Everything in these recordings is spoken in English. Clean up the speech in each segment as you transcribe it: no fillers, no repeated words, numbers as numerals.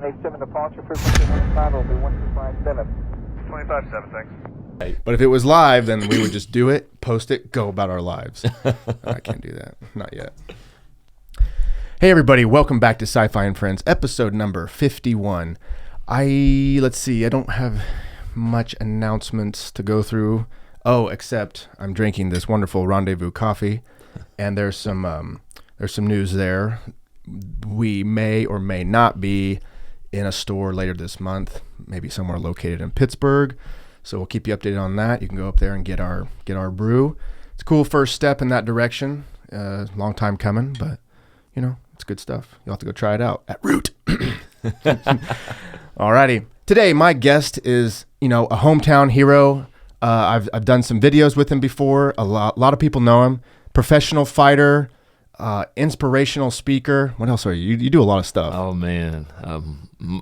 787 departure frequency time will be 125.7. 25.7, thanks. But if it was live, then we would just do it, post it, go about our lives. I can't do that. Not yet. Hey, everybody. Welcome back to SciFi and Friends, episode number 51. Let's see. I don't have much announcements to go through. Oh, except I'm drinking this wonderful Rendezvous coffee, and there's some news there. We may or may not be in a store later this month, maybe somewhere located in Pittsburgh. So we'll keep you updated on that. You can go up there and get our brew. It's a cool first step in that direction. Long time coming, but you know, it's good stuff. You'll have to go try it out at Root. Alrighty. Today, my guest is, a hometown hero. I've done some videos with him before. A lot of people know him. Professional fighter, inspirational speaker. What else are you? You do a lot of stuff. Oh man,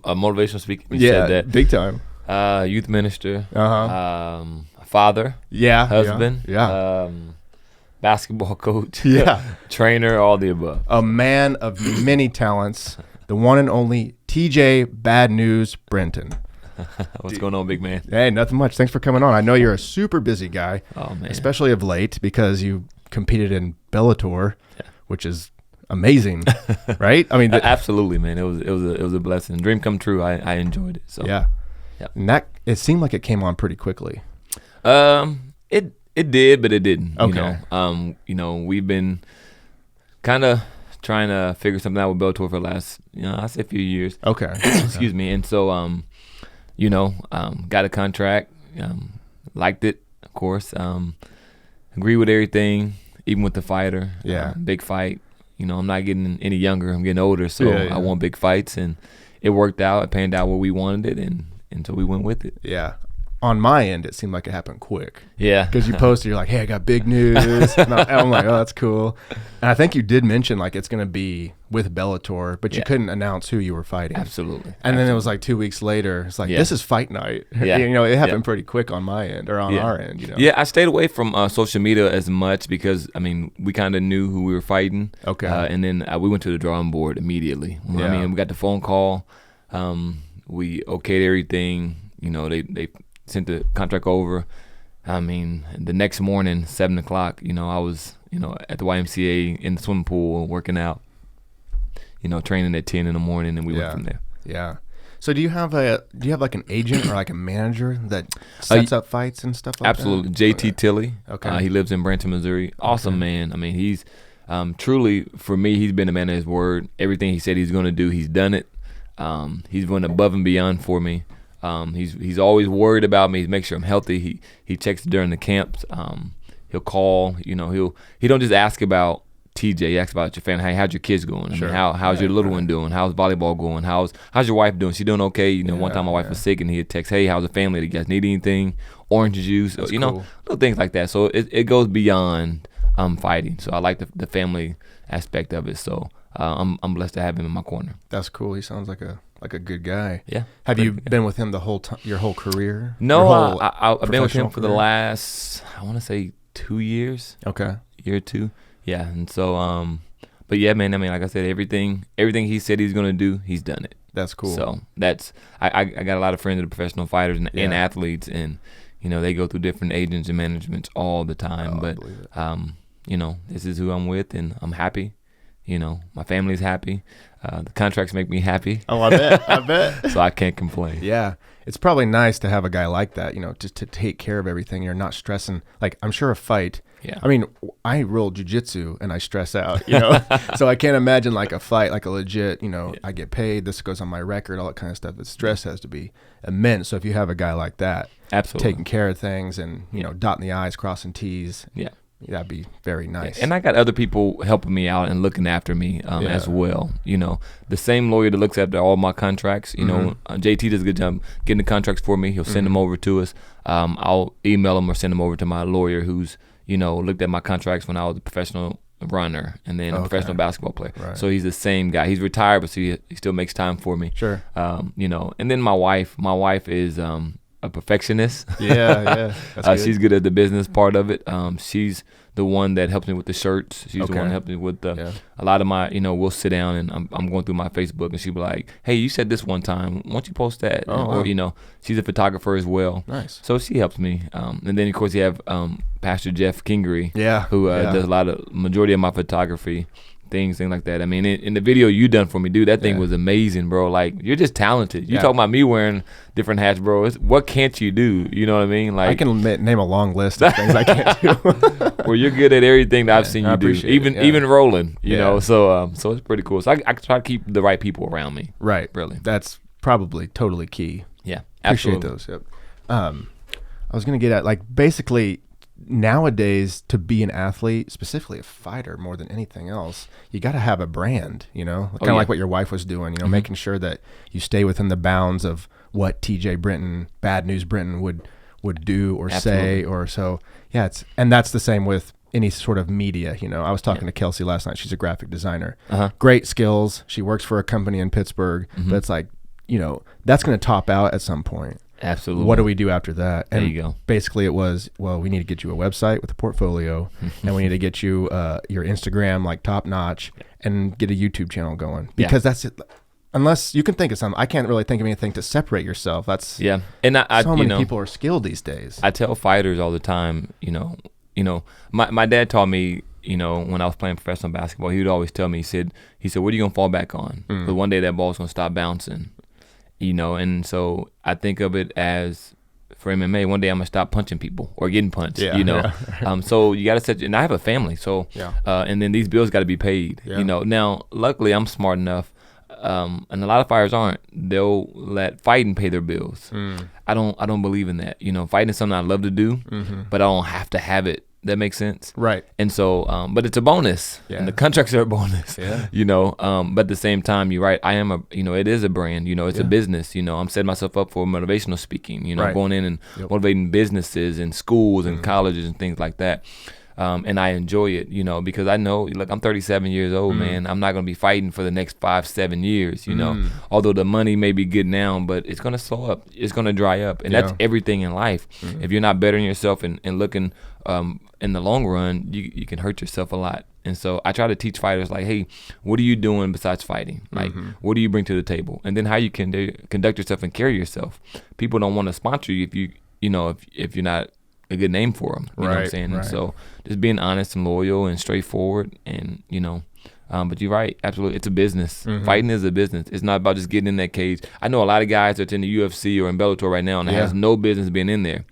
a motivational speaker. Yeah, said that. Big time. Youth minister, father, husband, basketball coach, trainer, all the above. A man of many talents, the one and only TeeJay Newz Britton. What's going on, big man? Hey, nothing much. Thanks for coming on. I know you're a super busy guy, especially of late because you competed in Bellator, which is amazing, right? I mean, absolutely, man. It was a blessing, dream come true. I enjoyed it. So yeah. And it seemed like it came on pretty quickly. It did, but it didn't. Okay. We've been kind of trying to figure something out with Bellator for the last, I say a few years. Okay. Excuse me. And so, got a contract, liked it, of course. Agree with everything, even with the fighter. Yeah. Big fight. I'm not getting any younger. I'm getting older, so I want big fights, and it worked out. It panned out where we wanted it, and so we went with it. Yeah. On my end, it seemed like it happened quick. Yeah. Because you posted, you're like, hey, I got big news. And I'm like, oh, that's cool. And I think you did mention, like, it's going to be with Bellator, but you couldn't announce who you were fighting. Absolutely. And then it was like 2 weeks later, it's like, this is fight night. Yeah. It happened pretty quick on my end, or on our end. Yeah, I stayed away from social media as much because, we kind of knew who we were fighting. Okay. And then we went to the drawing board immediately. Yeah. We got the phone call. We okayed everything. They sent the contract over. The next morning, 7 o'clock, I was, at the YMCA in the swimming pool working out, training at 10 in the morning, and we went from there. Yeah. So do you have like an agent or like a manager that sets up fights and stuff like absolutely. that? JT Tilley. Okay. He lives in Branson, Missouri. Awesome man. He's truly, for me, he's been a man of his word. Everything he said he's going to do, he's done it. He's went above and beyond for me. He's always worried about me. He makes sure I'm healthy. He checks during the camps. He'll call. He don't just ask about TeeJay. He asks about your family. Hey, how's your kids going? Sure. How's your little one doing? How's volleyball going? How's your wife doing? She doing okay? One time my wife was sick and he'd text, hey, how's the family? Do you guys need anything? Orange juice? That's little cool. things like that. So it goes beyond fighting. So I like the family aspect of it. So I'm blessed to have him in my corner. That's cool. He sounds like a good guy. Yeah. Have you been with him the whole time, your whole career? No, I've been with him for the last, I want to say 2 years. Okay. Year or two. Yeah. And so, but yeah, man, like I said, everything he said he's going to do, he's done it. That's cool. So I got a lot of friends that are professional fighters and athletes, and, they go through different agents and managements all the time. But, this is who I'm with, and I'm happy. My family's happy. The contracts make me happy. Oh, I bet. So I can't complain. Yeah. It's probably nice to have a guy like that, just to take care of everything. You're not stressing. Like, I'm sure a fight. Yeah. I roll jiu-jitsu and I stress out, so I can't imagine like a fight, like a legit, I get paid, this goes on my record, all that kind of stuff. The stress has to be immense. So if you have a guy like that, absolutely, taking care of things and, dotting the I's, crossing T's. Yeah. That'd be very nice. Yeah. And I got other people helping me out and looking after me as well. The same lawyer that looks after all my contracts, JT does a good job getting the contracts for me. He'll send them over to us. I'll email them or send them over to my lawyer who's, looked at my contracts when I was a professional runner and then a professional basketball player. Right. So he's the same guy. He's retired, but he still makes time for me. Sure. And then my wife is a perfectionist. Yeah. That's good. She's good at the business part of it. She's the one that helps me with the shirts. She's the one that helps me with a lot of my, we'll sit down and I'm going through my Facebook and she'll be like, hey, you said this one time. Why don't you post that? Or, she's a photographer as well. Nice. So she helps me. And then, of course, you have Pastor Jeff Kingery, who does majority of my photography. Things like that. I mean, in the video you done for me, dude, that thing was amazing, bro. Like, you're just talented. You talking about me wearing different hats, bro. What can't you do? You know what I mean? Like, I can name a long list of things I can't do. Well, you're good at everything that I've seen you do, even rolling. You know, so it's pretty cool. So I try to keep the right people around me. Right. Really. That's probably totally key. Yeah. Appreciate Absolutely. those. Yep. I was gonna get at, like, basically nowadays, to be an athlete, specifically a fighter, more than anything else, you got to have a brand, kind of like what your wife was doing, making sure that you stay within the bounds of what TeeJay Britton, Bad Newz Britton would do or say, or so. Yeah, and that's the same with any sort of media. I was talking to Kelsey last night. She's a graphic designer. Great skills. She works for a company in Pittsburgh, but it's like, that's going to top out at some point. Absolutely. What do we do after that? And there you go. Basically, it was, well, we need to get you a website with a portfolio, and we need to get you your Instagram like top notch, and get a YouTube channel going, because that's it. Unless you can think of something, I can't really think of anything to separate yourself. That's and so many people are skilled these days. I tell fighters all the time, my dad taught me, when I was playing professional basketball, he would always tell me, he said, what are you gonna fall back on? Because one day that ball's gonna stop bouncing. And so I think of it as, for MMA, one day I'm gonna stop punching people or getting punched. So you gotta set. And I have a family, so and then these bills got to be paid. Now luckily I'm smart enough, and a lot of fighters aren't. They'll let fighting pay their bills. I don't believe in that. Fighting is something I love to do, but I don't have to have it. That makes sense. Right. And so, but it's a bonus, and the contracts are a bonus, but at the same time, you're right. I am it is a brand, it's a business, I'm setting myself up for motivational speaking, going in and motivating businesses and schools and colleges and things like that. And I enjoy it, because I know, look, I'm 37 years old, man. I'm not going to be fighting for the next 5-7 years, although the money may be good now, but it's going to slow up. It's going to dry up. And that's everything in life. If you're not bettering yourself and looking in the long run, you can hurt yourself a lot. And so I try to teach fighters, like, hey, what are you doing besides fighting? Like, what do you bring to the table? And then how you can conduct yourself and carry yourself. People don't want to sponsor you if you're not a good name for them. You know what I'm saying? And so just being honest and loyal and straightforward, and but you're right, absolutely, it's a business. Fighting is a business. It's not about just getting in that cage. I know a lot of guys that's in the UFC or in Bellator right now and has no business being in there,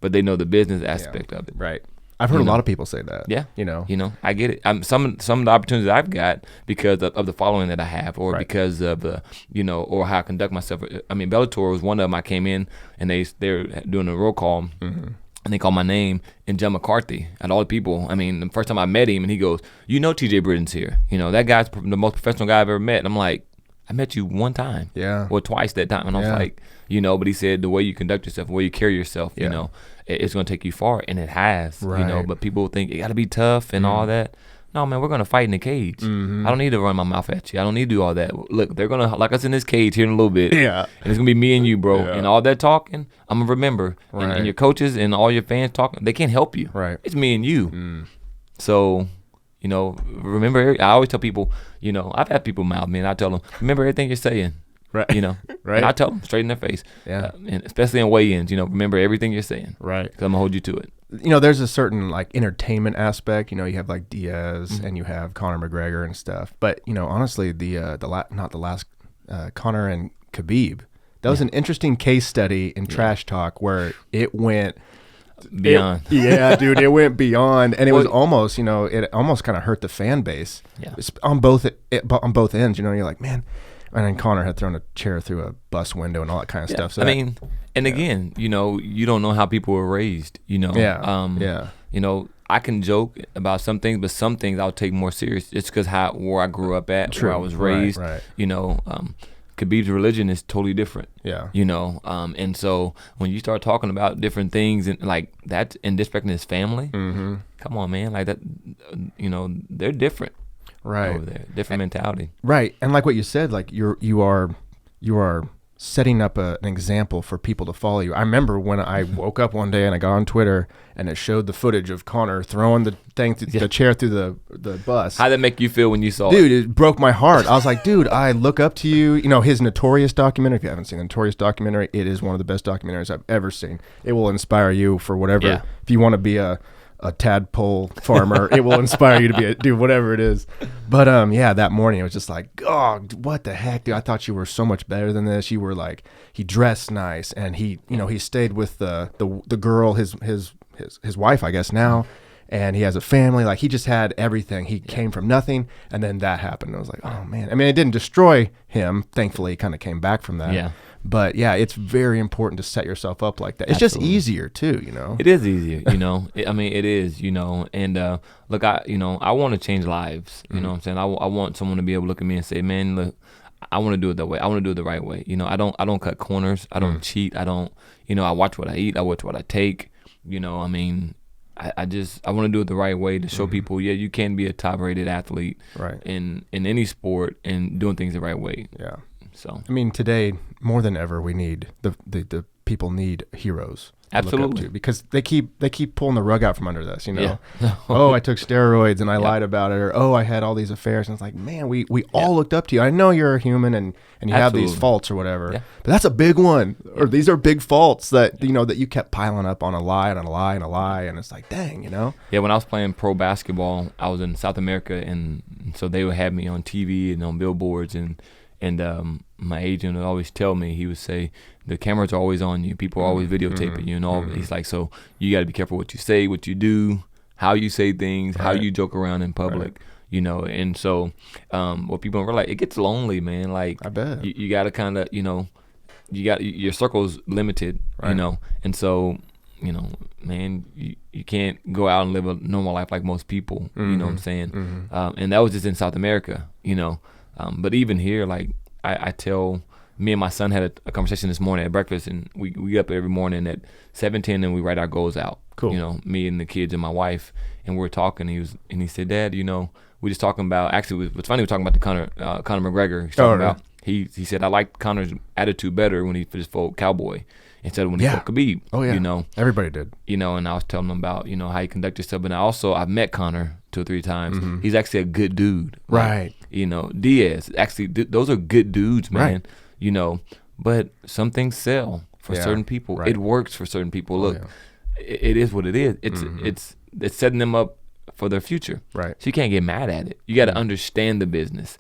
but they know the business aspect of it. Right. I've heard a lot of people say that. Yeah. I get it. Some of the opportunities I've got because of the following that I have, or because of the, or how I conduct myself. I mean, Bellator was one of them. I came in and they're doing a roll call. And they called my name, and John McCarthy, and all the people. I mean, the first time I met him, and he goes, TeeJay Britton's here. That guy's the most professional guy I've ever met. And I'm like, I met you one time. Yeah. Or twice that time. And I was like, but he said the way you conduct yourself, the way you carry yourself, it's going to take you far. And it has, but people think it got to be tough and all that. No, man, we're going to fight in the cage. I don't need to run my mouth at you. I don't need to do all that. Look, they're going to lock us in this cage here in a little bit. Yeah. And it's going to be me and you, bro. And all that talking, I'm going to remember. And your coaches and all your fans talking, they can't help you. Right. It's me and you. So, remember, I always tell people, I've had people mouth me, and I tell them, remember everything you're saying. Right. Right. And I tell them straight in their face. Yeah. And especially in weigh-ins, remember everything you're saying. Right. Because I'm going to hold you to it. There's a certain like entertainment aspect. You have like Diaz and you have Conor McGregor and stuff. But honestly, Conor and Khabib, that was an interesting case study in trash talk where it went beyond. Dude, it went beyond, and it was almost, it almost kind of hurt the fan base. Yeah. On both ends. You're like, man. And then Conor had thrown a chair through a bus window and all that kind of stuff. So again, you don't know how people were raised, I can joke about some things, but some things I'll take more serious. It's because where I grew up at, where I was raised, Khabib's religion is totally different. Yeah. And so when you start talking about different things and like that and disrespecting his family, come on, man, like that, they're different. Right. Over there. Different mentality. Right. And like what you said, like you are setting up an example for people to follow you. I remember when I woke up one day and I got on Twitter and it showed the footage of Connor throwing the thing, the chair through the bus. How'd that make you feel when you saw it? Dude, it broke my heart. I was like, dude, I look up to you. You know, his Notorious documentary, if you haven't seen the Notorious documentary, it is one of the best documentaries I've ever seen. It will inspire you for whatever. Yeah. If you want to be a tadpole farmer, it will inspire you to do whatever it is. But yeah, that morning it was just like, oh, what the heck, dude? I thought you were so much better than this. You were like, he dressed nice, and he stayed with the girl, his wife, I guess now, and he has a family. Like, he just had everything. He came from nothing, and then that happened. I was like, oh man. I mean, it didn't destroy him. Thankfully, he kind of came back from that. Yeah. But yeah, it's very important to set yourself up like that. It's just easier too, you know. It is easier, you know. I mean, it is, you know. And look, I want to change lives. You know what I'm saying? I want someone to be able to look at me and say, man, look, I want to do it that way. I want to do it the right way. You know, I don't cut corners. I don't cheat. I don't, you know, I watch what I eat. I watch what I take. You know, I mean, I want to do it the right way to show people, yeah, you can be a top-rated athlete, right, in any sport and doing things the right way. Yeah. So I mean, today more than ever, we need the people need heroes. To absolutely, look up to, because they keep pulling the rug out from under this. You know, yeah. Oh, I took steroids and I lied about it, or oh, I had all these affairs, and it's like, man, we all looked up to you. I know you're a human and you have these faults or whatever, but that's a big one, or these are big faults that that you kept piling up on a lie and a lie and a lie, and it's like, dang, you know. Yeah, when I was playing pro basketball, I was in South America, and so they would have me on TV and on billboards, and my agent would always tell me, he would say, the cameras are always on you. People are always videotaping you and all. He's like, so you got to be careful what you say, what you do, how you say things, how you joke around in public, you know. And so what people don't realize, it gets lonely, man. Like, I bet. You got to kind of, your circle's limited, you know. And so, man, you can't go out and live a normal life like most people, you know what I'm saying? And that was just in South America, you know. But even here, like, I tell, me and my son had a conversation this morning at breakfast, and we get up every morning at 7:10 and we write our goals out. Cool. You know, me and the kids and my wife, and we're talking. And he said, Dad, we just talking about, actually, what's funny, we're talking about the Conor McGregor. He's talking about, he said, I like Conor's attitude better when he just fought Cowboy instead of when he fought Khabib. Oh yeah. You know, everybody did. You know, and I was telling him about, how he conduct himself. And I've met Conor 2 or 3 times. He's actually a good dude. Right. Diaz, actually, those are good dudes, man. Right. But some things sell for certain people. Right. It works for certain people. Look, it is what it is. It's setting them up for their future. Right. So you can't get mad at it. You got to understand the business.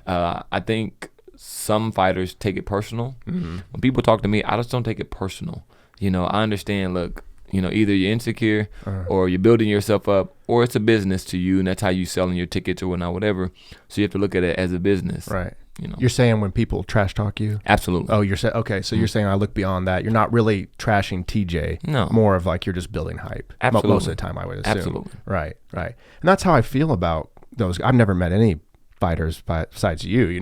I think some fighters take it personal. When people talk to me, I just don't take it personal. I understand, look, either you're insecure or you're building yourself up, or it's a business to you, and that's how you selling your tickets or whatnot, So you have to look at it as a business. Right. You're saying when people trash talk you? Absolutely. Oh, you're saying, okay, so you're saying I look beyond that. You're not really trashing TeeJay. No. More of like you're just building hype. Absolutely. Most of the time, I would assume. Absolutely. Right. And that's how I feel about those. I've never met any fighters besides you,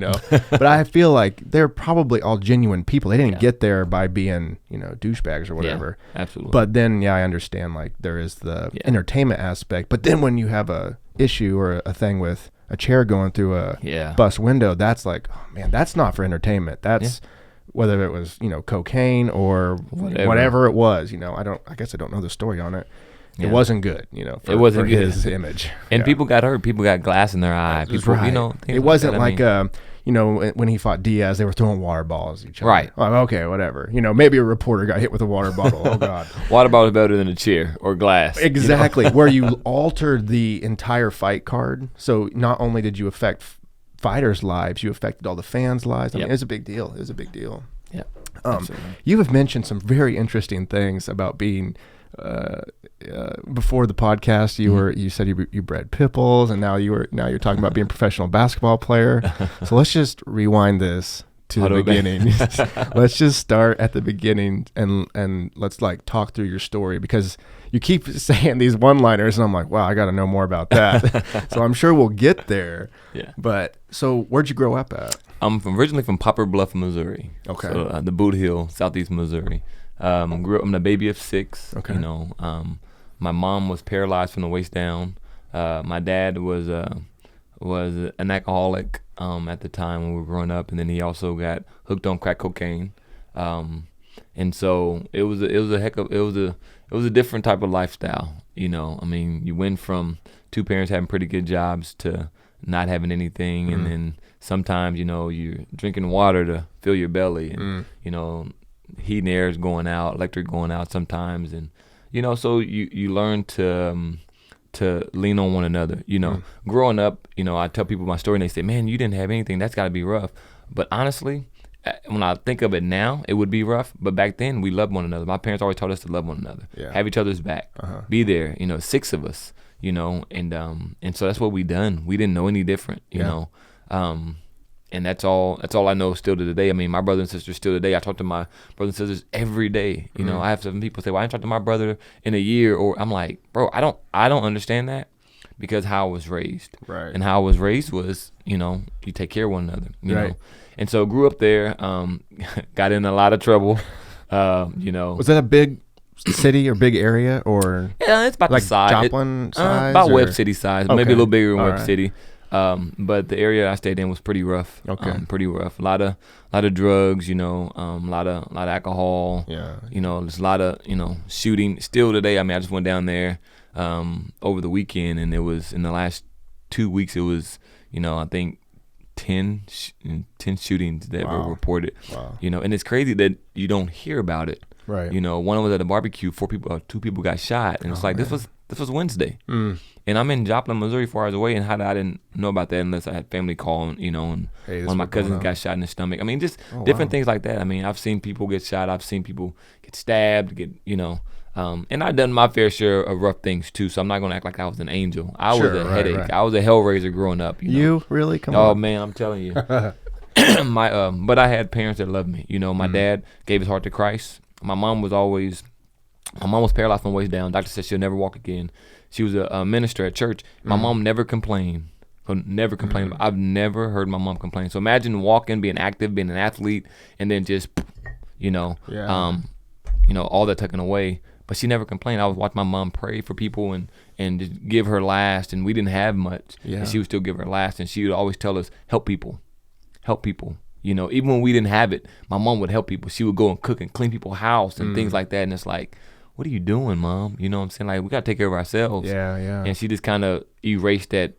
but I feel like they're probably all genuine people. They didn't get there by being, douchebags or whatever. Yeah, absolutely. But then, I understand, like, there is the entertainment aspect. But then when you have a issue or a thing with a chair going through a bus window, that's like, oh man, that's not for entertainment. That's whether it was, cocaine or whatever it was, I guess I don't know the story on it. It wasn't good, it wasn't for good. his image. And people got hurt. People got glass in their eye. People, it wasn't like when he fought Diaz, they were throwing water balls at each other. Right. Oh, okay, whatever. Maybe a reporter got hit with a water bottle. Oh, God. Water bottle is better than a chair or glass. Exactly. Where you altered the entire fight card. So not only did you affect fighters' lives, you affected all the fans' lives. I mean, it was a big deal. It was a big deal. Yeah. You have mentioned some very interesting things about being... before the podcast, you said you bred pit bulls, and now you're talking about being a professional basketball player. So let's just rewind this to the beginning. Let's just start at the beginning and let's like talk through your story, because you keep saying these one-liners, and I'm like, wow, I got to know more about that. So I'm sure we'll get there. Yeah. But so where'd you grow up at? I'm originally from Poplar Bluff, Missouri. Okay. So, the Boot Hill, southeast Missouri. Grew up, I'm the baby of 6. Okay. My mom was paralyzed from the waist down. My dad was was an alcoholic at the time when we were growing up, and then he also got hooked on crack cocaine. And so it was a different type of lifestyle. You know, I mean, you went from two parents having pretty good jobs to not having anything, and then sometimes, you know, you're drinking water to fill your belly, and you know, heat and air is going out, electric going out sometimes, and you know, so you learn to lean on one another. You know, growing up, you know, I tell people my story and they say, man, you didn't have anything, that's got to be rough. But honestly, when I think of it now, it would be rough. But back then, we loved one another. My parents always taught us to love one another, have each other's back, be there. You know, 6 of us. You know, and so that's what we done. We didn't know any different. You know, and that's all I know still to today. I mean, my brother and sister still today. I talk to my brothers and sisters every day. You know, I have some people say, "Well, I didn't talk to my brother in a year," or I'm like, bro, I don't understand that, because how I was raised, and how I was raised was, you know, you take care of one another. You know, and so grew up there. Got in a lot of trouble. You know, was that a big city or big area, or yeah, it's about like the size, Joplin size, about or? Webb City size, maybe a little bigger than Webb right. City. But the area I stayed in was pretty rough. Pretty rough. A lot of drugs, you know, a lot of alcohol. Yeah. You know, there's a lot of, you know, shooting. Still today, I mean, I just went down there over the weekend, and it was in the last 2 weeks. It was, you know, I think 10 shootings that were reported. Wow. You know, and it's crazy that you don't hear about it. Right. You know, one was at a barbecue. 2 people got shot, and it's like, man, this was Wednesday, and I'm in Joplin, Missouri, 4 hours away, and I didn't know about that unless I had family call, you know, and one of my cousins got shot in the stomach. I mean, just different things like that. I mean, I've seen people get shot. I've seen people get stabbed. You know, and I've done my fair share of rough things too. So I'm not gonna act like I was an angel. I was a headache. Right. I was a hellraiser growing up. You really? Come on. Oh man, I'm telling you. But I had parents that loved me. You know, my dad gave his heart to Christ. My mom was paralyzed from the waist down. Doctor said she'll never walk again. She was a minister at church. My mom never complained. Never complained. I've never heard my mom complain. So imagine walking, being active, being an athlete, and then just, you know, all that taken away. But she never complained. I was watching my mom pray for people and just give her last. And we didn't have much. Yeah. And she would still give her last. And she would always tell us, help people. Help people. You know, even when we didn't have it, my mom would help people. She would go and cook and clean people's house and things like that. And it's like, what are you doing, Mom? You know what I'm saying? Like, we got to take care of ourselves. Yeah, yeah. And she just kind of erased that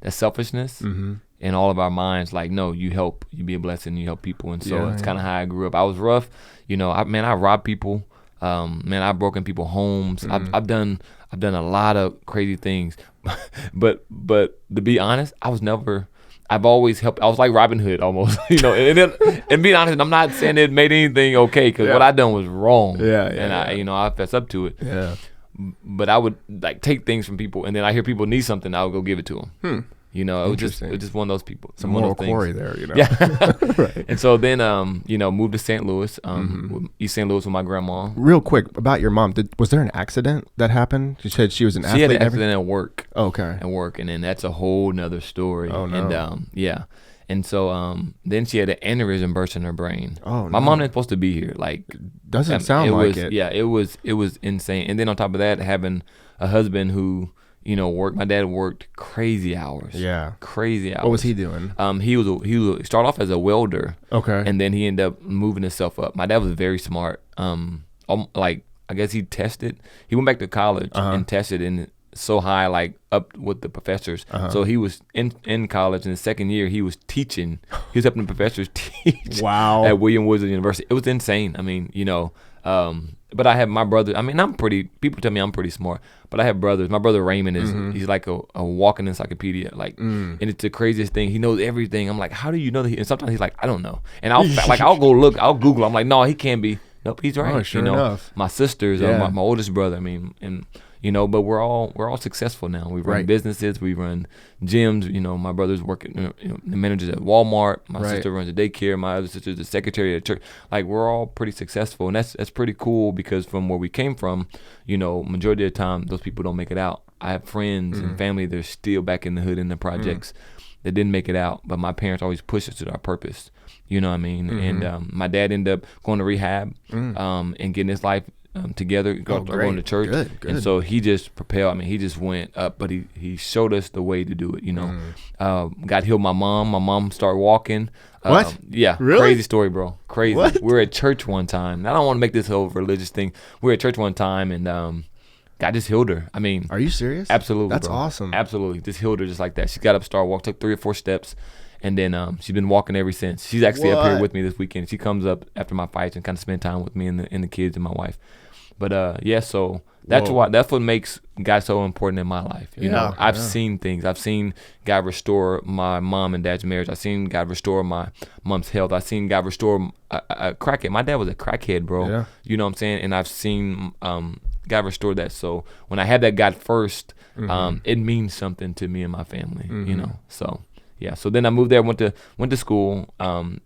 selfishness in all of our minds. Like, no, you help. You be a blessing. You help people. And so it's kind of how I grew up. I was rough. You know, I robbed people. I've broken people's homes. I've done a lot of crazy things. but to be honest, I've always helped. I was like Robin Hood almost, you know. And being honest, I'm not saying it made anything okay, because what I done was wrong. I fess up to it. Yeah. But I would like take things from people, and then I hear people need something, I would go give it to them. You know, it was just one of those people. Some moral quarry there, you know. Yeah. Right. And so then, moved to St. Louis, East St. Louis with my grandma. Real quick about your mom, was there an accident that happened? You said she was an athlete. She had an accident at work. Okay. At work, and then that's a whole nother story. Oh no. And and so then she had an aneurysm burst in her brain. Oh no. My mom ain't supposed to be here. Like, doesn't sound like it. Yeah, it was insane. And then on top of that, having a husband who, you know, my dad worked crazy hours. Yeah. Crazy hours. What was he doing? He started off as a welder. Okay. And then he ended up moving himself up. My dad was very smart. Like, I guess he went back to college and tested, and so high, like up with the professors. So he was in college in the second year. He was teaching. He was helping the professors teach. Wow. At William Woods University. It was insane. I mean, you know, but I have my brother. I mean, people tell me I'm pretty smart, but I have brothers. My brother Raymond he's like a walking encyclopedia. Like, and it's the craziest thing. He knows everything. I'm like, how do you know that? And sometimes he's like, I don't know. And I'll go look, I'll Google. I'm like, no, he can't be. Nope, he's right. Oh, sure enough. My sisters, my oldest brother. I mean, and you know, but we're all successful now. We run businesses, we run gyms. You know, my brother's working, the managers at Walmart. My sister runs a daycare. My other sister's the secretary at church. Like, we're all pretty successful, and that's pretty cool, because from where we came from, you know, majority of the time those people don't make it out. I have friends and family that are still back in the hood in the projects that didn't make it out, but my parents always pushed us to our purpose. You know what I mean? And my dad ended up going to rehab and getting his life together, going to church. Good. And so he just propelled. I mean, he just went up, but he showed us the way to do it. God healed my mom. My mom started walking. What? Yeah. Really? Crazy story, bro. Crazy. What? We were at church one time. I don't want to make this a whole religious thing. We were at church one time, and God just healed her. I mean, Are you serious? absolutely. That's bro. awesome. Absolutely. Just healed her just like that. She got up, started walking, took 3 or 4 steps, and then she's been walking ever since. She's actually up here What? with me this weekend. She comes up after my fights and kind of spend time with me and the kids and my wife. But so that's what makes God so important in my life. You know, I've seen things. I've seen God restore my mom and dad's marriage. I've seen God restore my mom's health. I've seen God restore a crackhead. My dad was a crackhead, bro. Yeah. You know what I'm saying? And I've seen God restore that. So when I had that God first, it means something to me and my family. You know, so yeah. So then I moved there, went to school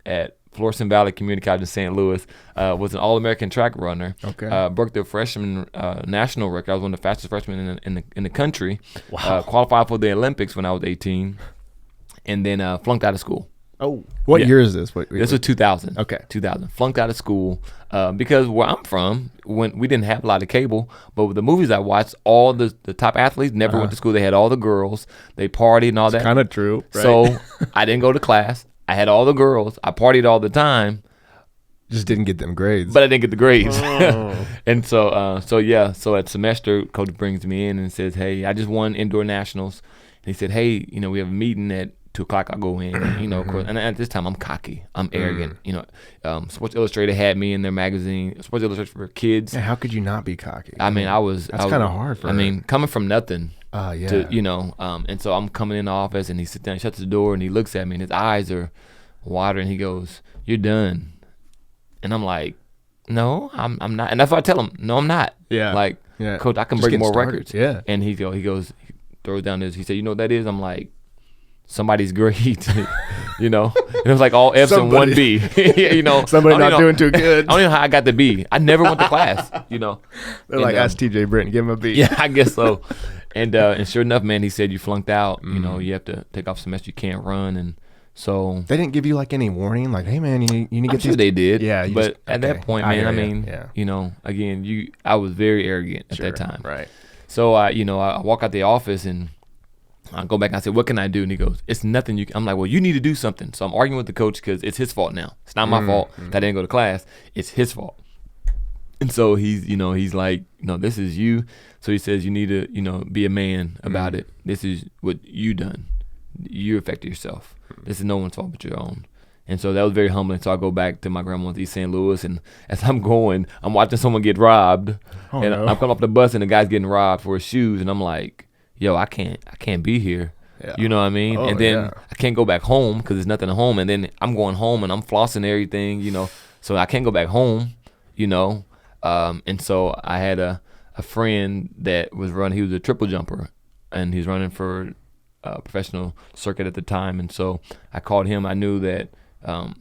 at Florissant Valley Community College in St. Louis. Was an All-American track runner. Okay. Broke the freshman national record. I was one of the fastest freshmen in the country. Wow. Qualified for the Olympics when I was 18, and then flunked out of school. Oh, what year is this? This was 2000. Okay. 2000. Flunked out of school because where I'm from, when we didn't have a lot of cable, but with the movies I watched, all the top athletes never went to school. They had all the girls. They partied and all that. Kind of true. Right? So I didn't go to class. I had all the girls. I partied all the time. Just didn't get them grades. But I didn't get the grades. And so at semester, coach brings me in and says, hey, I just won indoor nationals. And he said, hey, we have a meeting at 2 o'clock. I'll go in. Of course. And at this time, I'm cocky. I'm arrogant. Sports Illustrated had me in their magazine, Sports Illustrated for kids. Yeah, how could you not be cocky? I mean, that's kind of hard for coming from nothing. Yeah. And so I'm coming in the office, and he sits down, he shuts the door, and he looks at me, and his eyes are watering. He goes, "You're done," and I'm like, "No, I'm not." And that's why I tell him, "No, I'm not." Yeah. Like, Yeah. Coach, I can Just break getting more started. records. Yeah. And he throws down this. He said, "You know what that is?" I'm like, somebody's grades. It was like all F's and 1 B. Somebody not doing too good. I don't know how I got the B. I never went to class. They're like, ask TeeJay Britton, give him a B. Yeah, I guess so. And sure enough, man, he said you flunked out. You have to take off semester. You can't run, and so They didn't give you like any warning, like, hey man, you need to I'm get sure these. they did. Yeah, but at that point, man, I mean, yeah. again, I was very arrogant at that time. Right. So I walk out the office and I go back and I say, what can I do? And he goes, it's nothing. I'm like, well, you need to do something. So I'm arguing with the coach because it's his fault now. It's not my fault that I didn't go to class. It's his fault. And so he's like, this is you. So he says, you need to, be a man about it. This is what you done. You affected yourself. This is no one's fault but your own. And so that was very humbling. So I go back to my grandma's East St. Louis, and as I'm going, I'm watching someone get robbed. Oh, and no. I'm coming off the bus, and the guy's getting robbed for his shoes, and I'm like, yo, I can't be here. Yeah. You know what I mean? Oh, and then yeah. I can't go back home because there's nothing at home. And then I'm going home and I'm flossing everything, so I can't go back home, and so I had a friend that was running. He was a triple jumper, and he's running for a professional circuit at the time. And so I called him. I knew that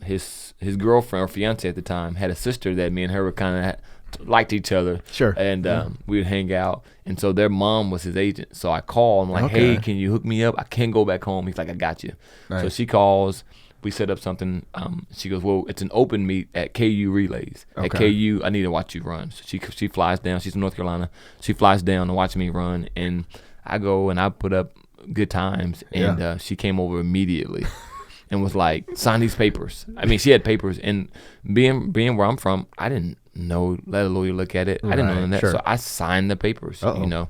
his girlfriend or fiance at the time had a sister that me and her were kind of liked each other. Sure. And we would hang out. And so their mom was his agent. So I called. I'm like, Okay. hey, can you hook me up? I can't go back home. He's like, I got you. Nice. So she calls. We set up something. She goes, well, it's an open meet at KU Relays. At Okay. KU, I need to watch you run. So she flies down. She's from North Carolina. She flies down to watch me run. And I go and I put up good times. And she came over immediately. And was like, sign these papers. I mean, she had papers, and being where I'm from, I didn't know, let a lawyer look at it. I didn't know that. Sure. So I signed the papers, Uh-oh.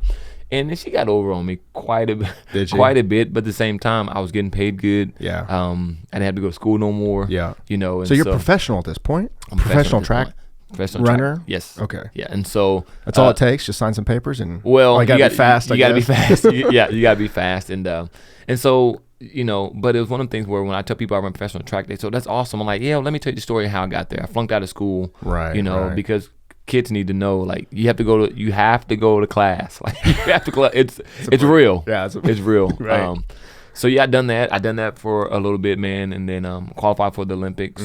And then she got over on me quite a Did she? quite a bit, but at the same time, I was getting paid good. Yeah. I didn't have to go to school no more. Yeah. And So you're professional at this point? I'm Professional at this track point. Professional runner? track. Yes. Okay. Yeah, and so That's all it takes, just sign some papers and well, you gotta be fast. You got to be fast. You got to be fast, and so but it was one of the things where when I tell people I run professional track, they so that's awesome. I'm like, yeah, let me tell you the story of how I got there. I flunked out of school, Right, right. because kids need to know, like, you have to go to class. Like, you have to it's real. Yeah, it's real. Right. So yeah, I done that for a little bit, man, and then qualified for the Olympics.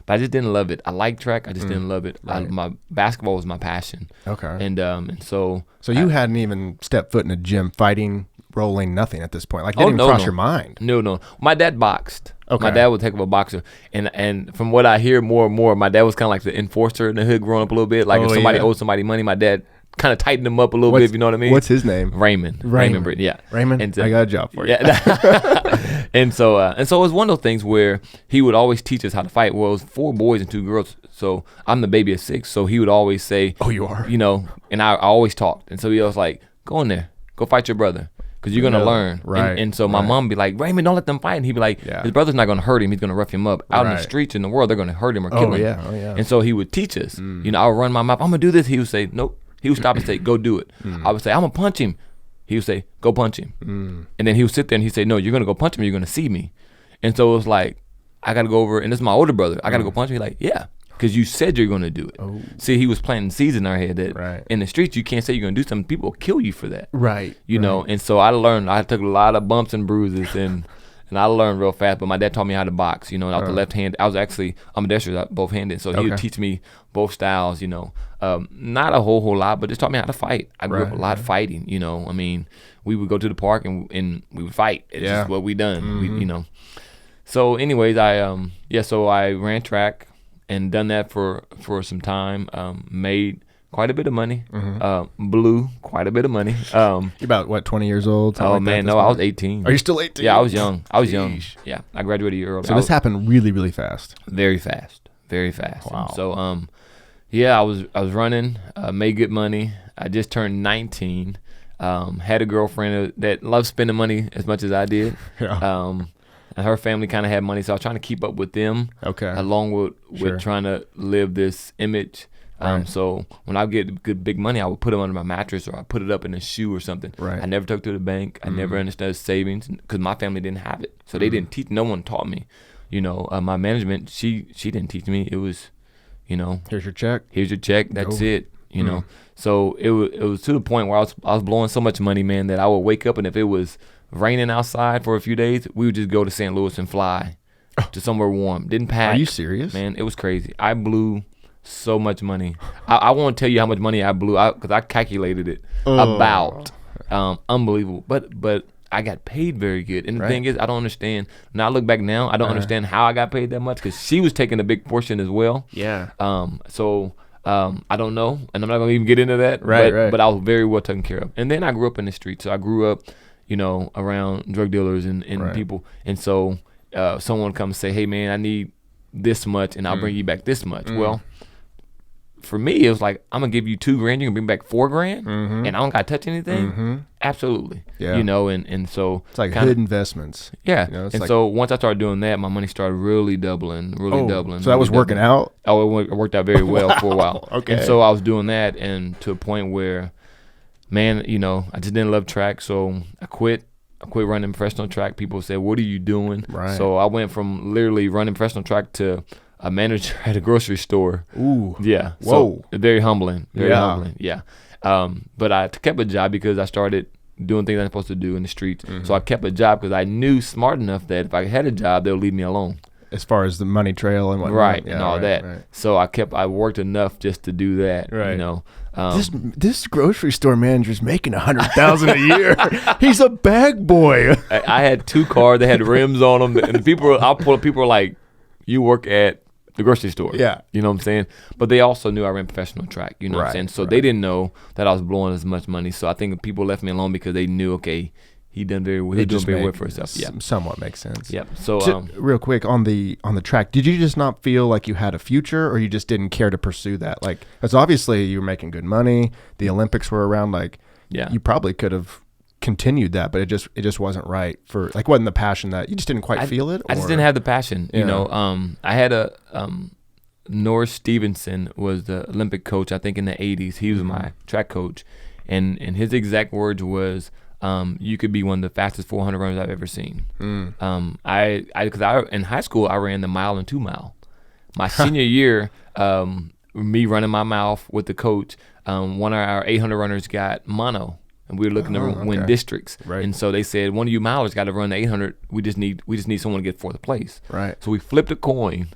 But I just didn't love it. I like track, I just didn't love it. Right. My basketball was my passion. Okay. And so you hadn't even stepped foot in a gym fighting, rolling, nothing at this point. Like, it didn't even cross your mind. No. My dad boxed. Okay. My dad was a heck of a boxer, and from what I hear more and more, my dad was kind of like the enforcer in the hood growing up a little bit. Like if somebody owed somebody money, my dad kind of tightened him up a little bit. If you know what I mean? What's his name? Raymond Britton. Yeah, Raymond. And I got a job for you. Yeah. and so it was one of those things where he would always teach us how to fight. Well, it was 4 boys and 2 girls. So I'm the baby of 6. So he would always say, "Oh, you are." You know, and I always talked. And so he was like, "Go in there, go fight your brother." Because you're going to learn. Right. And so my mom would be like, Raymond, don't let them fight. And he'd be like, his brother's not going to hurt him. He's going to rough him up. Out in the streets in the world, they're going to hurt him or kill him. Oh, yeah. And so he would teach us. You know, I would run my mouth. I'm going to do this. He would say, nope. He would stop and say, go do it. I would say, I'm going to punch him. He would say, go punch him. And then he would sit there and he'd say, no, you're going to go punch him or you're going to see me. And so it was like, I got to go over. And this is my older brother. I got to go punch him. He's like, yeah. Because you said you're going to do it. Oh. See, he was planting seeds in our head that in the streets, you can't say you're going to do something. People will kill you for that. Right. You know, and so I learned. I took a lot of bumps and bruises, and I learned real fast. But my dad taught me how to box, you know, and I was the left hand. I was actually ambidextrous, both-handed. So he would teach me both styles, you know. Not a whole lot, but just taught me how to fight. I grew up a lot fighting, you know. I mean, we would go to the park and we would fight. It's just what we done, we, you know. So anyways, so I ran track. And done that for some time. Made quite a bit of money. Blew quite a bit of money. You're about what, 20 years old? Oh man, no, I was 18. Are you still 18? Yeah, I was young. Young. Yeah, I graduated a year early. So this happened really, really fast. Very fast. Very fast. Wow. And so I was running. Made good money. I just turned 19. Had a girlfriend that loved spending money as much as I did. Yeah. And her family kind of had money, so I was trying to keep up with them. Okay. Along with trying to live this image. So when I get good big money, I would put it under my mattress or I put it up in a shoe or something. Right. I never took it to the bank. I never understood savings because my family didn't have it. So they didn't teach. No one taught me. You know, my management, she didn't teach me. It was, you know, here's your check. That's it. You know. So it was to the point where I was blowing so much money, man, that I would wake up and if it was raining outside for a few days, we would just go to St. Louis and fly to somewhere warm. Didn't pack. Are you serious? Man, it was crazy. I blew so much money. I won't tell you how much money I blew because I calculated it about unbelievable. But I got paid very good. And the thing is, I don't understand. Now I look back now, I don't understand how I got paid that much because she was taking a big portion as well. Yeah. I don't know, and I'm not gonna even get into that. Right. But I was very well taken care of. And then I grew up in the street, so I grew up, you know, around drug dealers and people. And so someone comes say, hey man, I need this much and I'll bring you back this much. Well, for me, it was like, I'm gonna give you $2,000, you're gonna bring back $4,000 and I don't gotta touch anything. Absolutely. Yeah. You know, and so it's like hood investments. Yeah. You know, and so once I started doing that, my money started really doubling. So that was working out? Oh, it worked out very well for a while. Okay. And so I was doing that and to a point where, man, you know, I just didn't love track, so I quit. I quit running professional track. People said, what are you doing? Right. So I went from literally running professional track to a manager at a grocery store. Ooh. Yeah. Whoa. So very humbling. Very Yeah. humbling. Yeah. But I kept a job because I started doing things I'm supposed to do in the streets. So I kept a job because I knew smart enough that if I had a job, they'll leave me alone. As far as the money trail and whatnot. Right. Yeah, and all that. Right. So I worked enough just to do that. Right. You know. This grocery store manager's making $100,000 a year. He's a bag boy. I had 2 cars that had rims on them, and people were like, "You work at the grocery store." Yeah. You know what I'm saying? But they also knew I ran professional track. You know what I'm saying? So they didn't know that I was blowing as much money. So I think people left me alone because they knew, okay, he done very well. He doing very well for himself. Yeah. Somewhat makes sense. Yep. So real quick on the track, did you just not feel like you had a future, or you just didn't care to pursue that? Like, because obviously you were making good money, the Olympics were around. Like, you probably could have continued that, but it just wasn't right for, like, wasn't the passion that you just didn't quite feel it? I just didn't have the passion. You know, I had a Norris Stevenson was the Olympic coach. I think in the 80s, he was my track coach, and his exact words was, you could be one of the fastest 400 runners I've ever seen. Because in high school I ran the mile and 2 mile. My senior year, me running my mouth with the coach, one of our 800 runners got mono, and we were looking to win districts. Right. And so they said, one of you milers got to run the 800. We just need someone to get 4th place. Right. So we flipped a coin,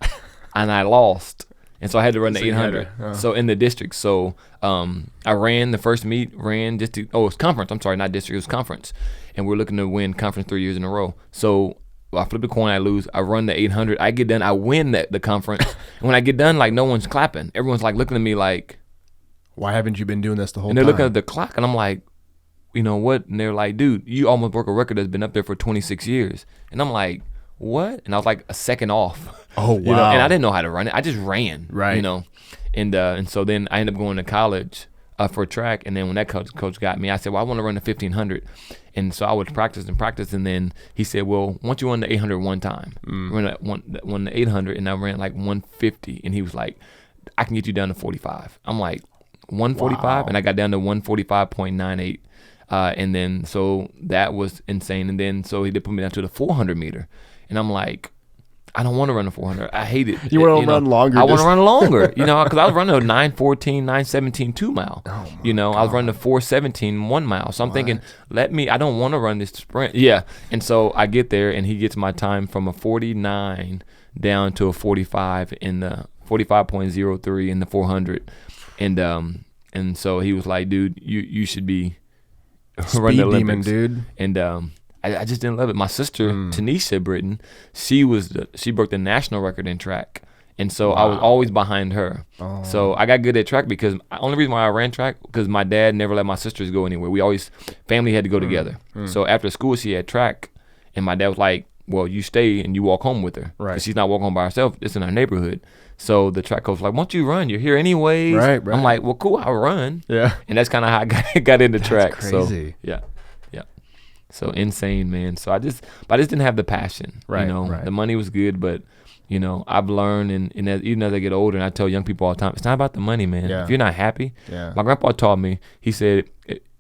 and I lost. And so I had to run the 800. So in the district. So I ran the first meet, just to, it was conference. I'm sorry, not district, it was conference. And we're looking to win conference 3 years in a row. So I flip the coin, I lose. I run the 800. I get done. I win the conference. And when I get done, like no one's clapping. Everyone's like looking at me like, why haven't you been doing this the whole time? and they're looking at the clock, and I'm like, you know what? And they're like, dude, you almost broke a record that's been up there for 26 years. And I'm like, what? And I was like a second off. Oh, wow. You know? And I didn't know how to run it. I just ran. Right. You know, and so then I ended up going to college for track. And then when that coach got me, I said, well, I want to run the 1500. And so I would practice. And then he said, well, once you run the 800 one time, run the 800, and I ran like 150. And he was like, I can get you down to 45. I'm like, 145? Wow. And I got down to 145.98. And then, so that was insane. And then, so he did put me down to the 400 meter. And I'm like, I don't want to run the 400. I hate it. You want to run longer? I want to run longer, you know, because I was running a 9:14, 9:17 2 mile. Oh you know, I was running a 4:17 1 mile. So I'm thinking, I don't want to run this sprint. Yeah. And so I get there, and he gets my time from a 49 down to a 45 in the 45.03 in the 400. And so he was like, dude, you should be running the Olympics. Demon, dude. And I just didn't love it. My sister, Newz Britton, she broke the national record in track. And so I was always behind her. Oh. So I got good at track because the only reason why I ran track, because my dad never let my sisters go anywhere. Family had to go together. So after school, she had track. And my dad was like, well, you stay and you walk home with her. Right. Because she's not walking home by herself. It's in our neighborhood. So the track coach was like, why don't you run? You're here anyways. Right. I'm like, well, cool, I'll run. Yeah. And that's kind of how I got into track. Crazy. So, yeah. So insane, man. So I just didn't have the passion. Right. You know, right. The money was good, but you know, I've learned, and even as I get older, and I tell young people all the time, it's not about the money, man. Yeah. If you're not happy, Yeah. my grandpa taught me. He said,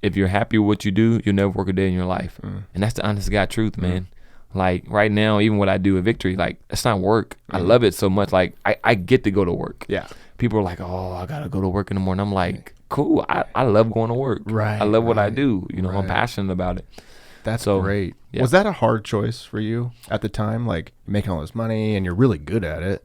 if you're happy with what you do, you'll never work a day in your life, and that's the honest to God truth, man. Like right now, even what I do at Victory, like it's not work. I love it so much. Like I get to go to work. Yeah. People are like, oh, I gotta go to work in the morning. I'm like, cool. I love going to work. Right. I love what I do. You know, I'm passionate about it. That's So, great. yeah. Was that a hard choice for you at the time? Like making all this money and you're really good at it.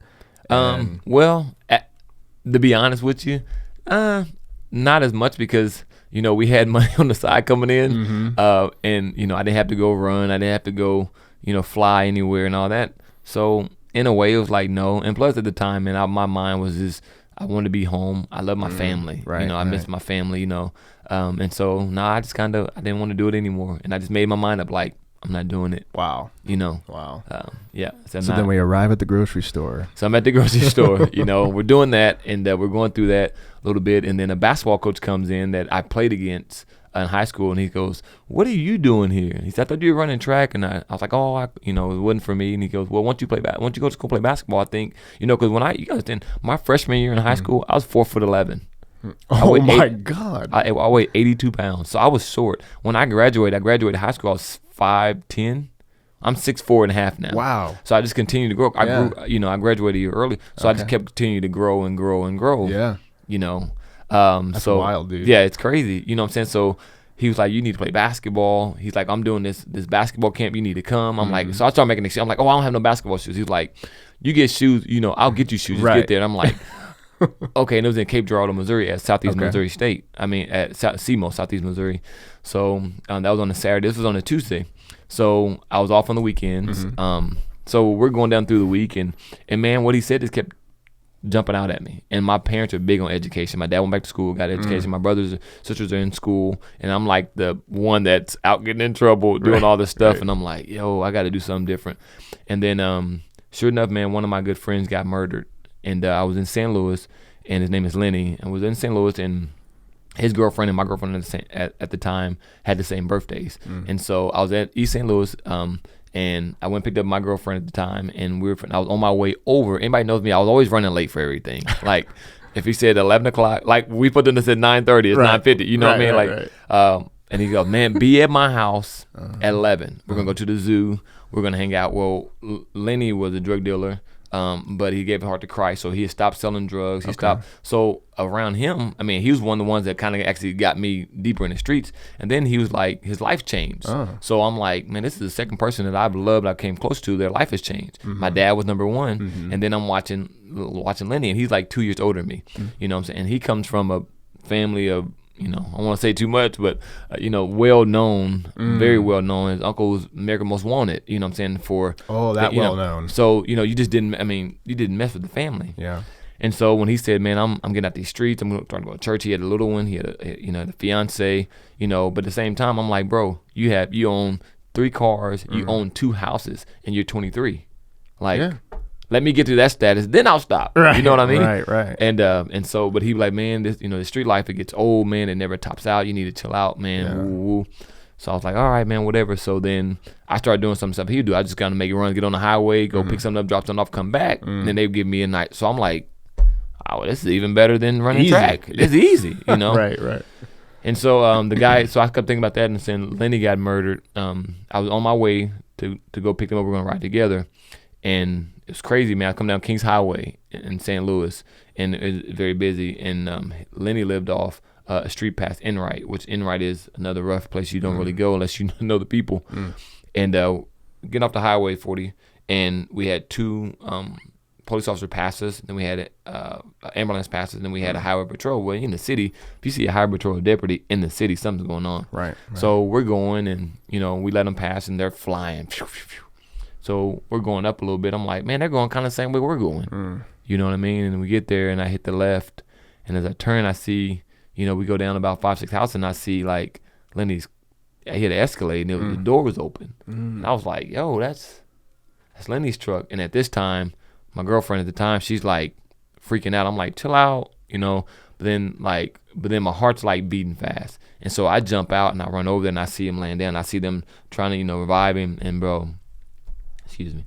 Well, to be honest with you, not as much because, you know, we had money on the side coming in, and, you know, I didn't have to go run. I didn't have to go, you know, fly anywhere and all that. So in a way it was like, no. And plus at the time, man, my mind was just, I wanted to be home. I love my family. Right, you know, I miss my family, you know. And so, I just I didn't want to do it anymore. And I just made my mind up, like, I'm not doing it. Wow. You know. Wow. Yeah. So then we arrive at the grocery store. So I'm at the grocery store, you know, we're doing that, and we're going through that a little bit. And then a basketball coach comes in that I played against in high school, and he goes, what are you doing here? He said, I thought you were running track. And I was like, it wasn't for me. And he goes, well, once you go to school play basketball, I think, you know, because you guys understand, my freshman year in high school, I was 4'11". Oh my God. I weighed 82 pounds. So I was short. When I graduated high school, I was 5'10". I'm 6'4.5" now. Wow. So I just continued to grow. I grew, I graduated a year early. So I just kept continuing to grow and grow and grow. Yeah. You know. That's wild, dude. Yeah, it's crazy. You know what I'm saying? So he was like, you need to play basketball. He's like, I'm doing this basketball camp. You need to come. I'm like, so I started making excuses. I'm like, I don't have no basketball shoes. He's like, you get shoes, you know, I'll get you shoes. Just get there. And I'm like, okay. And it was in Cape Girardeau, Missouri at Southeast Missouri State. I mean, at SEMO, Southeast Missouri. So that was on a Saturday. This was on a Tuesday. So I was off on the weekends. So we're going down through the week. And man, what he said just kept jumping out at me. And my parents are big on education. My dad went back to school, got education. My brothers and sisters are in school, and I'm like the one that's out getting in trouble, doing all this stuff. And I'm like, yo, I got to do something different. And then sure enough, man, one of my good friends got murdered. And I was in St. Louis, and his name is Lenny. I was in St. Louis, and his girlfriend and my girlfriend at the time had the same birthdays. And so I was at East St. Louis, and I went and picked up my girlfriend at the time, and I was on my way over. Anybody knows me, I was always running late for everything. Like, if he said 11 o'clock, like we put them to say 9:30, it's 9:50. You know what I mean? And he goes, man, be at my house at 11. We're going to go to the zoo. We're going to hang out. Well, Lenny was a drug dealer. But he gave his heart to Christ, so he had stopped selling drugs. He stopped. So around him, I mean, he was one of the ones that kind of actually got me deeper in the streets. And then he was like, his life changed. So I'm like, man, this is the second person that I've loved, I came close to, their life has changed. My dad was number one, and then I'm watching Lenny, and he's like 2 years older than me. You know what I'm saying? And he comes from a family of, I don't want to say too much, but well known, very well known. His uncle was America's Most Wanted. You know what I'm saying? Well known. So you just didn't. I mean, you didn't mess with the family. Yeah. And so when he said, "Man, I'm getting out these streets. I'm trying to go to church," he had a little one. He had the fiance. But at the same time, I'm like, bro, you own 3 cars, you own 2 houses, and you're 23. Like, let me get to that status, then I'll stop. Right, you know what I mean? Right. And so, but he was like, man, this, the street life, it gets old, man. It never tops out. You need to chill out, man. Yeah. Woo, woo. So I was like, all right, man, whatever. So then I started doing some stuff he would do. I just kind of make a run, get on the highway, go pick something up, drop something off, come back, and then they would give me a night. So I'm like, oh, this is even better than running track. It's easy, Right. And so the guy, so I kept thinking about that, and then Lenny got murdered. I was on my way to go pick him up. We're gonna ride together, and it was crazy, man. I come down Kings Highway in St. Louis, and it was very busy. And Lenny lived off a street past Enright, which Enright is another rough place you don't really go unless you know the people. And getting off the Highway 40, and we had 2 police officer pass us, then we had ambulance pass us, and then we had a highway patrol. Well, in the city, if you see a highway patrol deputy in the city, something's going on. Right. So we're going, and we let them pass, and they're flying. So we're going up a little bit. I'm like, man, they're going kind of the same way we're going. You know what I mean? And we get there, and I hit the left, and as I turn, I see, we go down about 5-6 houses, and I see like Lenny's. I hit an Escalade, and the door was open. And I was like, yo, that's Lenny's truck. And at this time, my girlfriend at the time, she's like freaking out. I'm like, chill out, But then my heart's like beating fast. And so I jump out and I run over there and I see him laying down. I see them trying to, revive him. And bro, excuse me.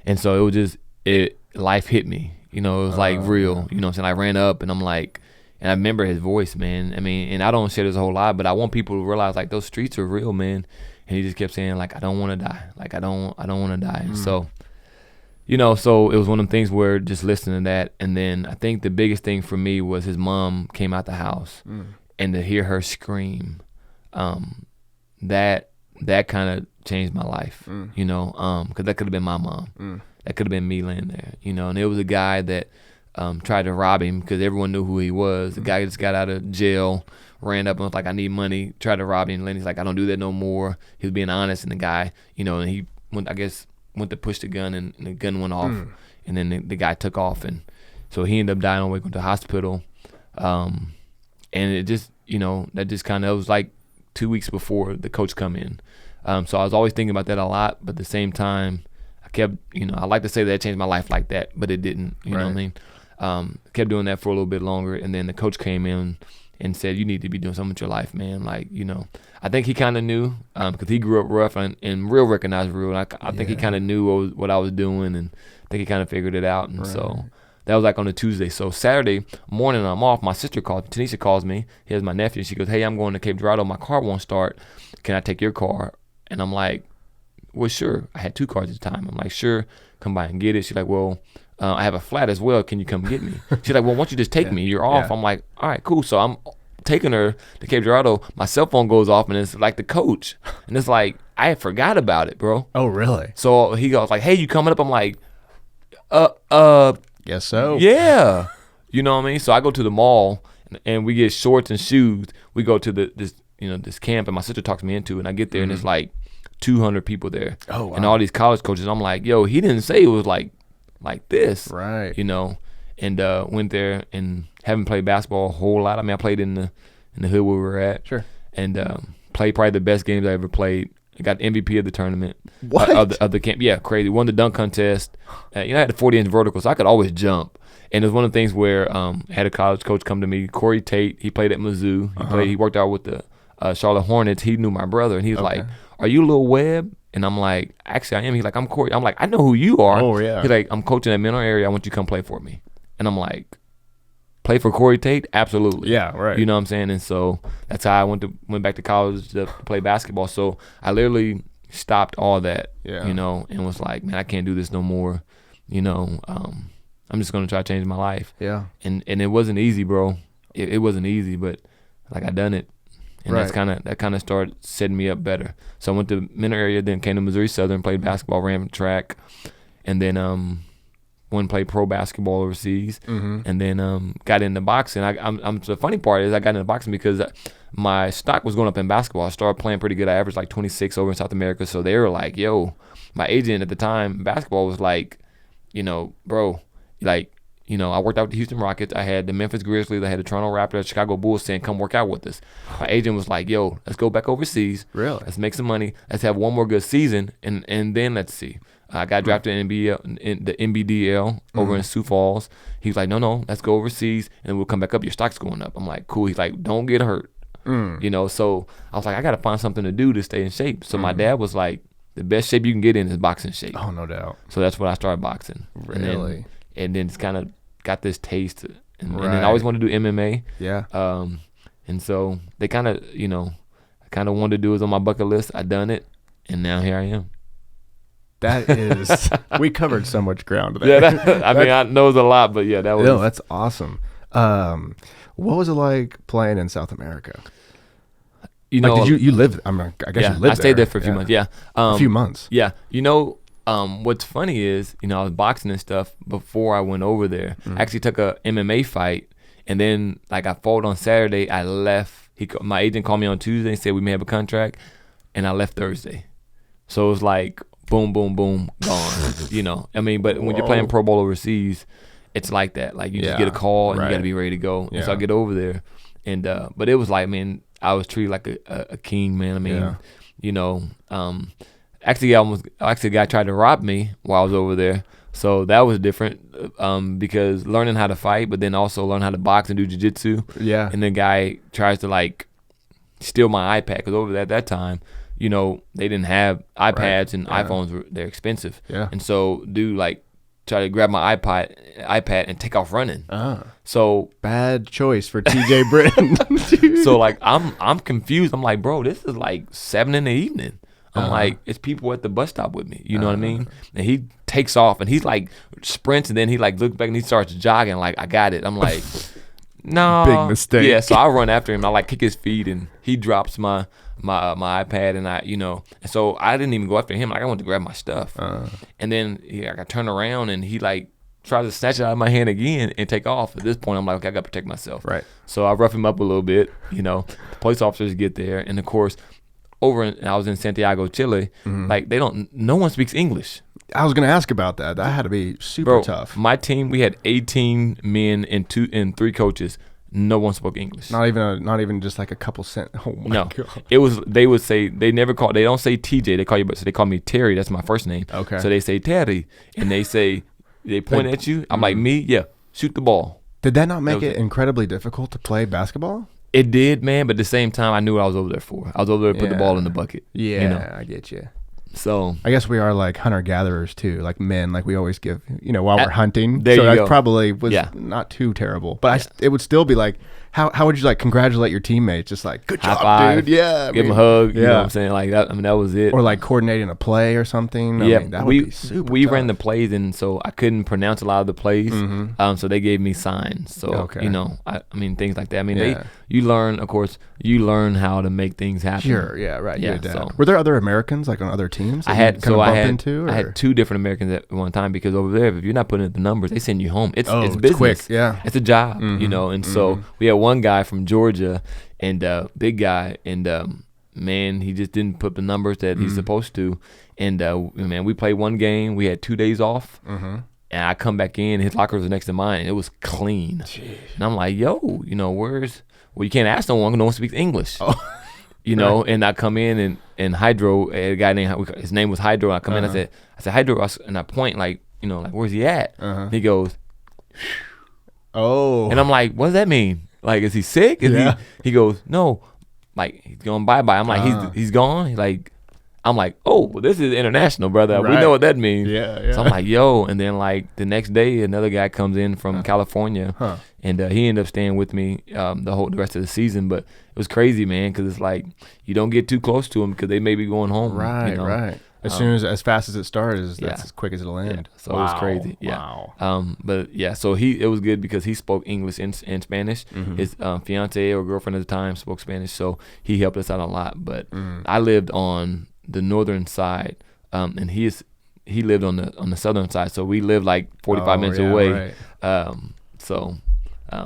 And so it was just, life hit me. It was like real. You know what I'm saying? I ran up and I'm like, and I remember his voice, man. I mean, and I don't share this a whole lot, but I want people to realize like those streets are real, man. And he just kept saying like, I don't want to die. Like I don't want to die. And so, so it was one of them things where just listening to that. And then I think the biggest thing for me was his mom came out the house and to hear her scream, that kind of changed my life, because that could have been my mom. That could have been me laying there, and it was a guy that tried to rob him because everyone knew who he was. The guy just got out of jail, ran up and was like, I need money, tried to rob him. Lenny's like, I don't do that no more. He was being honest, and the guy, and he went, I guess, went to push the gun, and the gun went off, and then the guy took off, and so he ended up dying on the way to the hospital. And it just, that just kind of, it was like 2 weeks before the coach come in. So I was always thinking about that a lot, but at the same time, I kept, I like to say that it changed my life like that, but it didn't, you know what I mean? Kept doing that for a little bit longer, and then the coach came in and said, you need to be doing something with your life, man. Like, I think he kind of knew, because he grew up rough and real recognized real. And I think he kind of knew what I was doing, and I think he kind of figured it out. And so that was like on a Tuesday. So Saturday morning, I'm off. My sister Tanisha calls me. Here's my nephew. She goes, hey, I'm going to Cape Girardeau. My car won't start. Can I take your car? And I'm like, well, sure. I had 2 cars at the time. I'm like, sure, come by and get it. She's like, well, I have a flat as well. Can you come get me? She's like, well, why don't you just take me? You're off. I'm like, all right, cool. So I'm taking her to Cape Girardeau. My cell phone goes off, and it's like the coach. And it's like, I had forgot about it, bro. Oh, really? So he goes like, hey, you coming up? I'm like, guess so. Yeah. You know what I mean? So I go to the mall, and we get shorts and shoes. We go to this camp, and my sister talks me into it, and I get there, and it's like 200 people there. Oh, wow. And all these college coaches. I'm like, yo, he didn't say it was like this. Right. And went there and haven't played basketball a whole lot. I mean, I played in the hood where we were at. Sure. And played probably the best games I ever played. I got MVP of the tournament. What? Of the camp. Yeah, crazy. Won the dunk contest. I had the 40-inch vertical, so I could always jump. And it was one of the things where I had a college coach come to me, Corey Tate. He played at Mizzou. He worked out with the Charlotte Hornets. He knew my brother, and he was like, are you Lil Webb? And I'm like, actually, I am. He's like, I'm Corey. I'm like, I know who you are. Oh, yeah. He's like, I'm coaching at Menor area. I want you to come play for me. And I'm like, play for Corey Tate? Absolutely. Yeah, right. You know what I'm saying? And so that's how I went back to college to play basketball. So I literally stopped all that, and was like, man, I can't do this no more. I'm just going to try to change my life. Yeah. And it wasn't easy, bro. It wasn't easy, but like I done it. And that kind of started setting me up better. So I went to Menor area, then came to Missouri Southern, played basketball, ran track, and then went and played pro basketball overseas, and then got into boxing. The funny part is I got into boxing because my stock was going up in basketball. I started playing pretty good. I averaged like 26 over in South America. So they were like, yo, my agent at the time, basketball was like, bro, like, I worked out with the Houston Rockets. I had the Memphis Grizzlies. I had the Toronto Raptors, Chicago Bulls saying, come work out with us. My agent was like, yo, let's go back overseas. Really? Let's make some money. Let's have one more good season, and then let's see. I got drafted in the NBDL over in Sioux Falls. He's like, no, let's go overseas, and we'll come back up. Your stock's going up. I'm like, cool. He's like, don't get hurt. So I was like, I got to find something to do to stay in shape. So my dad was like, the best shape you can get in is boxing shape. Oh, no doubt. So that's when I started boxing. Really? And then it's kind of got this taste, and then I always wanted to do MMA. Yeah. And so they kind of, I kind of wanted to do it on my bucket list. I done it, and now here I am. That is, we covered so much ground there. Yeah, I know it's a lot, but yeah, that was. No, that's awesome. What was it like playing in South America? Did you live? I guess you lived there. I stayed there for a few months. Yeah, a few months. Yeah, what's funny is, I was boxing and stuff before I went over there. I actually took a MMA fight, and then like I fought on Saturday. I left. My agent called me on Tuesday and said we may have a contract, and I left Thursday. So it was like boom, boom, boom, gone. But when you're playing pro ball overseas, it's like that. Like you just get a call and you got to be ready to go. Yeah. And so I get over there, and but it was like, man, I was treated like a king, man. Actually, a guy tried to rob me while I was over there. So that was different because learning how to fight, but then also learn how to box and do jiu-jitsu. Yeah. And the guy tries to like steal my iPad because over there at that time, they didn't have iPads and iPhones. They're expensive. Yeah. And so dude like try to grab my iPad and take off running. So bad choice for TeeJay Britton. So like I'm confused. I'm like, bro, this is like 7 p.m. I'm like, it's people at the bus stop with me. You know what I mean? And he takes off and he's like sprints, and then he like looks back and he starts jogging like, I got it. I'm like, no. Big mistake. Yeah, so I run after him. I like kick his feet and he drops my iPad, and and so I didn't even go after him. Like I wanted to grab my stuff. And then I turn around and he like tries to snatch it out of my hand again and take off. At this point, I'm like, okay, I got to protect myself. Right. So I rough him up a little bit. The police officers get there, and of course, I was in Santiago, Chile. Like no one speaks English. I was gonna ask about that. That had to be super tough. My team, we had 18 men and 3 coaches. No one spoke English. Not even just like a couple cent. Oh my God. It was. They would say they don't say TeeJay. They call you, but so they call me Terry. That's my first name. Okay. So they say Terry, and they point at you. I'm like, me, yeah, shoot the ball. Did that not make it incredibly difficult to play basketball? It did, man. But at the same time, I knew what I was over there for. I was over there to put the ball in the bucket. Yeah, I get you. So I guess we are like hunter-gatherers too, like men, like we always give, while we're hunting. There so you that go. probably was not too terrible. But it would still be like, how would you like congratulate your teammates? Just like, good job, five, dude. Yeah. Give them a hug. You know what I'm saying? Like that. That was it. Or like coordinating a play or something. That would be super we tough. ran the plays, and so I couldn't pronounce a lot of the plays. So they gave me signs. So things like that. You learn, of course, how to make things happen. Sure. Yeah. Right. Yeah. So. Were there other Americans like on other teams? I had 2 different Americans at one time, because over there, if you're not putting in the numbers, they send you home. It's business. Quick. Yeah. It's a job. And so we had one guy from Georgia, and big guy, and man, he just didn't put the numbers that he's supposed to. And man, we played one game. We had 2 days off. And I come back in, his locker was next to mine, and it was clean. Jeez. And I'm like, yo, well, you can't ask no one speaks English. And I come in, and Hydro, a guy named, his name was Hydro. And I come in, I said Hydro, and I point like where's he at? And he goes, oh. And I'm like, what does that mean? Like, is he sick? He goes, no, like he's going bye-bye. I'm like, he's gone? I'm like, oh, well, this is international, brother. Right. We know what that means. Yeah. So I'm like, yo. And then like the next day, another guy comes in from California, and he ended up staying with me the rest of the season. But it was crazy, man, because it's like you don't get too close to them because they may be going home. Right, right. As fast as it starts, that's as quick as it'll end. Yeah. So it was crazy. Yeah. Wow. But yeah, so it was good because he spoke English and Spanish. His fiance or girlfriend at the time spoke Spanish, so he helped us out a lot. But I lived on the northern side, and he is he lived on the southern side, so we lived like 45 minutes away. Right.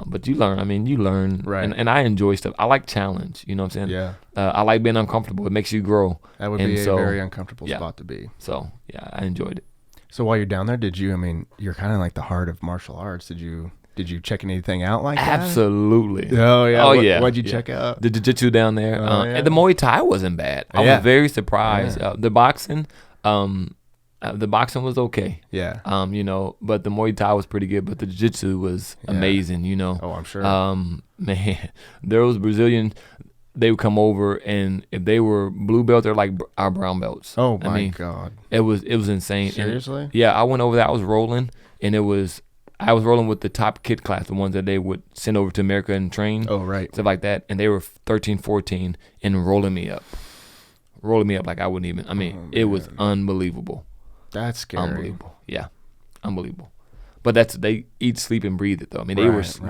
But you learn. I mean, you learn. Right. And I enjoy stuff. I like challenge. You know what I'm saying? Yeah. I like being uncomfortable. It makes you grow. That would be a very uncomfortable spot to be. So yeah, I enjoyed it. So while you're down there, you're kind of like the heart of martial arts. Did you check anything out like that? Absolutely. Oh yeah. Oh yeah. What'd you check out? The jiu-jitsu down there. And the Muay Thai wasn't bad. I was very surprised. The boxing, was okay. Yeah. But the Muay Thai was pretty good. But the jiu-jitsu was amazing. Oh, I'm sure. Man, there was Brazilians. They would come over, and if they were blue belts, they're like our brown belts. Oh my God. It was insane. Seriously? And, yeah, I went over there. I was rolling, and I was rolling with the top kid class, the ones that they would send over to America and train. Oh, right. Stuff like that. And they were 13, 14 and rolling me up like I wouldn't even. I mean, it was unbelievable. That's scary. Unbelievable. Yeah, unbelievable. But they eat, sleep, and breathe it though. I mean,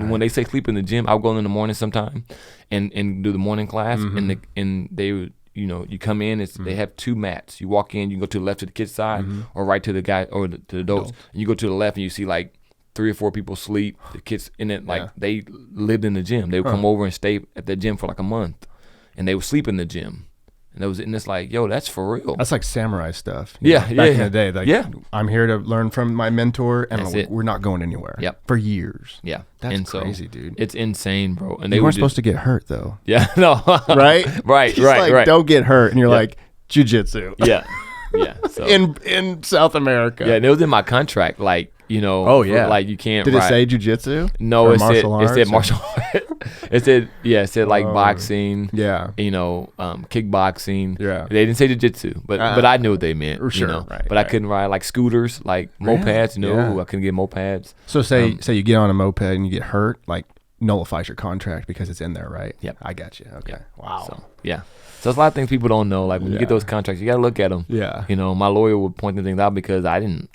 when they say sleep in the gym, I'll go in the morning sometime and do the morning class, and they would. You come in. They have 2 mats. You walk in. You go to the left to the kid's side, or right to the guy or to the adults. And you go to the left, and you see like 3 or 4 people sleep. The kids in it, like they lived in the gym. They would come over and stay at the gym for like a month, and they would sleep in the gym. And it's like, yo, that's for real. That's like samurai stuff. Back in the day, like, I'm here to learn from my mentor, and we're not going anywhere. Yep. For years. Yeah, that's crazy, dude. It's insane, bro. And they weren't supposed to get hurt, though. Yeah, no. Right, right. Don't get hurt, and you're like jiu-jitsu. Yeah. So in South America. Yeah, and it was in my contract, like. Oh yeah, like you can't. Did it say jiu-jitsu? No, it said martial arts. It said like boxing. Yeah. Kickboxing. Yeah. They didn't say jiu-jitsu, but I knew what they meant. Sure. Right, I couldn't ride like scooters, like mopeds. I couldn't get mopeds. So say you get on a moped and you get hurt, like nullifies your contract because it's in there, right? Yep. I got you. Okay. Yep. Wow. So, yeah. So there's a lot of things people don't know. Like when you get those contracts, you got to look at them. Yeah. My lawyer would point the things out because I didn't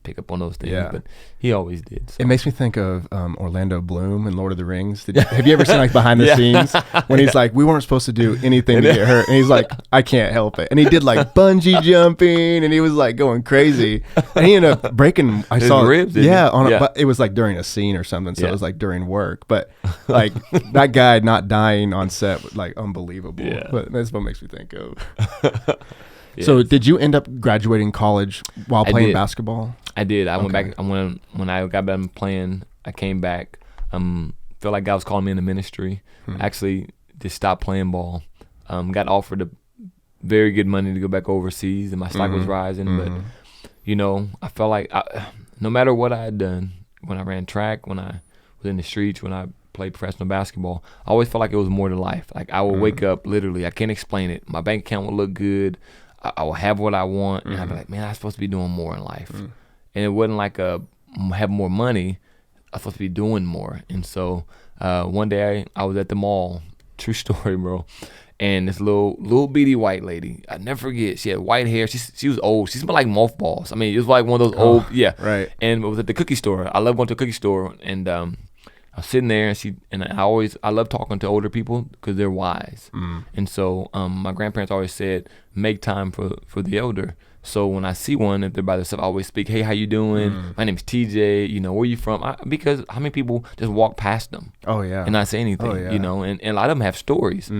pick up on those things, but he always did. So. It makes me think of Orlando Bloom in Lord of the Rings. Have you ever seen like behind the scenes when he's like, we weren't supposed to do anything to get hurt, and he's like, I can't help it, and he did like bungee jumping, and he was like going crazy, and he ended up breaking. I his saw ribs, but it was like during a scene or something, so it was like during work, but like that guy not dying on set was like unbelievable. Yeah. But that's what makes me think of. So did you end up graduating college while playing basketball? I did. I went back. When I got done playing, I came back. Felt like God was calling me in the ministry. Actually, just stopped playing ball. Got offered a very good money to go back overseas, and my stock was rising. But I felt like no matter what I had done, when I ran track, when I was in the streets, when I played professional basketball, I always felt like it was more to life. Like I would wake up, literally, I can't explain it. My bank account would look good. I will have what I want, and I'd be like, man, I'm supposed to be doing more in life. And it wasn't like have more money. I'm supposed to be doing more. And so one day I was at the mall, true story, bro, and this little bitty white lady, I never forget, she had white hair. She was old. She smelled like mothballs. I mean, it was like one of those old, right. And it was at the cookie store. I love going to a cookie store, and I was sitting there, and I love talking to older people because they're wise. And so my grandparents always said, make time for the elder. So when I see one, if they're by themselves, I always speak, hey, how you doing? My name's TeeJay. Where you from? Because how many people just walk past them? Oh, yeah. And not say anything, and a lot of them have stories.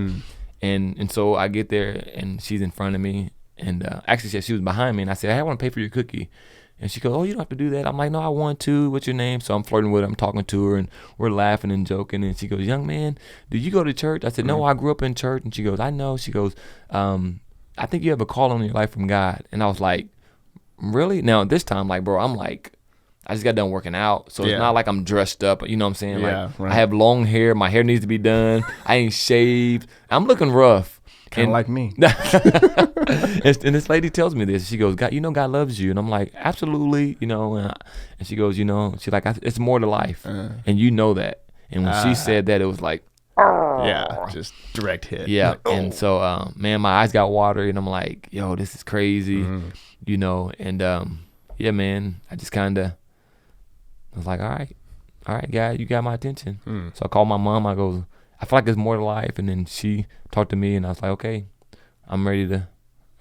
And so I get there, and she's in front of me. And actually, she was behind me, and I said, hey, I want to pay for your cookie. And she goes, oh, you don't have to do that. I'm like, no, I want to. What's your name? So I'm flirting with her. I'm talking to her, and we're laughing and joking. And she goes, young man, do you go to church? I said, no, I grew up in church. And she goes, I know. She goes, I think you have a call on your life from God. And I was like, really? Now, this time, like, bro, I'm like, I just got done working out. So it's not like I'm dressed up. You know what I'm saying? Like, I have long hair. My hair needs to be done. I ain't shaved. I'm looking rough. Kind of like me. And this lady tells me this. She goes, God, God loves you. And I'm like, absolutely, and she goes, she's like, it's more to life. And you know that. And when she said that, it was like, just direct hit. Yeah. Like, And so, man, my eyes got watery, and I'm like, yo, this is crazy, and yeah, man, I just kind of was like, all right, God, you got my attention. So I called my mom. I go, I feel like there's more to life. And then she talked to me, and I was like, okay, I'm ready to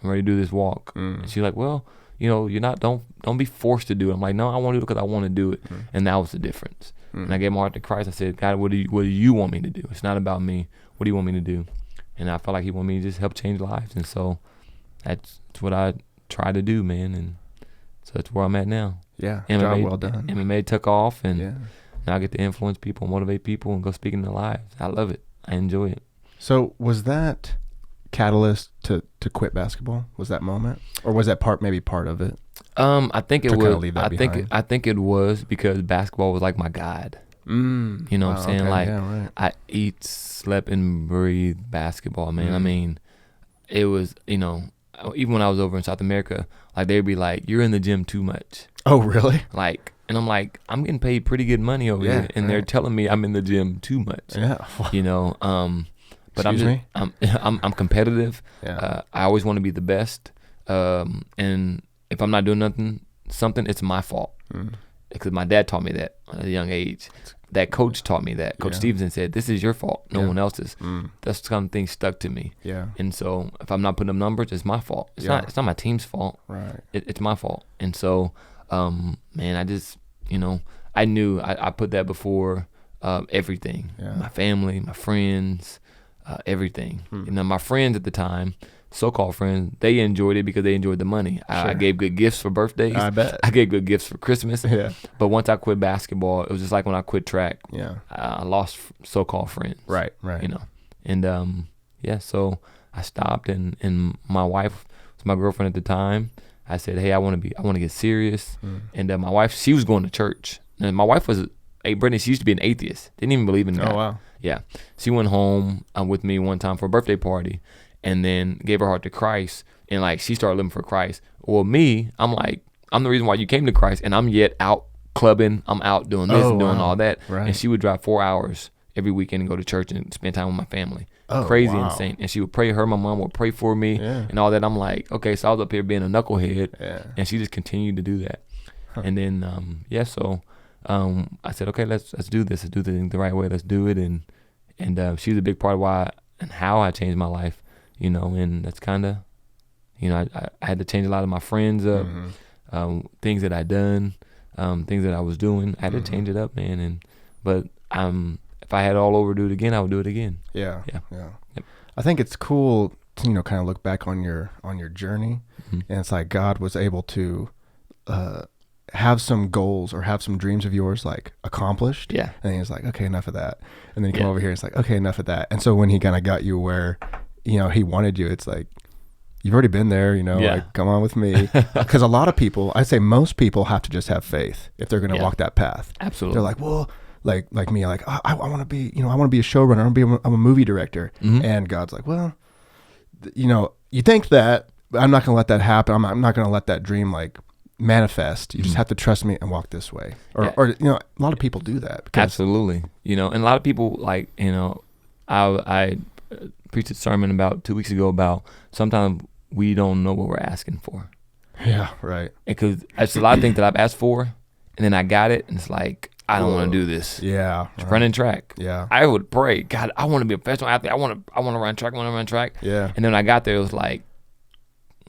do this walk. And she's like, well, you're not, don't be forced to do it. I'm like, no, I want to do it because I want to do it. And that was the difference. And I gave my heart to Christ. I said, God, what do you want me to do? It's not about me. What do you want me to do? And I felt like he wanted me to just help change lives. And so that's what I try to do, man. And so that's where I'm at now. Yeah, MMA, job well done. MMA took off, and Yeah. now I get to influence people, motivate people, and go speak in their lives. I love it. I enjoy it. So was that catalyst to quit basketball? Was that moment, or was that maybe part of it? I think it To kinda was. leave that behind. I think it was because basketball was like my guide. You know what I'm saying? Okay, Like yeah, right. I eat, slept, and breathed basketball, man. I mean, it was, even when I was over in South America, like they'd be like, "You're in the gym too much." Oh, really? Like, and I'm like, I'm getting paid pretty good money over here, and they're telling me I'm in the gym too much. Yeah. But Excuse me? I'm competitive. Yeah. I always want to be the best. And if I'm not doing something, it's my fault. Because my dad taught me that at a young age. That coach taught me that. Coach Stevenson said, "This is your fault, no one else's." That's the kind of thing stuck to me. Yeah. And so if I'm not putting up numbers, it's my fault. It's not my team's fault. Right. It's my fault. And so, man, I just, I knew I put that before everything. Yeah. My family, my friends, everything. My friends at the time, so-called friends, they enjoyed it because they enjoyed the money. I gave good gifts for birthdays. I bet. I gave good gifts for Christmas. Yeah. But once I quit basketball, it was just like when I quit track. Yeah. I lost so-called friends. Right. And so I stopped, and my wife was my girlfriend at the time. I said, "Hey, I want to get serious." And my wife, she was going to church. And my wife was, Brittany, she used to be an atheist. Didn't even believe in God. Oh, wow. Yeah. She went home with me one time for a birthday party, and then gave her heart to Christ, and like she started living for Christ. Well, me, I'm like, I'm the reason why you came to Christ, and I'm yet out clubbing. I'm out doing this and doing all that. Right. And she would drive 4 hours every weekend and go to church and spend time with my family. Oh, Crazy, wow. insane. And she would pray. My mom would pray for me and all that. I'm like, okay, so I was up here being a knucklehead, and she just continued to do that. And then, so I said, okay, let's do this. Let's do things the right way. Let's do it. And she's a big part of why and how I changed my life, and that's kind of, I had to change a lot of my friends up, things that I done, things that I was doing. I had to change it up, man. But if I had it all over to do it again, I would do it again. Yeah. Yep. I think it's cool to, kind of look back on your journey, and it's like God was able to have some goals or have some dreams of yours like accomplished. Yeah. And he's like, okay, enough of that. And then you come over here and it's like, okay, enough of that. And so when he kind of got you where, he wanted you, it's like, you've already been there, like, come on with me. Because a lot of people, I'd say most people have to just have faith if they're going to walk that path. Absolutely. They're like, well, like me, like, I want to be, I want to be a showrunner. I'm a movie director. And God's like, well, you think that, but I'm not going to let that happen. I'm not going to let that dream like manifest. You just have to trust me and walk this way. Or a lot of people do that. Absolutely. And a lot of people like, I preached a sermon about 2 weeks ago about sometimes we don't know what we're asking for. Yeah, right. Because it's a lot of things that I've asked for, and then I got it, and it's like, I don't want to do this. Yeah. Right. Running track. Yeah. I would pray, God, I want to be a professional athlete. I want to run track. I want to run track. Yeah. And then when I got there, it was like,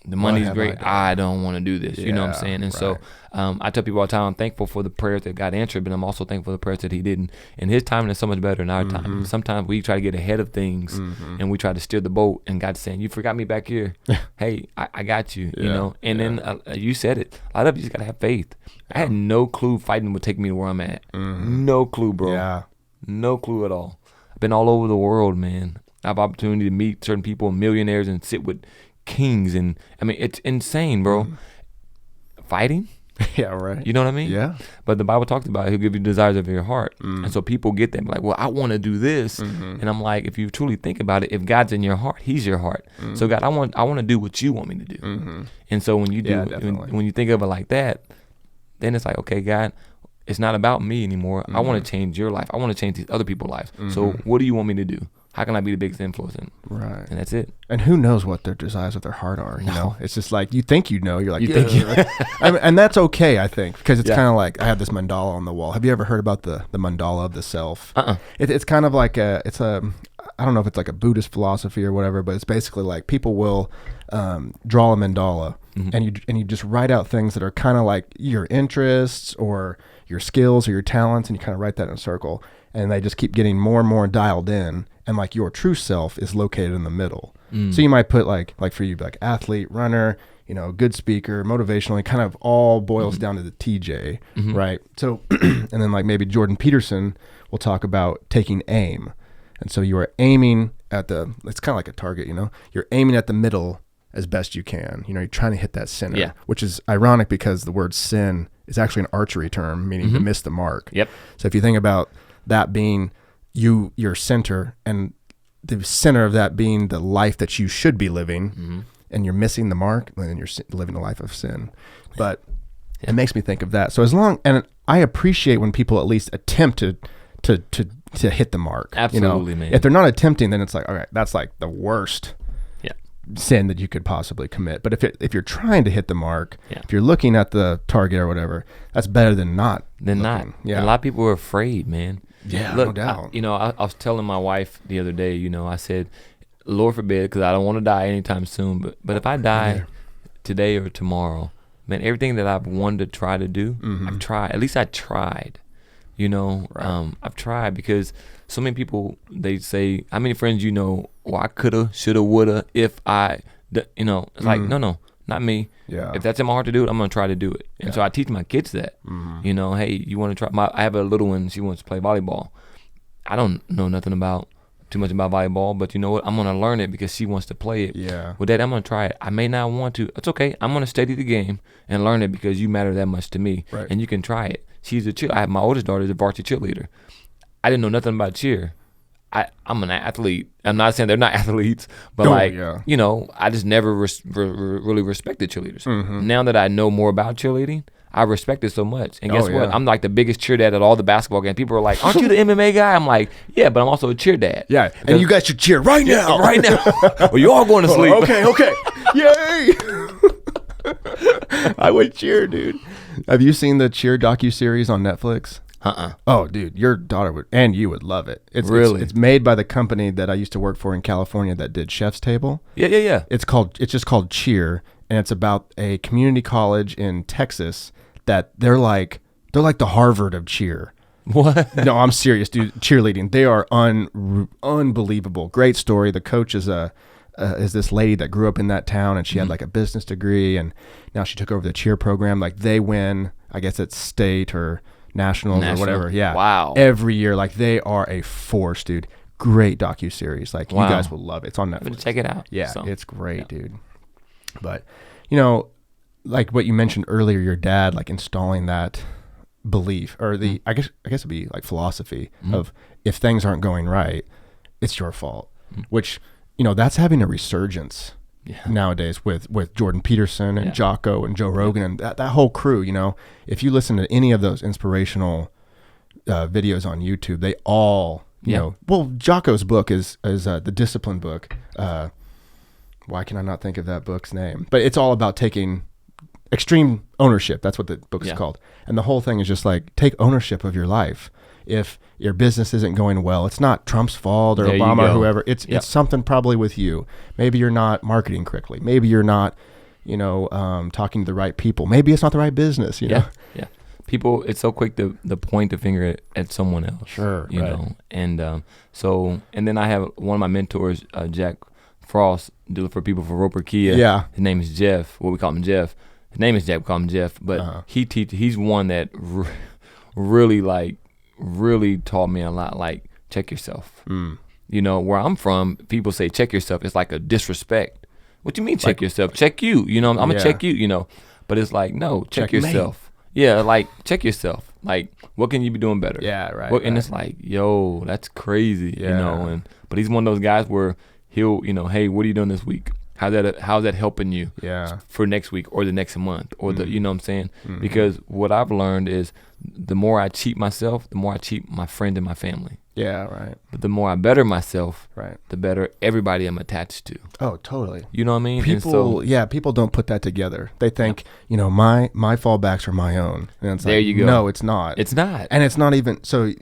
the money's great. I don't want to do this. You know what I'm saying? And so I tell people all the time, I'm thankful for the prayers that God answered, but I'm also thankful for the prayers that he didn't. And his timing is so much better than our time. Sometimes we try to get ahead of things and we try to steer the boat, and God's saying, you forgot me back here. Hey, I got you, you know? And then you said it. A lot of you just got to have faith. I had no clue fighting would take me to where I'm at. No clue, bro. Yeah. No clue at all. I've been all over the world, man. I have opportunity to meet certain people, millionaires, and sit with kings, and I mean, it's insane, bro. Fighting. Yeah, right. You know what I mean? Yeah. But the Bible talks about he'll give you desires of your heart. And so people get that, like, well, I want to do this. And I'm like, if you truly think about it, if God's in your heart, he's your heart. So God, I want to do what you want me to do. And so when you do, when you think of it like that, then it's like, okay, God, it's not about me anymore. I want to change your life. I want to change these other people's lives. So what do you want me to do? How can I be the biggest influence? Right. And that's it. And who knows what their desires of their heart are, you know? It's just like, you think you know. You're like, You think you I mean, and that's okay, I think, because it's kind of like, I have this mandala on the wall. Have you ever heard about the mandala of the self? It's kind of like I don't know if it's like a Buddhist philosophy or whatever, but it's basically like people will draw a mandala and you just write out things that are kind of like your interests or your skills or your talents, and you kind of write that in a circle, and they just keep getting more and more dialed in, and like your true self is located in the middle. So you might put like for you, like athlete, runner, good speaker, motivational. It kind of all boils down to the TeeJay, right? So, and then like maybe Jordan Peterson will talk about taking aim. And so you are aiming at it's kind of like a target, you're aiming at the middle as best you can. You're trying to hit that center, which is ironic because the word sin is actually an archery term, meaning to miss the mark. Yep. So if you think about that being your center, and the center of that being the life that you should be living, and you're missing the mark, then you're living a life of sin. But it makes me think of that. So and I appreciate when people at least attempt to hit the mark. Absolutely, man. If they're not attempting, then it's like, all right, that's like the worst sin that you could possibly commit. But if you're trying to hit the mark, if you're looking at the target or whatever, that's better than not. Yeah. A lot of people are afraid, man. Yeah, look, no doubt. I was telling my wife the other day, I said, Lord forbid, because I don't want to die anytime soon, but if I die today or tomorrow, man, everything that I've wanted to try to do, I've tried. At least I tried. I've tried, because so many people, they say, how many friends well, I coulda, shoulda, woulda, if I, it's like, no, not me. Yeah. If that's in my heart to do it, I'm gonna try to do it. And so I teach my kids that, hey, you want to try? I have a little one, she wants to play volleyball. I don't know nothing too much about volleyball, but you know what? I'm gonna learn it because she wants to play it. Yeah. With that, I'm gonna try it. I may not want to. It's okay. I'm gonna study the game and learn it because you matter that much to me. Right. And you can try it. She's I have my oldest daughter is a varsity cheerleader. I didn't know nothing about cheer. I'm an athlete. I'm not saying they're not athletes, but I just never really respected cheerleaders. Now that I know more about cheerleading, I respect it so much. And guess what? I'm like the biggest cheer dad at all the basketball games. People are like, aren't you the MMA guy? I'm like, yeah, but I'm also a cheer dad. Yeah, and you guys should cheer right now. Right now. Well, you're all going to sleep. Okay. Yay. I would cheer, dude. Have you seen the cheer docuseries on Netflix? Oh, dude, your daughter would, and you would love it. It's made by the company that I used to work for in California that did Chef's Table. Yeah. It's just called Cheer, and it's about a community college in Texas that they're like the Harvard of cheer. What? No, I'm serious, dude. Cheerleading, they are unbelievable. Great story. The coach is this lady that grew up in that town, and she had like a business degree, and now she took over the cheer program. Like they win, I guess it's state or nationals or whatever. Yeah. Wow. Every year, like they are a force, dude. Great docuseries. Like you guys will love it. It's on Netflix. I'm gonna check it out. Yeah, it's great, dude. But like what you mentioned earlier, your dad like installing that belief, or the I guess it'd be like philosophy of if things aren't going right, it's your fault. Which that's having a resurgence nowadays with Jordan Peterson and Jocko and Joe Rogan and that whole crew. If you listen to any of those inspirational videos on YouTube, they all well, Jocko's book is the Discipline book. Why can I not think of that book's name? But it's all about taking extreme ownership. That's what the book is called. And the whole thing is just like, take ownership of your life. If your business isn't going well, it's not Trump's fault or Obama or whoever. It's something probably with you. Maybe you're not marketing correctly. Maybe you're not, talking to the right people. Maybe it's not the right business. You know? Yeah. People, it's so quick to point the finger at someone else. Sure. You know. And and then I have one of my mentors, Jack Frost, do for people for Roper Kia. Yeah. His name is Jeff. Well, we call him Jeff. His name is Jack. We call him Jeff. But he's one that really taught me a lot. Like, check yourself. Where I'm from, people say check yourself. It's like a disrespect. What do you mean check yourself? Check you. I'm gonna check you. But it's like, no, check yourself. Yeah, like check yourself. Like, what can you be doing better? Yeah, right. And it's like, yo, that's crazy. But he's one of those guys where he'll, hey, what are you doing this week? How's that helping you? Yeah. For next week or the next month or the, you know what I'm saying? Because what I've learned is the more I cheat myself, the more I cheat my friend and my family. Yeah, right. But the more I better myself, right, the better everybody I'm attached to. Oh, totally. You know what I mean? People, people don't put that together. They think, my fallbacks are my own. And it's there like, you go. No, it's not. It's not. And it's not even, so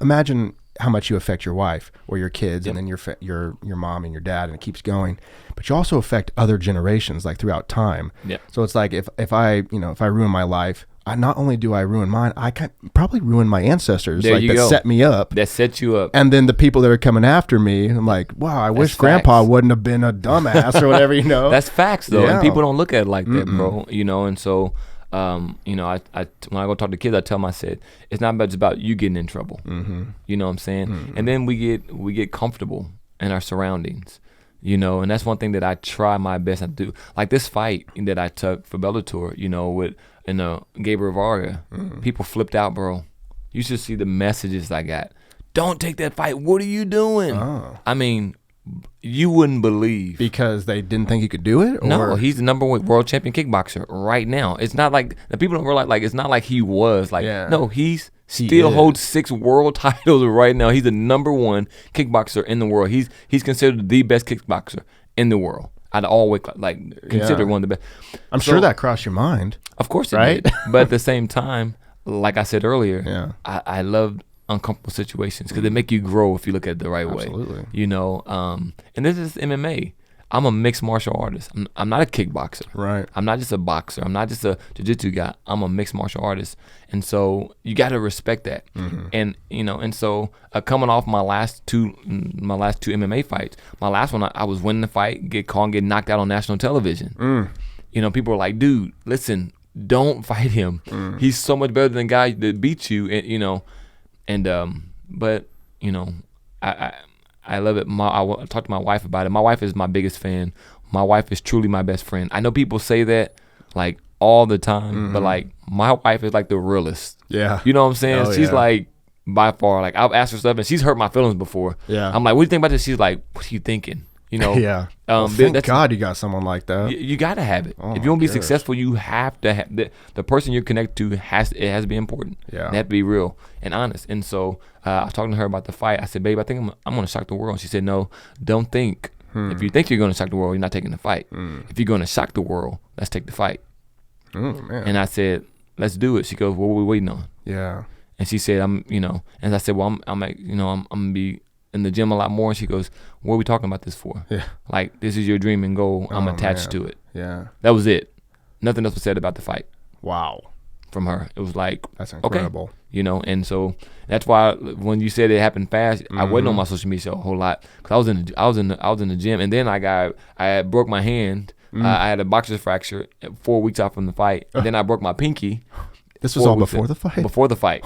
imagine how much you affect your wife or your kids, and then your mom and your dad, and it keeps going. But you also affect other generations, like throughout time. Yeah. So it's like if I ruin my life, not only do I ruin mine, I can probably ruin my ancestors, There like you that go. set me up. That sets you up. And then the people that are coming after me, I'm like, wow, I wish Grandpa facts. wouldn't have been a dumbass or whatever, That's facts though, Yeah. and people don't look at it like that, bro. And so, when I go talk to kids, I tell them, I said, it's not just about you getting in trouble. You know what I'm saying? And then we get comfortable in our surroundings. And that's one thing that I try my best not to do. Like this fight that I took for Bellator, with Gabriel Varga, people flipped out, bro. You should see the messages I got. Don't take that fight. What are you doing? Oh. I mean, you wouldn't believe. Because they didn't think he could do it? Or? No, he's the number one world champion kickboxer right now. It's not like the people don't realize. Like it's not like he was. Like no, he still holds 6 world titles right now. He's the number one kickboxer in the world. He's considered the best kickboxer in the world. I'd always consider one of the best. I'm sure that crossed your mind. Of course it Right? did. But at the same time, like I said earlier, Yeah. I love uncomfortable situations because they make you grow if you look at it the right way. Absolutely. And this is MMA. I'm a mixed martial artist. I'm not a kickboxer. Right. I'm not just a boxer. I'm not just a jiu-jitsu guy. I'm a mixed martial artist. And so you got to respect that. And so coming off my last two MMA fights, my last one I was winning the fight, get caught and get knocked out on national television. People were like, dude, listen, don't fight him. He's so much better than the guy that beat you. But I love it. I talked to my wife about it. My wife is my biggest fan. My wife is truly my best friend. I know people say that like all the time, but like my wife is like the realest. Yeah. You know what I'm saying? Oh, She's yeah. like by far, like I've asked her stuff and she's hurt my feelings before. Yeah. I'm like, what do you think about this? She's like, what are you thinking? Yeah. Well, thank God you got someone like that. You got to have it. Oh if you want to be my gosh. successful, you have to have the person you're connected to has to be important. Yeah. They have to be real and honest. And so I was talking to her about the fight. I said, babe, I think I'm going to shock the world. She said, no, don't think. If you think you're going to shock the world, you're not taking the fight. If you're going to shock the world, let's take the fight. Man. And I said, let's do it. She goes, what are we waiting on? Yeah. And she said, and I said, well, I'm going to be in the gym a lot more. And she goes, what are we talking about this for? Yeah. Like, this is your dream and goal. I'm Oh, attached man. to it. Yeah. That was it. Nothing else was said about the fight Wow. from her. It was like, That's incredible. okay. And so that's why when you said it happened fast, I wasn't on my social media a whole lot because I was in the gym, and then I had broke my hand. I had a boxer's fracture 4 weeks out from the fight, and then I broke my pinky. This was 4 all weeks before in- the fight? Before the fight.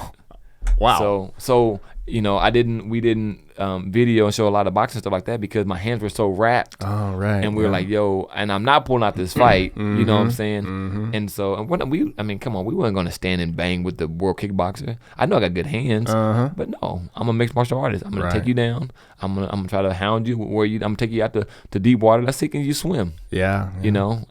Wow. So we didn't video and show a lot of boxing stuff like that because my hands were so wrapped. Oh, right. And we were like, yo, and I'm not pulling out this fight. You know what I'm saying? And so, come on, we weren't going to stand and bang with the world kickboxer. I know I got good hands, but no, I'm a mixed martial artist. I'm going to take you down. I'm gonna try to hound you I'm going to take you out to deep water. Let's see, can you swim? Yeah.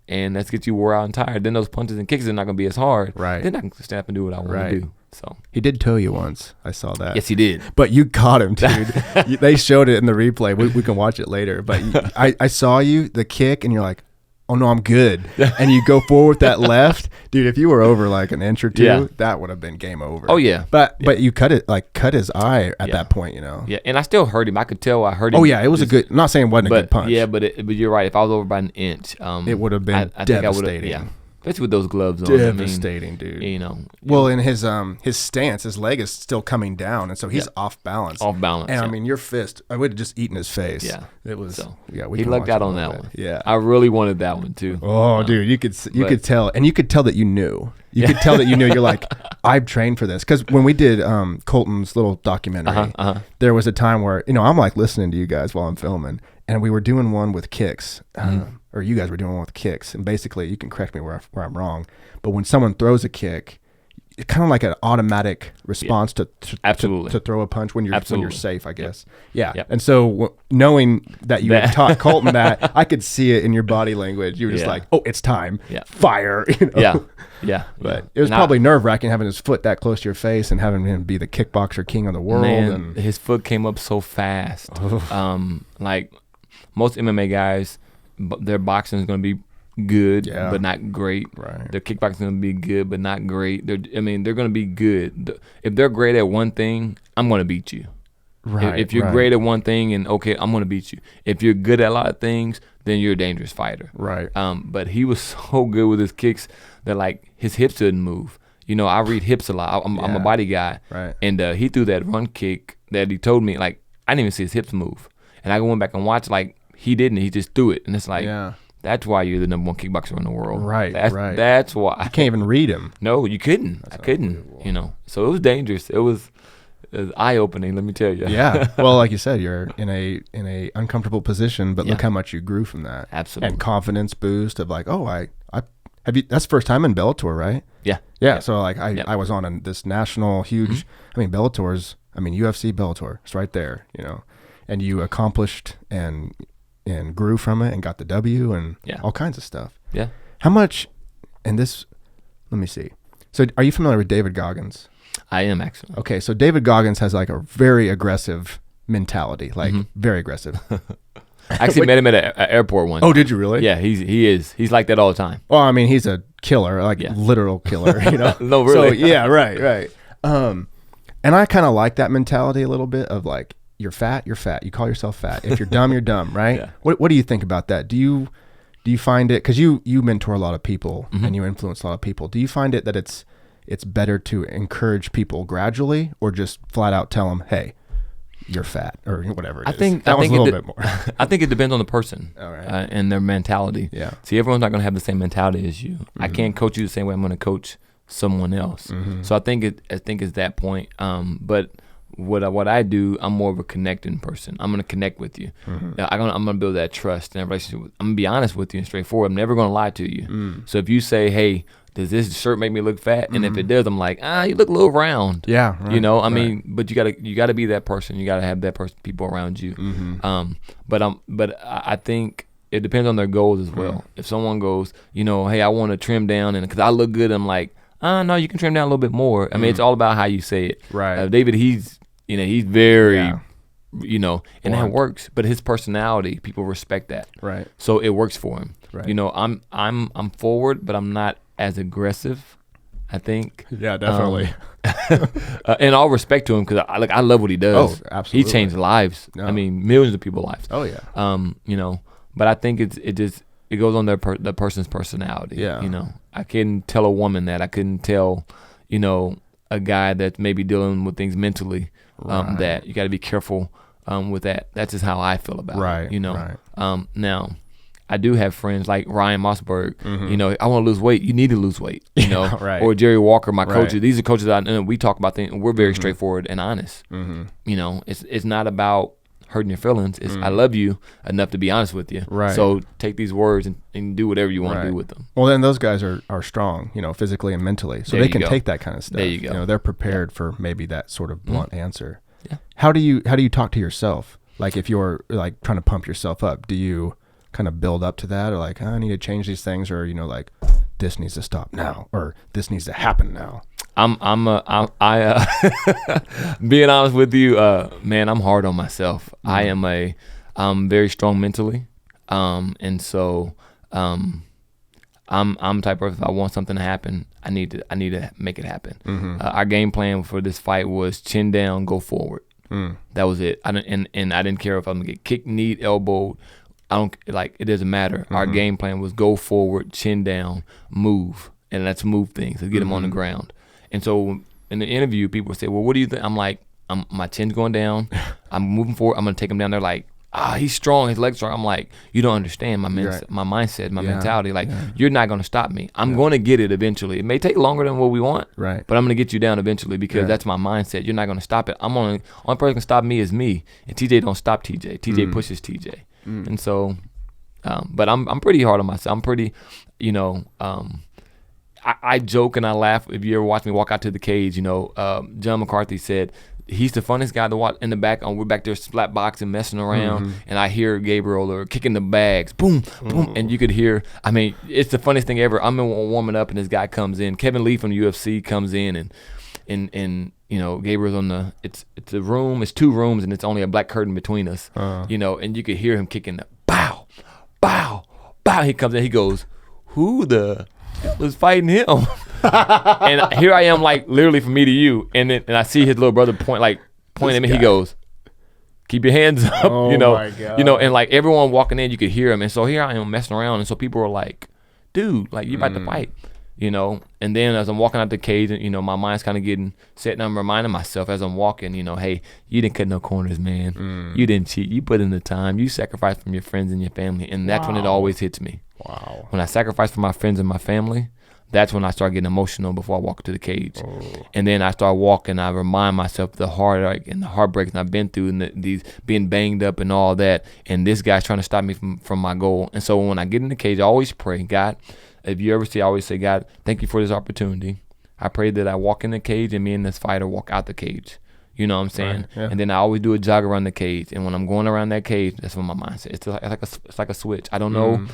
And let's get you wore out and tired. Then those punches and kicks are not going to be as hard. Right. Then I can stand up and do what I want Right. to do. So, He did toe you once. I saw that. yes, he did. But you caught him, dude. They showed it in the replay. We can watch it later. But I saw you, the kick, and you're like, oh, no, I'm good. And you go forward with that left. Dude, if you were over like an inch or two, Yeah. that would have been game over. Oh, yeah. But you cut his eye at Yeah. that point, Yeah, and I still hurt him. I could tell I hurt him. Oh, yeah. It was a good, I'm not saying it wasn't a good punch. Yeah, but you're right. If I was over by an inch, It would have been I think I would've- devastating. yeah, especially with those gloves on. Devastating, dude. Well, and his stance, his leg is still coming down, and so he's off balance. Off balance, And I yeah. mean, your fist, I would have just eaten his face. Yeah. It was. So, Yeah, we he can lucked watch out it a on that little one. bit. Yeah. I really wanted that one too. Oh, dude, you could but- tell, and you could tell that you knew. You could tell that you knew. You're like, I've trained for this, because when we did Colton's little documentary, there was a time where I'm like listening to you guys while I'm filming, and we were doing one with kicks, or you guys were doing one with kicks, and basically, you can correct me where I'm wrong, but when someone throws a kick, it's kind of like an automatic response to Absolutely. to throw a punch when you're Absolutely. safe, I guess. Yeah. Yep. And so knowing that you had That- taught Colton that, I could see it in your body language. You were just Yeah. like, oh, it's time. Yeah. Fire. Yeah. But it was probably nerve wracking having his foot that close to your face and having him be the kickboxer king of the world. Man, And his foot came up so fast. Like most MMA guys, their boxing is going to be good, Yeah. but not great. Right. Their kickboxing is going to be good, but not great. They're going to be good. If they're great at one thing, I'm going to beat you. Right. If you're great at one thing and okay, I'm gonna beat you. If you're good at a lot of things, then you're a dangerous fighter. Right. But he was so good with his kicks that like his hips didn't move. I read hips a lot. I'm a body guy. Right. And he threw that run kick that he told me like I didn't even see his hips move. And I went back and watched like he didn't. He just threw it. And it's like that's why you're the number one kickboxer in the world. Right. That's why. You can't even read him. No, you couldn't. I couldn't. So it was dangerous. It was eye opening. Let me tell you. Yeah. Well, like you said, you're in a uncomfortable position, but look how much you grew from that. Absolutely. And confidence boost of like, oh, I have you. That's the first time in Bellator, right? Yeah. Yeah. So like I was on this national huge. I mean, Bellator's. I mean, UFC Bellator. It's right there. And you accomplished and grew from it and got the W and all kinds of stuff. Yeah. How much? And this. Let me see. So, are you familiar with David Goggins? I am actually. Okay, so David Goggins has like a very aggressive mentality, like very aggressive. I actually met him at an airport once. Oh, did you really? Yeah, he's like that all the time. Well, I mean, he's a killer, like literal killer, No, really. So, yeah, right. And I kind of like that mentality a little bit of like, you're fat, you're fat. You call yourself fat. If you're dumb, you're dumb, right? Yeah. What do you think about that? Do you find it, because you mentor a lot of people and you influence a lot of people. Do you find it that it's better to encourage people gradually or just flat out tell them, hey, you're fat or whatever it is? I think a little bit more. I think it depends on the person and their mentality. Yeah. See, everyone's not going to have the same mentality as you. I can't coach you the same way I'm going to coach someone else. So I think it's that point. But what I do, I'm more of a connecting person. I'm going to connect with you. I'm going to build that trust and that relationship. I'm going to be honest with you and straightforward. I'm never going to lie to you. So if you say, hey, does this shirt make me look fat? And if it does, I'm like, you look a little round. Yeah. Right, I mean, but you gotta be that person. You gotta have that person, people around you. But I think it depends on their goals as well. If someone goes, hey, I want to trim down, and because I look good, I'm like, no, you can trim down a little bit more. I mean, it's all about how you say it. Right. David, he's very, and that works. But his personality, people respect that. Right. So it works for him. Right. I'm forward, but I'm not as aggressive, I think. Yeah, definitely. And all respect to him because I love what he does. Oh, absolutely. He changed lives. No. I mean, millions of people's lives. Oh yeah. But I think it goes on the person's personality. Yeah. I couldn't tell a woman that. I couldn't tell, a guy that's maybe dealing with things mentally. That you got to be careful with that. That's just how I feel about it. Right. Now, I do have friends like Ryan Mossberg. I want to lose weight. You need to lose weight. Right. Or Jerry Walker, my coach. Right. These are coaches we talk about things. And we're very straightforward and honest. It's not about hurting your feelings. It's I love you enough to be honest with you. Right. So take these words and do whatever you want to do with them. Well, then those guys are strong, physically and mentally, so they can take that kind of stuff. There you go. They're prepared for maybe that sort of blunt answer. Yeah. How do you talk to yourself? Like if you're like trying to pump yourself up, do you kind of build up to that, or like, I need to change these things, or like this needs to stop now, or this needs to happen now? Being honest with you, man, I'm hard on myself. I'm very strong mentally, and so I'm the type of, if I want something to happen, I need to make it happen. Our game plan for this fight was chin down, go forward. That was it. I didn't care if I'm gonna get kicked, kneed, elbowed. It doesn't matter. Our game plan was go forward, chin down, move, and let's move things. Let's get them on the ground. And so in the interview, people say, well, what do you think? I'm like, my chin's going down. I'm moving forward. I'm going to take him down there like, he's strong. His legs strong. I'm like, you don't understand my mindset, my mentality. Like, you're not going to stop me. I'm going to get it eventually. It may take longer than what we want, right? But I'm going to get you down eventually because that's my mindset. You're not going to stop it. Only person can stop me is me. And TeeJay don't stop TeeJay. TeeJay pushes TeeJay. And so, but I'm pretty hard on myself. I'm pretty, I joke and I laugh. If you ever watch me walk out to the cage, John McCarthy said he's the funniest guy to watch in the back. We're back there slap boxing, messing around, and I hear Gabriel or kicking the bags, boom, boom, and you could hear. I mean, it's the funniest thing ever. I'm warming up, and this guy comes in. Kevin Lee from the UFC comes in, and Gabriel's on the. It's a room. It's two rooms, and it's only a black curtain between us. And you could hear him kicking the bow, bow, bow. He comes in. He goes, "Who the hell is fighting him?" And here I am, like literally from me to you, and I see his little brother point at me. He goes, keep your hands up, Oh you know, my God. you know, and like everyone walking in, you could hear him. And so here I am messing around. And so people were like, dude, like you about to fight, you know? And then as I'm walking out the cage, you know, my mind's kind of getting set and I'm reminding myself as I'm walking, you know, hey, you didn't cut no corners, man. You didn't cheat. You put in the time. You sacrificed from your friends and your family. And that's when it always hits me. Wow. When I sacrifice for my friends and my family, that's when I start getting emotional before I walk to the cage. And then I start walking, I remind myself the heartache and the heartbreaks I've been through and these being banged up and all that. And this guy's trying to stop me from my goal. And so when I get in the cage, I always pray, God, if you ever see, I always say, God, thank you for this opportunity. I pray that I walk in the cage and me and this fighter walk out the cage. You know what I'm saying? Right, yeah. And then I always do a jog around the cage. And when I'm going around that cage, that's when my mindset. It's like a switch. I don't know.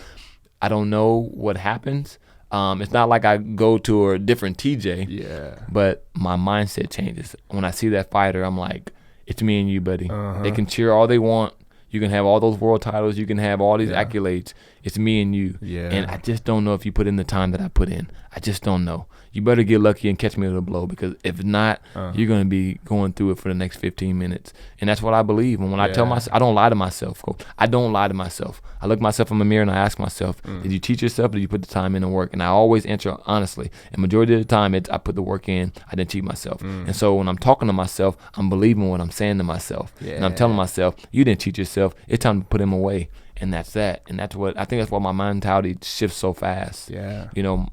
I don't know what happens. It's not like I go to a different TeeJay. Yeah. But my mindset changes. When I see that fighter, I'm like, it's me and you, buddy. They can cheer all they want. You can have all those world titles. You can have all these accolades. It's me and you. Yeah. And I just don't know if you put in the time that I put in. I just don't know. You better get lucky and catch me with a blow, because if not, you're going to be going through it for the next 15 minutes. And that's what I believe. And when I tell myself, I don't lie to myself, Coach. I don't lie to myself. I look myself in the mirror and I ask myself, did you teach yourself or did you put the time in and work? And I always answer honestly. And majority of the time, I put the work in. I didn't cheat myself. And so when I'm talking to myself, I'm believing what I'm saying to myself. And I'm telling myself, you didn't cheat yourself. It's time to put him away. And that's that. And that's what I think. That's why my mentality shifts so fast. Yeah. You know,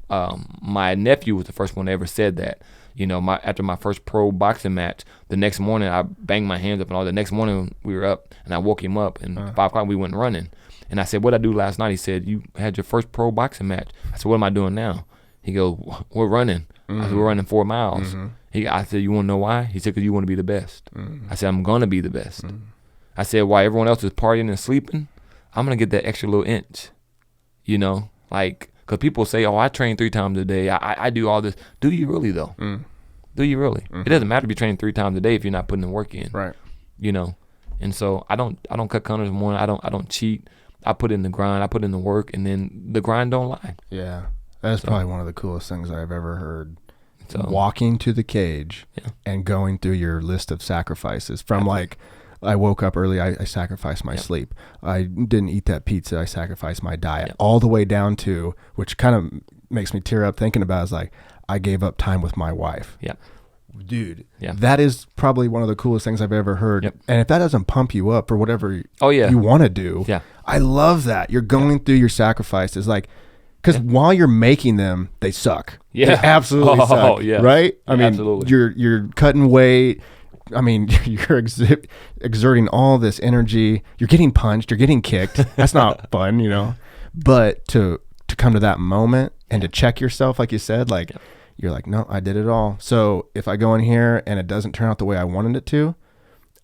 my nephew was the first one that ever said that. You know, after my first pro boxing match, the next morning I banged my hands up and all. The next morning we were up and I woke him up, and 5 o'clock we went running. And I said, "What'd I do last night?" He said, "You had your first pro boxing match." I said, "What am I doing now?" He goes, "We're running." I said, "We're running 4 miles." I said, "You want to know why?" He said, "Because you want to be the best." I said, "I'm gonna be the best." I said, "While everyone else is partying and sleeping, I'm going to get that extra little inch," you know, like, because people say, "Oh, I train 3 times a day. I do all this." Do you really, though? Do you really? It doesn't matter if you train 3 times a day if you're not putting the work in. Right. You know, and so I don't cut corners more. I don't cheat. I put in the grind. I put in the work, and then the grind don't lie. Yeah. That's probably one of the coolest things I've ever heard. So Walking to the cage and going through your list of sacrifices from like, I woke up early, I sacrificed my sleep. I didn't eat that pizza, I sacrificed my diet. All the way down to, which kind of makes me tear up thinking about, is like, I gave up time with my wife. Yeah. Dude, Yeah. that is probably one of the coolest things I've ever heard. Yep. And if that doesn't pump you up for whatever you want to do, I love that. You're going through your sacrifices. Like, because while you're making them, they suck. Yeah. They absolutely suck. Yeah. Right? I mean, absolutely. You're cutting weight. I mean, you're exerting all this energy. You're getting punched. You're getting kicked. That's not fun, you know. But to come to that moment and to check yourself, like you said, like you're like, no, I did it all. So if I go in here and it doesn't turn out the way I wanted it to,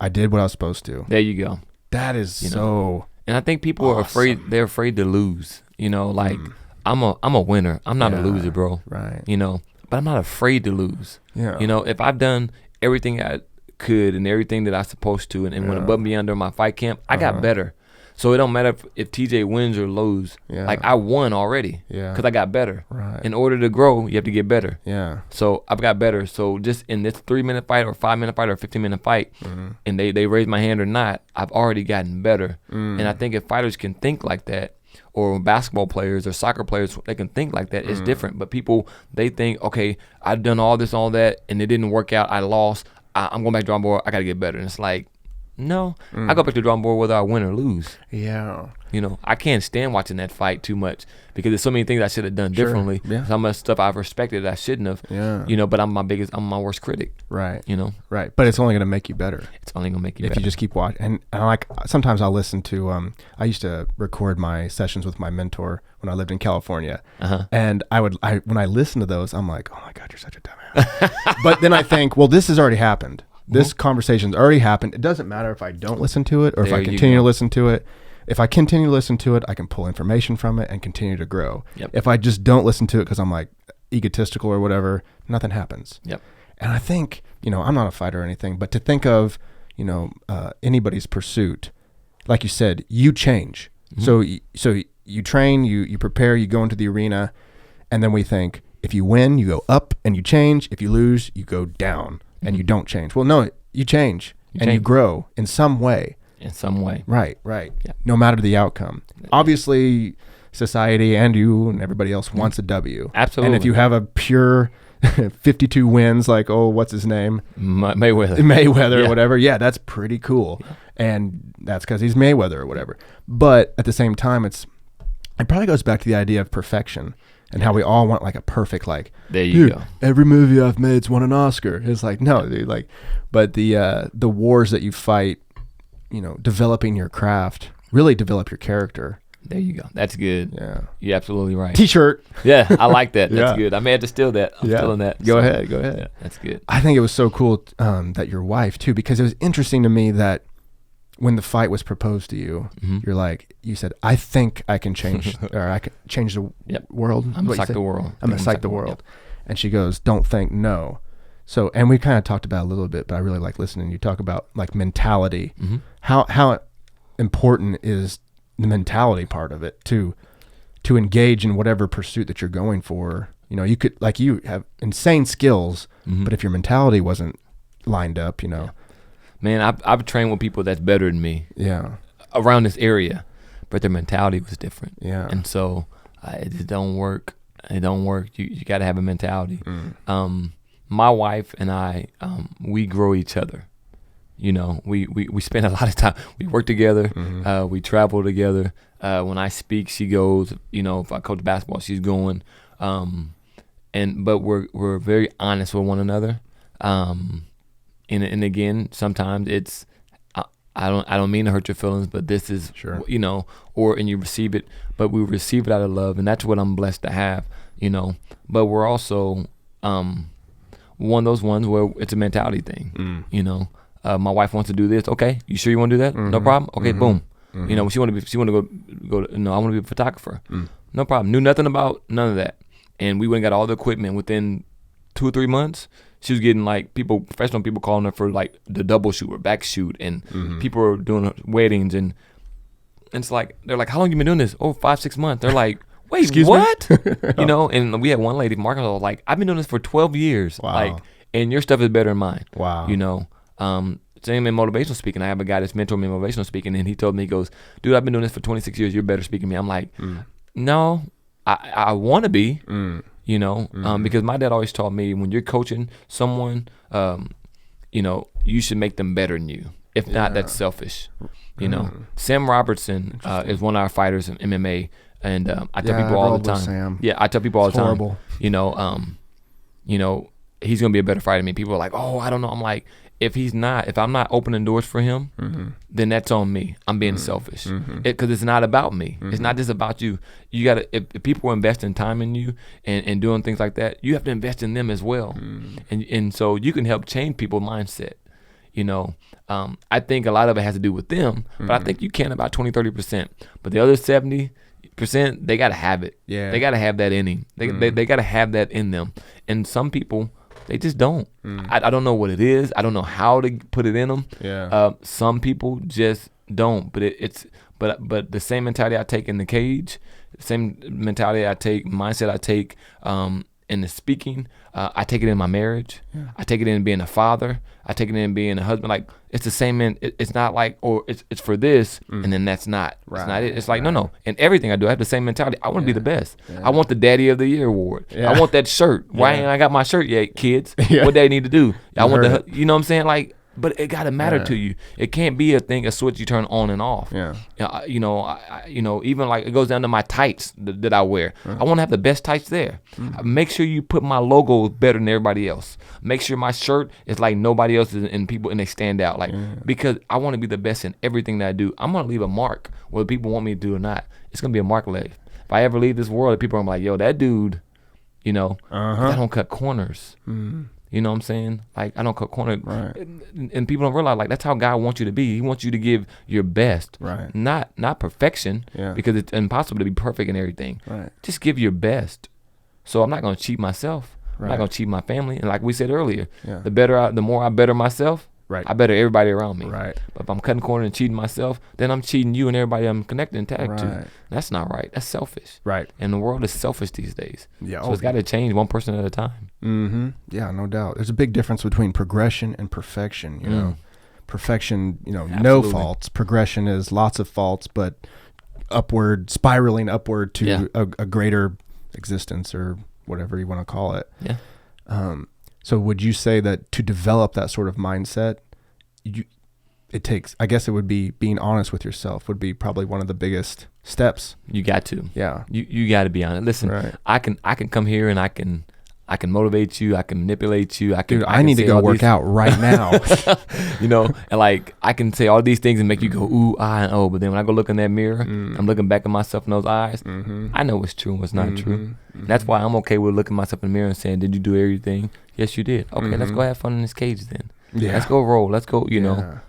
I did what I was supposed to. There you go. That is You so. know. And I think people are afraid. They're afraid to lose. You know, like I'm a winner. I'm not a loser, bro. Right. You know, but I'm not afraid to lose. Yeah. You know, if I've done everything I could and everything that I supposed to, and went above and beyond during my fight camp, I got better. So it don't matter if TeeJay wins or lose. Like, I won already. Because I got better. Right. In order to grow, you have to get better. Yeah. So I've got better. So just in this 3-minute fight or 5-minute fight or 15-minute fight, and they raise my hand or not, I've already gotten better. And I think if fighters can think like that, or basketball players or soccer players, they can think like that. It's different. But people, they think, okay, I've done all this, all that, and it didn't work out. I lost. I'm going back to the drawing board. I got to get better. And it's like, no, I go back to the drawing board whether I win or lose. Yeah. You know, I can't stand watching that fight too much because there's so many things I should have done differently. Yeah. So much stuff I've respected that I shouldn't have. Yeah. You know, but I'm my worst critic. Right. You know. Right. But it's only going to make you better. It's only going to make you if better. you just keep watching. And like, sometimes I'll listen to, I used to record my sessions with my mentor when I lived in California. And when I listen to those, I'm like, oh my God, you're such a dumbass. But then I think, well, this has already happened. This conversation's already happened. It doesn't matter if I don't listen to it or if I continue to listen to it. If I continue to listen to it, I can pull information from it and continue to grow. If I just don't listen to it because I'm like egotistical or whatever, nothing happens. And I think, you know, I'm not a fighter or anything, but to think of, you know, anybody's pursuit, like you said, you change. So you train, you prepare, you go into the arena, and then we think, if you win, you go up and you change. If you lose, you go down and you don't change. Well, no, you change and you grow in some way. in some way. Right. Yeah. No matter the outcome. Obviously, society and you and everybody else wants a W. Absolutely. And if you have a pure 52 wins, like, what's his name? Mayweather or whatever. Yeah, that's pretty cool. Yeah. And that's because he's Mayweather or whatever. But at the same time, it probably goes back to the idea of perfection and how we all want like a perfect, like, there you go. Every movie I've made's won an Oscar. It's like, no, dude, like, but the wars that you fight, developing your craft, really develop your character. There you go. That's good. Yeah. You're absolutely right. T-shirt. Yeah, I like that. That's Yeah. good. I may have to steal that. I'm stealing that. Go ahead. Yeah, that's good. I think it was so cool that your wife, too, because it was interesting to me that when the fight was proposed to you, you said, I think I can change, or I can change the world. I'm going to psych the world. I'm going to psych the world. And she goes, don't think, no. So, and we kind of talked about it a little bit, but I really like listening. You talk about like mentality. Mm-hmm. How important is the mentality part of it to engage in whatever pursuit that you're going for? You could, like, you have insane skills, but if your mentality wasn't lined up, Man, I've trained with people that's better than me. Yeah. Around this area, but their mentality was different. Yeah. And so it just don't work. It don't work. You got to have a mentality. My wife and I, we grow each other. We spend a lot of time. We work together. We travel together. When I speak, she goes. If I coach basketball, she's going. But we're very honest with one another. And again, sometimes it's I don't mean to hurt your feelings, but this is sure. And you receive it, but we receive it out of love, and that's what I'm blessed to have. But we're also one of those ones where it's a mentality thing. My wife wants to do this. Okay, you sure you want to do that? No problem. Okay, boom. She want to go. No, I want to be a photographer. No problem. Knew nothing about none of that, and we went and got all the equipment within 2 or 3 months. She was getting like professional people calling her for like the double shoot or back shoot, and people are doing weddings, and it's like they're like, how long you been doing this? 5-6 months. They're like, wait, excuse what? me? And we had one lady from Arkansas like, I've been doing this for 12 years. Wow. Like, and your stuff is better than mine. Wow. Same in motivational speaking. I have a guy that's mentoring me in motivational speaking, and he told me, he goes, dude, I've been doing this for 26 years. You're better speaking than me. I'm like, no, I want to be, because my dad always taught me when you're coaching someone, you should make them better than you. If not, that's selfish. Sam Robertson is one of our fighters in MMA, and I tell people all the time. Sam. Yeah, I tell people all the time. Horrible. He's gonna be a better fighter than me. People are like, oh, I don't know. I'm like, if I'm not opening doors for him, then that's on me. I'm being selfish because it's not about me. It's not just about you. You gotta, if people are investing time in you and doing things like that, you have to invest in them as well. And so you can help change people's mindset. I think a lot of it has to do with them, but I think you can about 20-30%. But the other 70%, they gotta have it. Yeah, they gotta have that in him. They gotta have that in them. And some people, they just don't. I don't know what it is. I don't know how to put it in them. Yeah. Some people just don't. But the same mentality I take in the cage, the same mentality mindset I take in the speaking, I take it in my marriage. Yeah. I take it in being a father. I take it in being a husband. Like, it's the same. It's not like, or it's for this, and then that's not. Right. It's not it. It's like, no. In everything I do, I have the same mentality. I want to be the best. Yeah. I want the Daddy of the Year award. Yeah. I want that shirt. Why ain't I got my shirt yet, kids? What they need to do? I want you know what I'm saying? Like, but it gotta matter to you. It can't be a switch you turn on and off. Yeah. Even like it goes down to my tights that I wear. I want to have the best tights there. Make sure you put my logo better than everybody else. Make sure my shirt is like nobody else's and they stand out. Like, because I want to be the best in everything that I do. I'm gonna leave a mark, whether people want me to do or not. It's gonna be a mark left. If I ever leave this world, people are gonna be like, yo, that dude, I don't cut corners. You know what I'm saying? Like, I don't cut corners. Right. And people don't realize, like, that's how God wants you to be. He wants you to give your best. Right. Not perfection, because it's impossible to be perfect in everything. Right. Just give your best. So I'm not going to cheat myself. Right. I'm not going to cheat my family. And like we said earlier, the more I better myself, I better everybody around me. Right. But if I'm cutting corners and cheating myself, then I'm cheating you and everybody I'm connected and tagged to. That's not right. That's selfish. Right. And the world is selfish these days. Yeah. So it's got to change one person at a time. Yeah, no doubt. There's a big difference between progression and perfection, perfection, no Absolutely. faults. Progression is lots of faults, but spiraling upward to a greater existence, or whatever you want to call it. Yeah. So would you say that to develop that sort of mindset, it takes, I guess it would be being honest with yourself would be probably one of the biggest steps. You got to. Yeah. You got to be honest. Listen, Right. I can come here and I can motivate you. I can manipulate you. I need to go work out right now. And like I can say all these things and make you go ooh, ah, and oh. But then when I go look in that mirror, I'm looking back at myself in those eyes. I know what's true and what's not true. That's why I'm okay with looking myself in the mirror and saying, "Did you do everything? Yes, you did. Okay, let's go have fun in this cage then. Yeah. Let's go roll. Let's go. Yeah.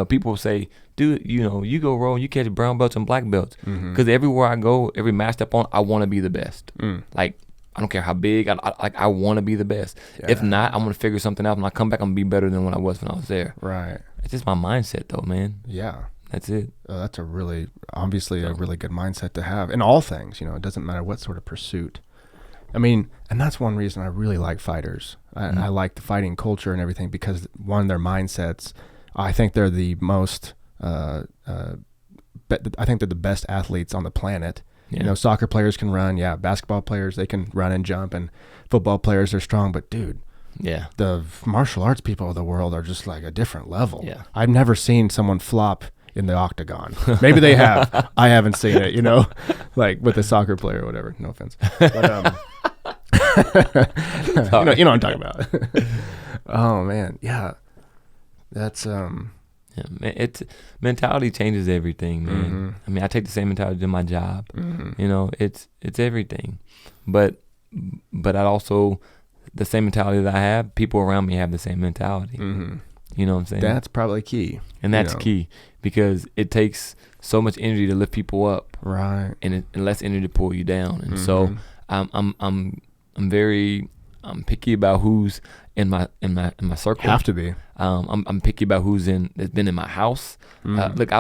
People say, dude, you go roll, you catch brown belts and black belts. Because everywhere I go, every match step on, I want to be the best. Like, I don't care how big, I want to be the best. Yeah. If not, I'm going to figure something out. When I come back, I'm going to be better than when I was when I was there. Right. It's just my mindset, though, man. Yeah. That's it. That's obviously a really good mindset to have in all things. It doesn't matter what sort of pursuit. I mean, and that's one reason I really like fighters. I like the fighting culture and everything because, one, their mindsets, I think they're the most, I think they're the best athletes on the planet. Yeah. Soccer players can run. Yeah. Basketball players, they can run and jump, and football players are strong. But dude, yeah, the martial arts people of the world are just like a different level. Yeah. I've never seen someone flop in the octagon. Maybe they have. I haven't seen it, like with a soccer player or whatever. No offense. But, you know what I'm talking about. Oh man. Yeah. That's yeah, man, mentality changes everything, man. I mean, I take the same mentality to my job. It's everything. But I also, the same mentality that I have, people around me have the same mentality. You know what I'm saying? That's probably key. And that's key because it takes so much energy to lift people up, right? And less energy to pull you down. And so I'm very picky about who's in my circle. Have to be. I'm picky about that's been in my house. Look,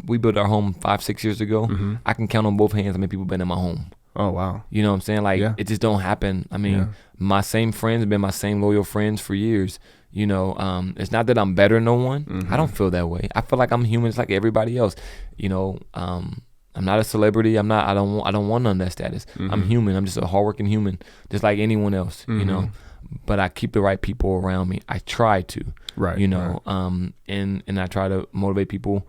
we built our home 5-6 years ago. I can count on both hands how many people been in my home. Oh wow. You know what I'm saying? Like it just don't happen. I mean, my same friends have been my same loyal friends for years. It's not that I'm better than no one. I don't feel that way. I feel like I'm human, just like everybody else. I'm not a celebrity. I don't want none of that status. I'm human. I'm just a hardworking human, just like anyone else. But I keep the right people around me. I try to. Right. And I try to motivate people.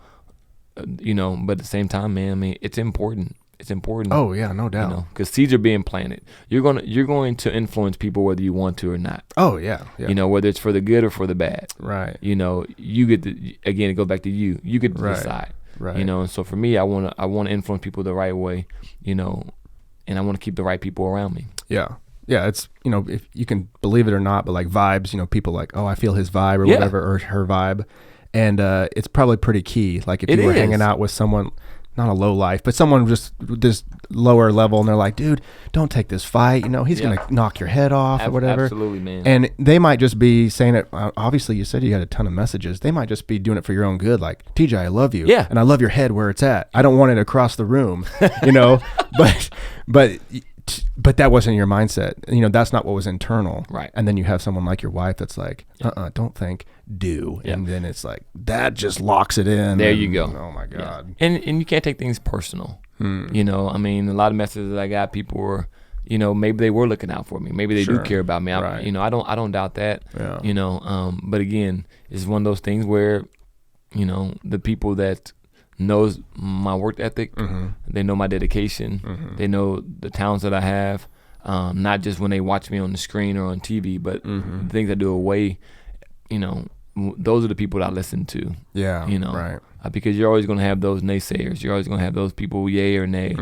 But at the same time, man, I mean, it's important. It's important. Oh yeah, no doubt. Because seeds are being planted. You're going to influence people whether you want to or not. Oh yeah. Whether it's for the good or for the bad. Right. You get to, again, it goes back to you. You get to decide. Right. And so for me, I want to influence people the right way. And I want to keep the right people around me. Yeah. Yeah, it's, if you can believe it or not, but like vibes, people like, oh, I feel his vibe or whatever, or her vibe. And it's probably pretty key. Like if you were hanging out with someone, not a low life, but someone just this lower level, and they're like, dude, don't take this fight. He's going to knock your head off or whatever. Absolutely, man. And they might just be saying it. Obviously, you said you had a ton of messages. They might just be doing it for your own good. Like, TeeJay, I love you. Yeah. And I love your head where it's at. I don't want it across the room, but that wasn't your mindset. That's not what was internal. Right. And then you have someone like your wife that's like, don't think, do. And then it's like, that just locks it in. There you go. Oh my God. Yeah. And you can't take things personal. I mean, a lot of messages that I got, people were, maybe they were looking out for me. Maybe they do care about me. Right. I don't doubt that. Yeah. But again, it's one of those things where, the people that knows my work ethic, they know my dedication, they know the talents that I have, not just when they watch me on the screen or on TV, but the things I do away, those are the people that I listen to. Yeah. Right. Because you're always going to have those naysayers. You're always going to have those people, yay or nay.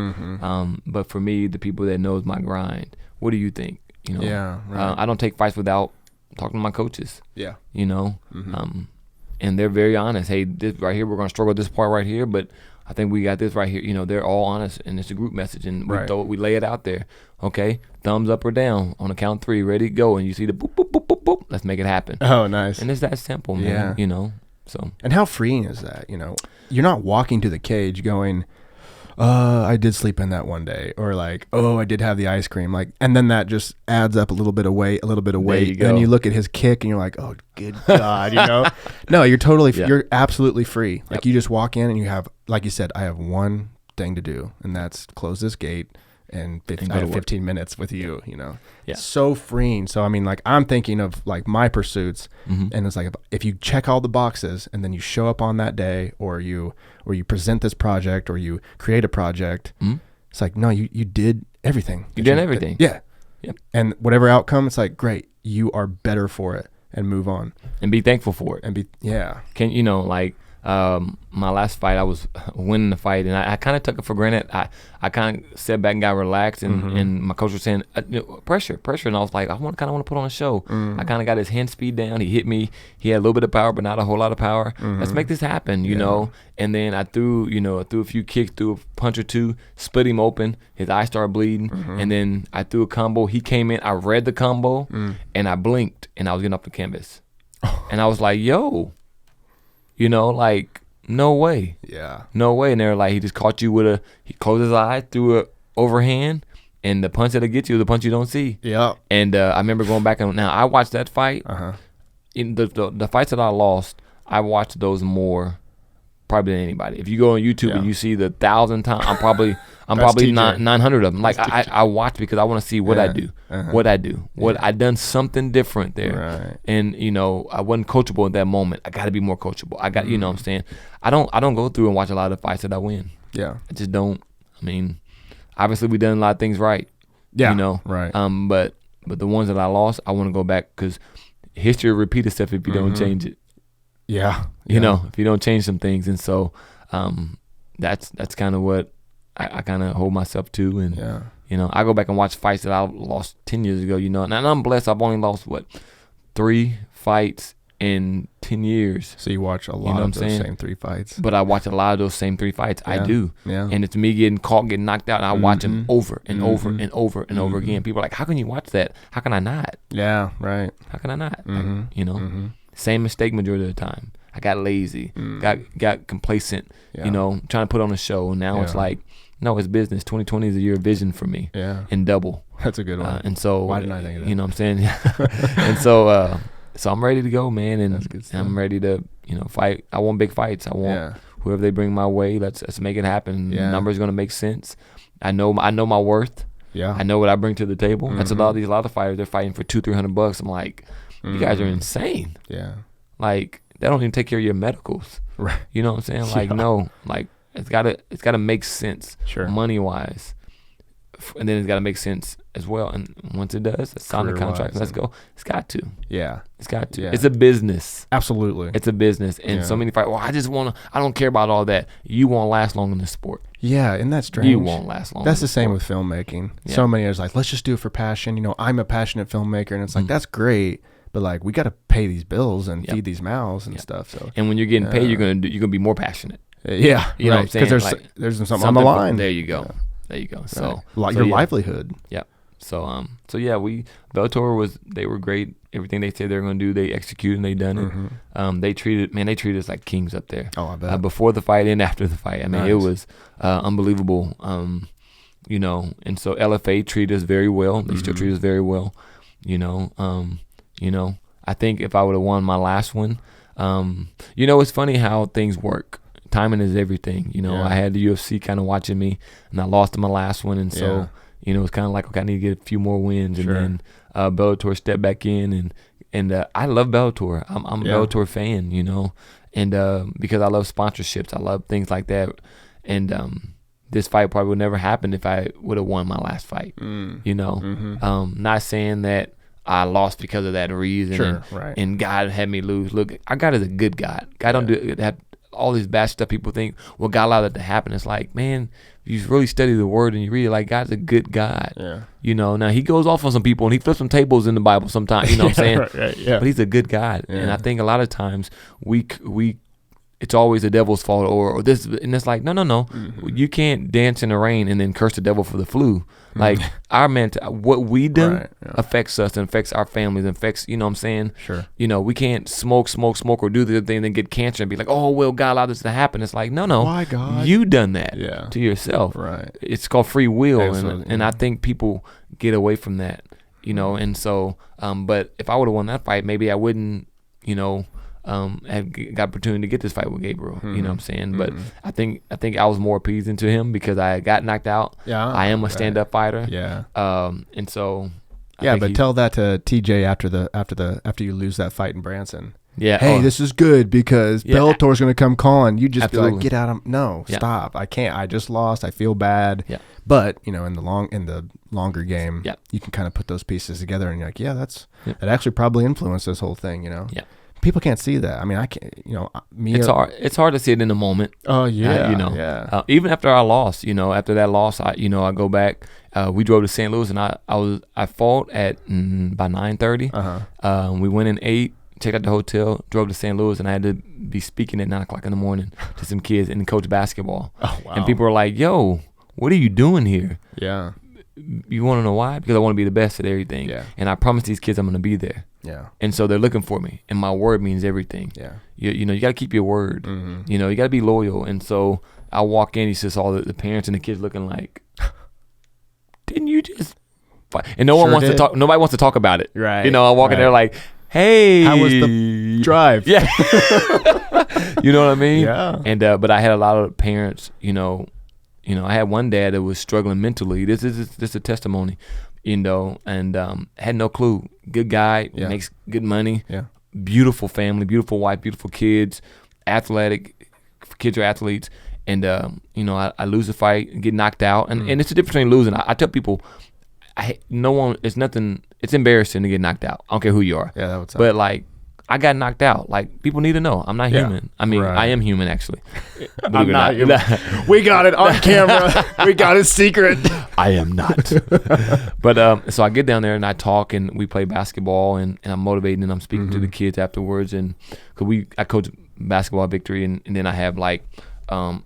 But for me, the people that knows my grind, what do you think? Yeah. Right. I don't take fights without talking to my coaches. Yeah. And they're very honest. Hey, this right here, we're going to struggle with this part right here, but I think we got this right here. They're all honest, and it's a group message, and we lay it out there. Okay, thumbs up or down on the count 3, ready to go, and you see the boop, boop, boop, boop, boop. Let's make it happen. Oh, nice. And it's that simple, man. Yeah. So. And how freeing is that? You're not walking to the cage going, I did sleep in that one day, or like, oh, I did have the ice cream, like, and then that just adds up a little bit of weight, you and go. then you look at his kick and you're like, oh, good God, No, you're totally, you're absolutely free. Like you just walk in and you have, like you said, I have one thing to do, and that's close this gate. And I have 15 minutes with you, Yeah. So freeing. So, I mean, like, I'm thinking of like my pursuits, and it's like, if you check all the boxes and then you show up on that day, or you present this project, or you create a project, it's like, no, you did everything. You did everything. Yeah. Yep. And whatever outcome, it's like, great, you are better for it, and move on. And be thankful for it. And My last fight, I was winning the fight, and I kind of took it for granted. I kind of sat back and got relaxed, and my coach was saying, pressure, and I was like, I kind of want to put on a show. I kind of got his hand speed down. He hit me. He had a little bit of power, but not a whole lot of power. Let's make this happen, you know. And then I threw a few kicks, threw a punch or two, split him open. His eye started bleeding, and then I threw a combo. He came in. I read the combo, and I blinked, and I was getting off the canvas, and I was like, yo. Like, no way. Yeah. No way. And they're like, he just caught you he closed his eye, threw a overhand, and the punch that'll get you is the punch you don't see. Yeah. And I remember going back, and now I watched that fight. In the fights that I lost, I watched those more probably than anybody. If you go on YouTube and you see the 1,000 times, I'm probably 900 of them. Like, I watch because I want to see what I do, what I done something different there. Right. And I wasn't coachable at that moment. I got to be more coachable. I got, you know what I'm saying? I don't go through and watch a lot of fights that I win. Yeah. I just don't. I mean, obviously we done a lot of things right. Yeah. Right. But the ones that I lost, I want to go back, because history will repeat itself if you don't change it. Yeah. If you don't change some things. And so that's kind of what I kind of hold myself to. And, I go back and watch fights that I lost 10 years ago, and I'm blessed. I've only lost, 3 fights in 10 years. So you watch a lot of those same 3 fights. But I watch a lot of those same 3 fights. Yeah. I do. Yeah. And it's me getting caught, getting knocked out, and I watch them over and over and over and over again. People are like, how can you watch that? How can I not? Yeah, right. How can I not? Like, same mistake majority of the time. I got lazy, got complacent, trying to put on a show. And now it's like, no, it's business. 2020 is a year of vision for me. Yeah. And double. That's a good one. And so, why didn't I think of that? You know what I'm saying? And so I'm ready to go, man. And I'm ready to, fight. I want big fights. I want whoever they bring my way. Let's make it happen. The number's going to make sense. I know my worth. Yeah. I know what I bring to the table. That's a lot of fighters. They're fighting for $200-300. I'm like, you guys are insane. Yeah. Like, they don't even take care of your medicals. Right. You know what I'm saying? Like, no. Like, it's gotta make sense. Sure. Money wise. And then it's gotta make sense as well. And once it does, let's sign the contract. Let's go. It's got to. Yeah. It's got to. Yeah. It's a business. Absolutely. It's a business. And so many fighters, I don't care about all that. You won't last long in this sport. Yeah, and that's strange. You won't last long. That's the same with filmmaking. Yeah. So many are like, let's just do it for passion. I'm a passionate filmmaker, and it's like, that's great. But like, we got to pay these bills and feed these mouths and stuff. So, and when you're getting paid, you're gonna be more passionate. Yeah, you know what I'm saying? Because there's something on the line. There you go. There you go. So, your livelihood. Yeah. So Bellator they were great. Everything they said they were gonna do, they executed and they done it. They treated us like kings up there. Oh, I bet. Before the fight and after the fight, I mean, it was unbelievable. And so LFA treated us very well. They still treat us very well. I think if I would have won my last one, it's funny how things work. Timing is everything. I had the UFC kind of watching me, and I lost in my last one, and so it's kind of like, okay, I need to get a few more wins, and then Bellator stepped back in, and I love Bellator. I'm a Bellator fan, and because I love sponsorships, I love things like that, and this fight probably would never happen if I would have won my last fight. Not saying that I lost because of that reason, and God had me lose. Look, our God is a good God. God don't have all these bad stuff. People think, well, God allowed that to happen. It's like, man, if you really study the word and you read it, like, God's a good God. Yeah. Now he goes off on some people and he flips some tables in the Bible sometimes, you know what I'm saying? But he's a good God. Yeah. And I think a lot of times we it's always the devil's fault or this, and it's like, no. You can't dance in the rain and then curse the devil for the flu. Like what we do affects us and affects our families and affects, you know what I'm saying? Sure. You know, we can't smoke or do the thing and then get cancer and be like, oh, well, God allowed this to happen. It's like, no. Why, God? You done that to yourself. Right. It's called free will. Absolutely, and I think people get away from that, you know, and so, but if I would have won that fight, maybe I wouldn't, you know, have got opportunity to get this fight with Gabriel. You know what I'm saying? But I think I was more appeasing to him because I got knocked out. Yeah, I am a stand-up fighter. Yeah. And so. But tell that to TeeJay after you lose that fight in Branson. Yeah. Hey, this is good because Bellator's going to come calling. You just be like, get out of no, Yeah. stop. I can't. I just lost. I feel bad. Yeah. But you know, in the longer game, Yeah. you can kind of put those pieces together, and you're like, that actually probably influenced this whole thing. You know. Yeah. People can't see that. I mean, I can't. You know, me. It's hard. It's hard to see it in the moment. Oh yeah. You know. Yeah. Even after I lost, you know, after that loss, I go back. We drove to St. Louis, and I fought at by 9:30. We went in 8, checked out the hotel, drove to St. Louis, and I had to be speaking at 9:00 in the morning to some kids and coach basketball. Oh wow. And people were like, "Yo, what are you doing here?" Yeah. You want to know why? Because I want to be the best at everything. Yeah. And I promised these kids I'm going to be there. Yeah. And so they're looking for me, and my word means everything. Yeah. You know, you got to keep your word. You know, you got to be loyal. And so I walk in, you just saw the parents and the kids looking like, didn't you just fight? And no one wants to talk. Nobody wants to talk about it. Right. You know, I walk in there like, hey, how was the drive? Yeah. You know what I mean? Yeah. And but I had a lot of parents. You know, I had one dad that was struggling mentally. This is a testimony. You know, and had no clue. Good guy, makes good money. Yeah. Beautiful family, beautiful wife, beautiful kids, athletic. Kids are athletes. And, you know, I lose a fight, get knocked out. And it's the difference between losing. I tell people, it's embarrassing to get knocked out. I don't care who you are. Yeah, that would sound. But, like, I got knocked out. Like, people need to know I'm not human. I mean, I am human, actually. I'm not human. We got it on camera. We got a secret. I am not. But so I get down there and I talk and we play basketball and I'm motivating and I'm speaking to the kids afterwards. And cause I coach basketball at Victory and then I have like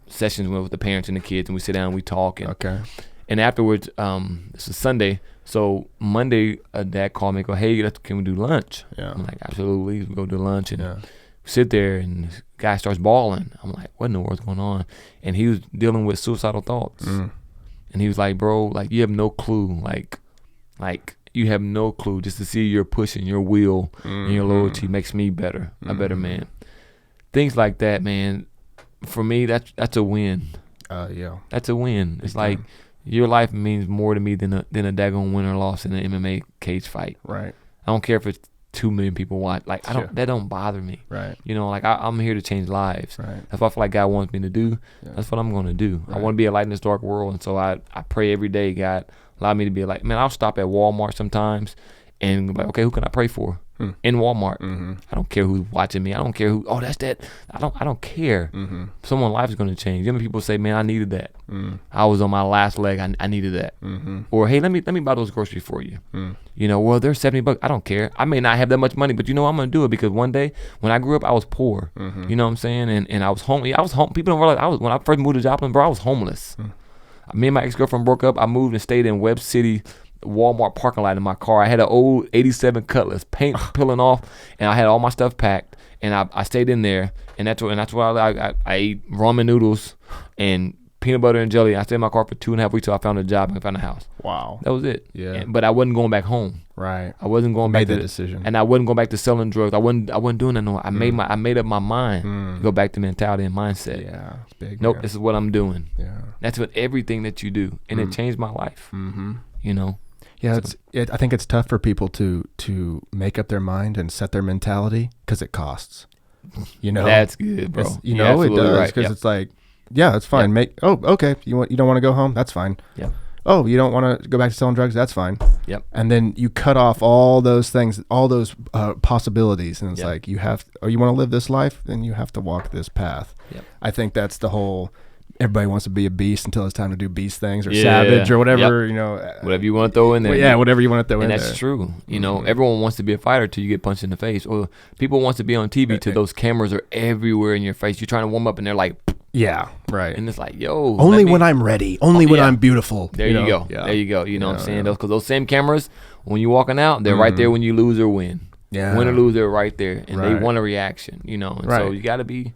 sessions with the parents and the kids and we sit down and we talk. And afterwards, it's a Sunday. So Monday, dad called me and go, hey, can we do lunch? Yeah. I'm like, absolutely. We go do lunch and we sit there and this guy starts bawling. I'm like, what in the world's going on? And he was dealing with suicidal thoughts. And he was like, bro, like you have no clue. Like you have no clue. Just to see your pushing your will and your loyalty makes me better, a better man. Things like that, man. For me, that's a win. Yeah. That's a win. It's like your life means more to me than a daggone win or loss in an MMA cage fight. Right. I don't care if it's 2 million people watch. Like that don't bother me. Right. You know, like I'm here to change lives. Right. That's what I feel like God wants me to do. Yeah. That's what I'm going to do. Right. I want to be a light in this dark world, and so I pray every day, God, allow me to be a light. Man, I'll stop at Walmart sometimes and be like, okay, who can I pray for? In Walmart. I don't care who's watching me. I don't care who. Oh, that's that. I don't care. Someone's life is going to change. You know, people say, man, I needed that. I was on my last leg. I needed that. Or hey, let me buy those groceries for you. You know, well, they're $70. I don't care. I may not have that much money, but you know, I'm going to do it because one day when I grew up, I was poor. You know what I'm saying? And I was home. People don't realize when I first moved to Joplin, bro, I was homeless. Me and my ex-girlfriend broke up. I moved and stayed in Webb City Walmart parking lot in my car. I had an old 87 Cutlass, paint peeling off, and I had all my stuff packed. And I stayed in there, and that's what I ate ramen noodles and peanut butter and jelly. I stayed in my car for 2.5 weeks till I found a job and found a house. Wow, that was it. Yeah, but I wasn't going back home. Right, I wasn't going back to the decision, and I wasn't going back to selling drugs. I wasn't doing that no more. I made up my mind to go back to mentality and mindset. Yeah, it's big. Nope, this is what I'm doing. Yeah, that's what everything that you do, and it changed my life. You know. Yeah, I think it's tough for people to make up their mind and set their mentality because it costs. You know, that's good, bro. You know, it does because it's like, yeah, it's fine. Okay, you don't want to go home? That's fine. Yeah. Oh, you don't want to go back to selling drugs? That's fine. Yep. And then you cut off all those things, all those possibilities, and it's like you want to live this life, then you have to walk this path. Yep. I think that's the whole. everybody wants to be a beast until it's time to do beast things or Yeah. savage or whatever, Yep. Whatever you want to throw in there. Yeah, whatever you want to throw in and there. that's true. You know, everyone wants to be a fighter till you get punched in the face. Or people wants to be on TV till those cameras are everywhere in your face. You're trying to warm up and they're like, yeah, right. and it's like, yo. Only when I'm ready. Only when I'm beautiful. There you go. Yeah. There you go. You know what I'm saying? Because those same cameras, when you're walking out, they're right there when you lose or win. Yeah. Win or lose, they're right there. And they Right. want a reaction, you know. And Right. so you got to be,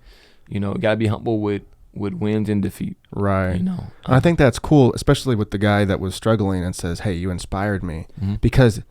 humble with wins and defeat. Right. You know. And I think that's cool, especially with the guy that was struggling and says, "Hey, you inspired me," Mm-hmm. because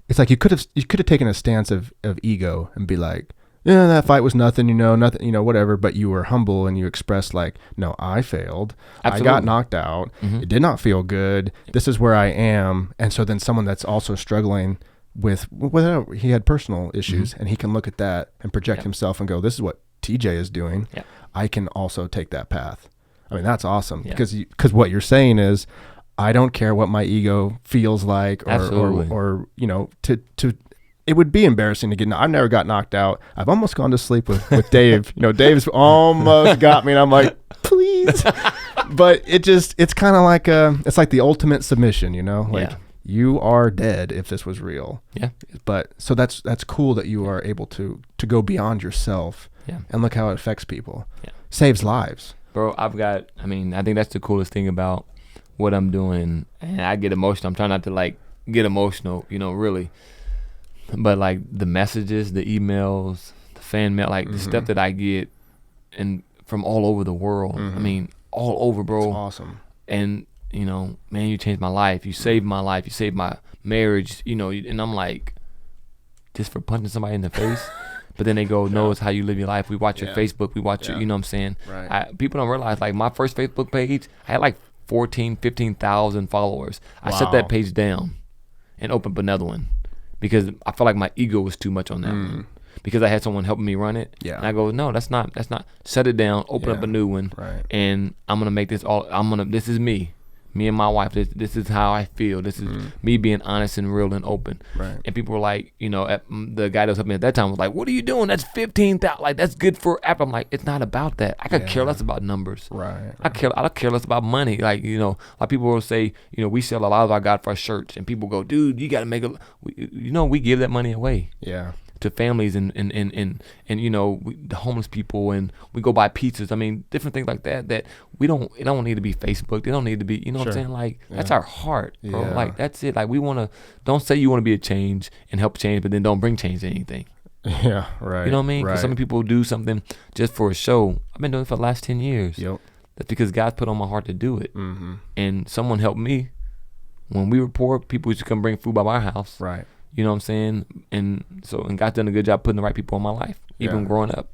it's like you could have taken a stance of ego and be like, "Yeah, that fight was nothing, nothing, whatever." But you were humble and you expressed like, "No, I failed. Absolutely. I got knocked out. It did not feel good. This is where I am." And so then someone that's also struggling with whatever, he had personal issues, and he can look at that and project himself and go, "This is what TeeJay is doing. Yep. I can also take that path." I mean, that's awesome Yeah. because what you're saying is, I don't care what my ego feels like, Absolutely. or to it would be embarrassing to get. I've never got knocked out. I've almost gone to sleep with Dave. Dave's almost got me, and I'm like, please. But it's kind of like it's like the ultimate submission, like. Yeah. You are dead if this was real. Yeah. But so that's cool that you are able to go beyond yourself. Yeah. And look how it affects people. Yeah. Saves lives. Bro, I think that's the coolest thing about what I'm doing. And I get emotional. I'm trying not to like get emotional, really. But like the messages, the emails, the fan mail, like the stuff that I get and from all over the world. I mean, all over, bro. That's awesome. And man, you changed my life. You saved my life. You saved my marriage. And I'm like, just for punching somebody in the face. But then they go, no, it's how you live your life. We watch your Facebook. We watch your, you know what I'm saying? Right. People don't realize, like, my first Facebook page, I had like 15,000 followers. I shut that page down and opened up another one because I felt like my ego was too much on that one. Because I had someone helping me run it. Yeah. And I go, no, that's not. Shut it down, open up a new one. Right. And I'm going to make this this is me and my wife. This is how I feel. This is me being honest and real and open. Right. And people were like, the guy that was helping me at that time was like, what are you doing? That's 15,000. Like, that's good for Apple. I'm like, it's not about that. I could care less about numbers. Right. I don't care less about money. Like, a lot of people will say, we sell a lot of our God for our shirts. And people go, dude, you got to make we give that money away. Yeah. To families and the homeless people, and we go buy pizzas. I mean, different things like that it don't need to be Facebook. They don't need to be, what I'm saying? Like, that's our heart, bro. Yeah. Like, that's it. Like, don't say you want to be a change and help change, but then don't bring change to anything. Yeah, right. You know what I mean? Because Right. some people do something just for a show. I've been doing it for the last 10 years. Yep. That's because God put on my heart to do it. Mm-hmm. And someone helped me. When we were poor, people used to come bring food by my house. Right. You know what I'm saying? And God's done a good job putting the right people in my life, even growing up.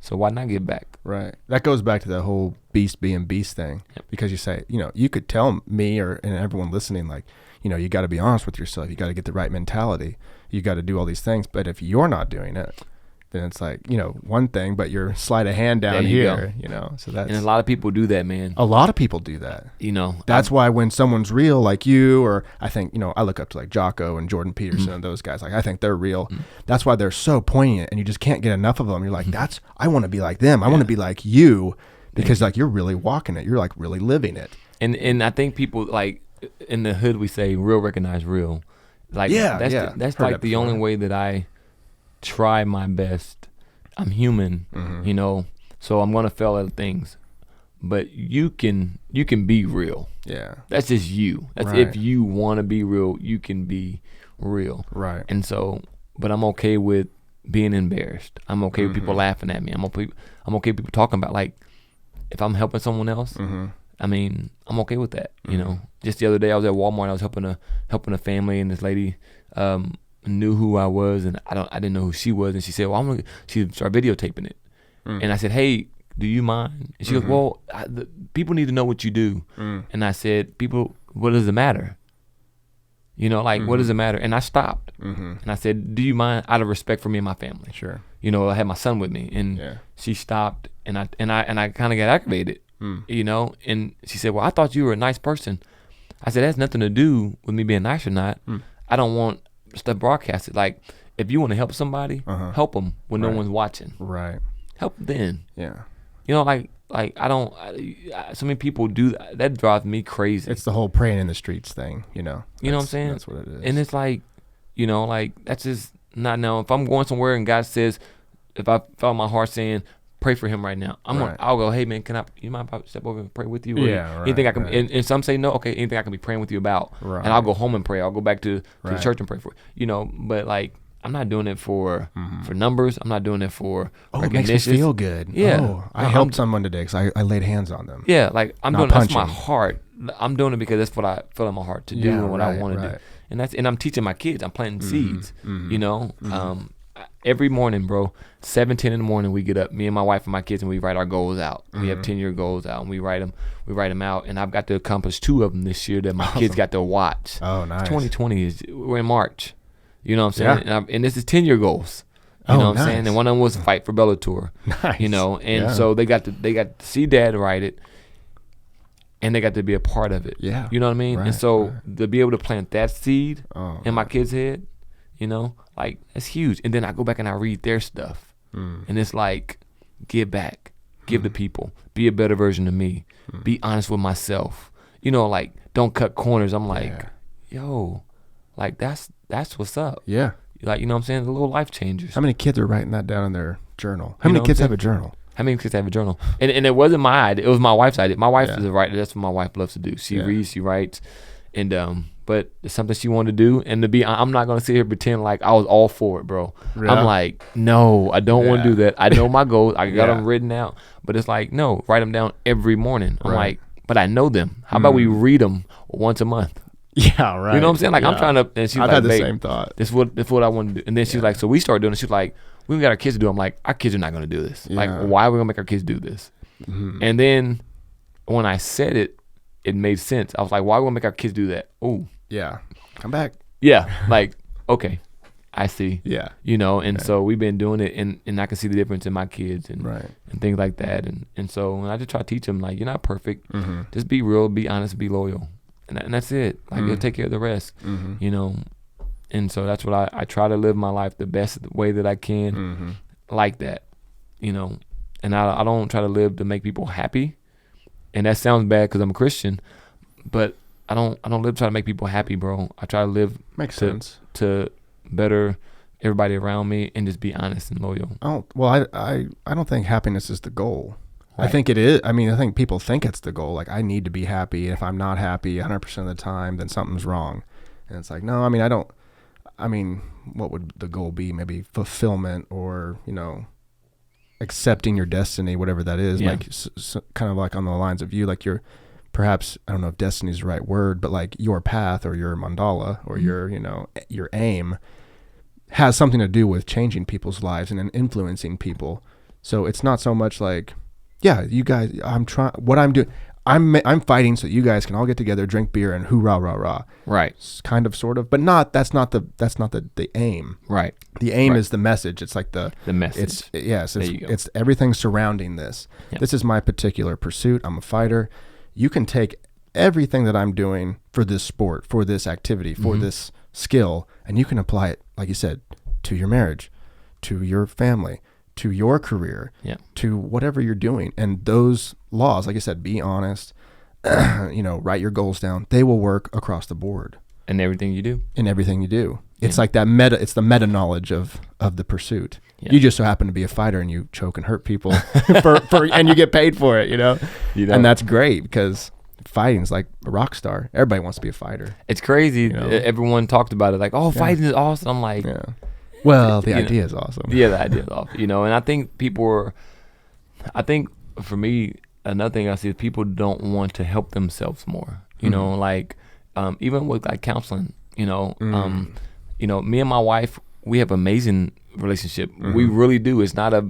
So why not give back? Right. That goes back to the whole beast being beast thing. Yep. Because you say, you could tell me and everyone listening, like, you got to be honest with yourself. You got to get the right mentality. You got to do all these things. But if you're not doing it, then it's like, one thing, but you're slide a hand down here, so that's. And a lot of people do that, man. A lot of people do that. That's why when someone's real, like you, or I think, I look up to like Jocko and Jordan Peterson and those guys, like I think they're real. That's why they're so poignant and you just can't get enough of them. You're like, I want to be like them. I want to be like you because like you're really walking it. You're like really living it. And I think people like in the hood, we say real recognize real. Like, that's like the only way that I try my best. I'm human, so I'm gonna fail at things, but you can be real. Yeah, that's just you. That's right. If you want to be real, you can be real. Right. And so, but I'm okay with being embarrassed. I'm okay with people laughing at me. I'm okay with people talking about, like, if I'm helping someone else. I mean, I'm okay with that. Just the other day I was at Walmart. I was helping a family, and this lady knew who I was, and I didn't know who she was, and she said, "Well, she started videotaping it," and I said, "Hey, do you mind?" And she goes, "Well, people need to know what you do," and I said, "People, what does it matter? What does it matter?" And I stopped, and I said, "Do you mind?" Out of respect for me and my family. Sure. I had my son with me, and she stopped, and I kind of got aggravated, and she said, "Well, I thought you were a nice person." I said, "That has nothing to do with me being nice or not. I don't want stuff broadcasted. Like, if you want to help somebody, help them when no one's watching. Right. Help them then. Yeah. like so many people do that drives me crazy. It's the whole praying in the streets thing, you know. You know what I'm saying? That's what it is. And it's like, you know, like that's just not now. If I'm going somewhere and God says, if I felt my heart saying, pray for him right now, I'll go, hey man, you mind if I step over and pray with you? Or anything I can, and some say no, okay, anything I can be praying with you about, and I'll go home and pray. I'll go back to the church and pray for it, you know. But like, I'm not doing it for numbers. I'm not doing it for recognition. It makes me feel good. Yeah, I helped someone today because I laid hands on them. Yeah, like I'm doing that's my heart. I'm doing it because that's what I feel in my heart to do and what I want to do. And I'm teaching my kids. I'm planting seeds. You know, every morning, bro, 7:10 in the morning, we get up, me and my wife and my kids, and we write our goals out. We have 10-year goals out, and we write them out. And I've got to accomplish 2 of them this year that my kids got to watch. Oh, nice. 2020 we're in March. You know what I'm saying? Yeah. And this is 10-year goals. You know what I'm saying? And one of them was fight for Bellator. Nice. You know, and so they got to see Dad write it, and they got to be a part of it. Yeah. You know what I mean? And so to be able to plant that seed in my kid's head, you know, like that's huge. And then I go back and I read their stuff, and it's like, give back, give to people, be a better version of me, be honest with myself. You know, like don't cut corners. I'm like, yo, like that's what's up. Yeah. Like, you know what I'm saying? The little life changers. How many kids are writing that down in their journal? How many kids have a journal? How many kids have a journal? And it wasn't my idea. It was my wife's idea. My wife is a writer. That's what my wife loves to do. She reads, she writes, and but it's something she wanted to do. And I'm not gonna sit here and pretend like I was all for it, bro. Yeah. I'm like, no, I don't want to do that. I know my goals. I got them written out. But it's like, no, write them down every morning. I'm like, but I know them. How about we read them once a month? Yeah, right. You know what I'm saying? Like I'm trying to, and she's I've like, had the same thought. This what I want to do. And then she's like, so we started doing it. She's like, we got our kids to do it. I'm like, our kids are not going to do this. Like, why are we going to make our kids do this? And then when I said it, it made sense. I was like, why are we going to make our kids do that? Oh, yeah. Come back. Yeah. Like, okay, I see. Yeah. You know, and so we've been doing it, and I can see the difference in my kids and things like that. And so when I just try to teach them, like, you're not perfect. Just be real, be honest, be loyal. And that's it. Like, you'll take care of the rest, you know. And so that's what I try to live my life the best way that I can, like that, you know. And I don't try to live to make people happy. And that sounds bad because I'm a Christian, but I don't live to try to make people happy, bro. I try to live to better everybody around me and just be honest and loyal. Oh, well, I don't think happiness is the goal. Right. I think it is. I mean, I think people think it's the goal. Like, I need to be happy. If I'm not happy 100% of the time, then something's wrong. And it's like, no, I mean, what would the goal be? Maybe fulfillment or, you know, accepting your destiny, whatever that is. Yeah. Like, kind of like on the lines of you, like you're perhaps, I don't know if destiny is the right word, but like your path or your mandala or your, you know, your aim has something to do with changing people's lives and influencing people. So it's not so much like, yeah, you guys, I'm fighting so you guys can all get together, drink beer, and hoorah, rah, rah. Right. It's kind of, sort of, but that's not the aim. Right. The aim is the message. It's like the message. It's everything surrounding this. Yep. This is my particular pursuit. I'm a fighter. You can take everything that I'm doing for this sport, for this activity, for this skill, and you can apply it, like you said, to your marriage, to your family, to your career, to whatever you're doing. And those laws, like I said, be honest, you know, write your goals down. They will work across the board. In everything you do. It's like that it's the meta knowledge of the pursuit. Yeah. You just so happen to be a fighter and you choke and hurt people and you get paid for it, you know? And that's great because fighting is like a rock star. Everybody wants to be a fighter. It's crazy. You know? Everyone talked about it like, oh, fighting is awesome. I'm like, well, the idea is awesome. Yeah, the idea is awesome. You know, and I think for me, another thing I see is people don't want to help themselves more. You know, like even with like counseling, you know, me and my wife, we have amazing relationship. We really do. It's not a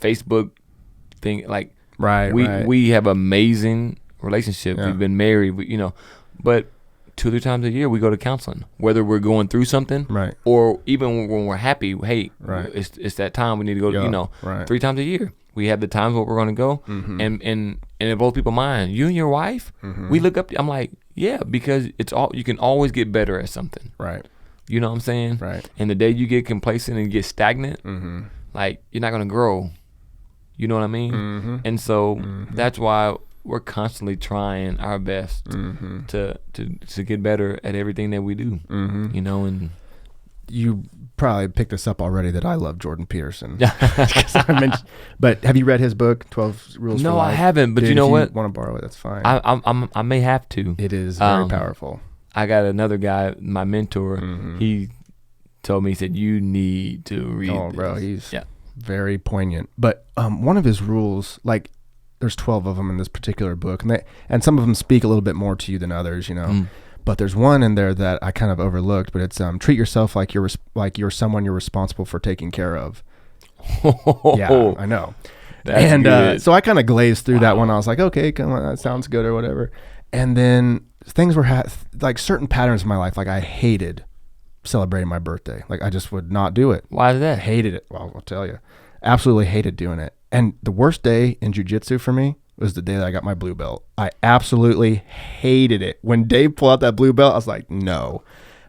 Facebook thing. Like, we have amazing relationship. We've been married, you know, but 2 or 3 times a year we go to counseling, whether we're going through something, or even when we're happy. Hey, it's that time we need to go. You know, 3 times a year we have the times where we're going to go, and in both people's mind, you and your wife, we look up. I'm like, yeah, because it's all, you can always get better at something. Right. You know what I'm saying? Right. And the day you get complacent and get stagnant, like, you're not going to grow. You know what I mean? Mm-hmm. And so Mm-hmm. that's why we're constantly trying our best Mm-hmm. to get better at everything that we do. Mm-hmm. You know, and You probably picked this up already that I love Jordan Peterson. 'Cause I mentioned, but have you read his book, 12 Rules for no, Life? I haven't. But Dude, you know if what? you want to borrow it, that's fine. I may have to. It is very powerful. I got another guy, my mentor. Mhm. He told me, he said, you need to read Oh, this. bro, he's Yeah. very poignant. But one of his rules, like, there's 12 of them in this particular book, and some of them speak a little bit more to you than others, you know. Mm. But there's one in there that I kind of overlooked. But it's treat yourself like you're someone you're responsible for taking care of. Yeah, I know. That's And good. so I kind of glazed through that one. I was like, okay, come on, that sounds good or whatever. And then things were like certain patterns in my life. Like I hated celebrating my birthday. Like I just would not do it. Why is that? Hated it. Well, I'll tell you, absolutely hated doing it. And the worst day in jiu-jitsu for me was the day that I got my blue belt. I absolutely hated it. When Dave pulled out that blue belt, I was like, no.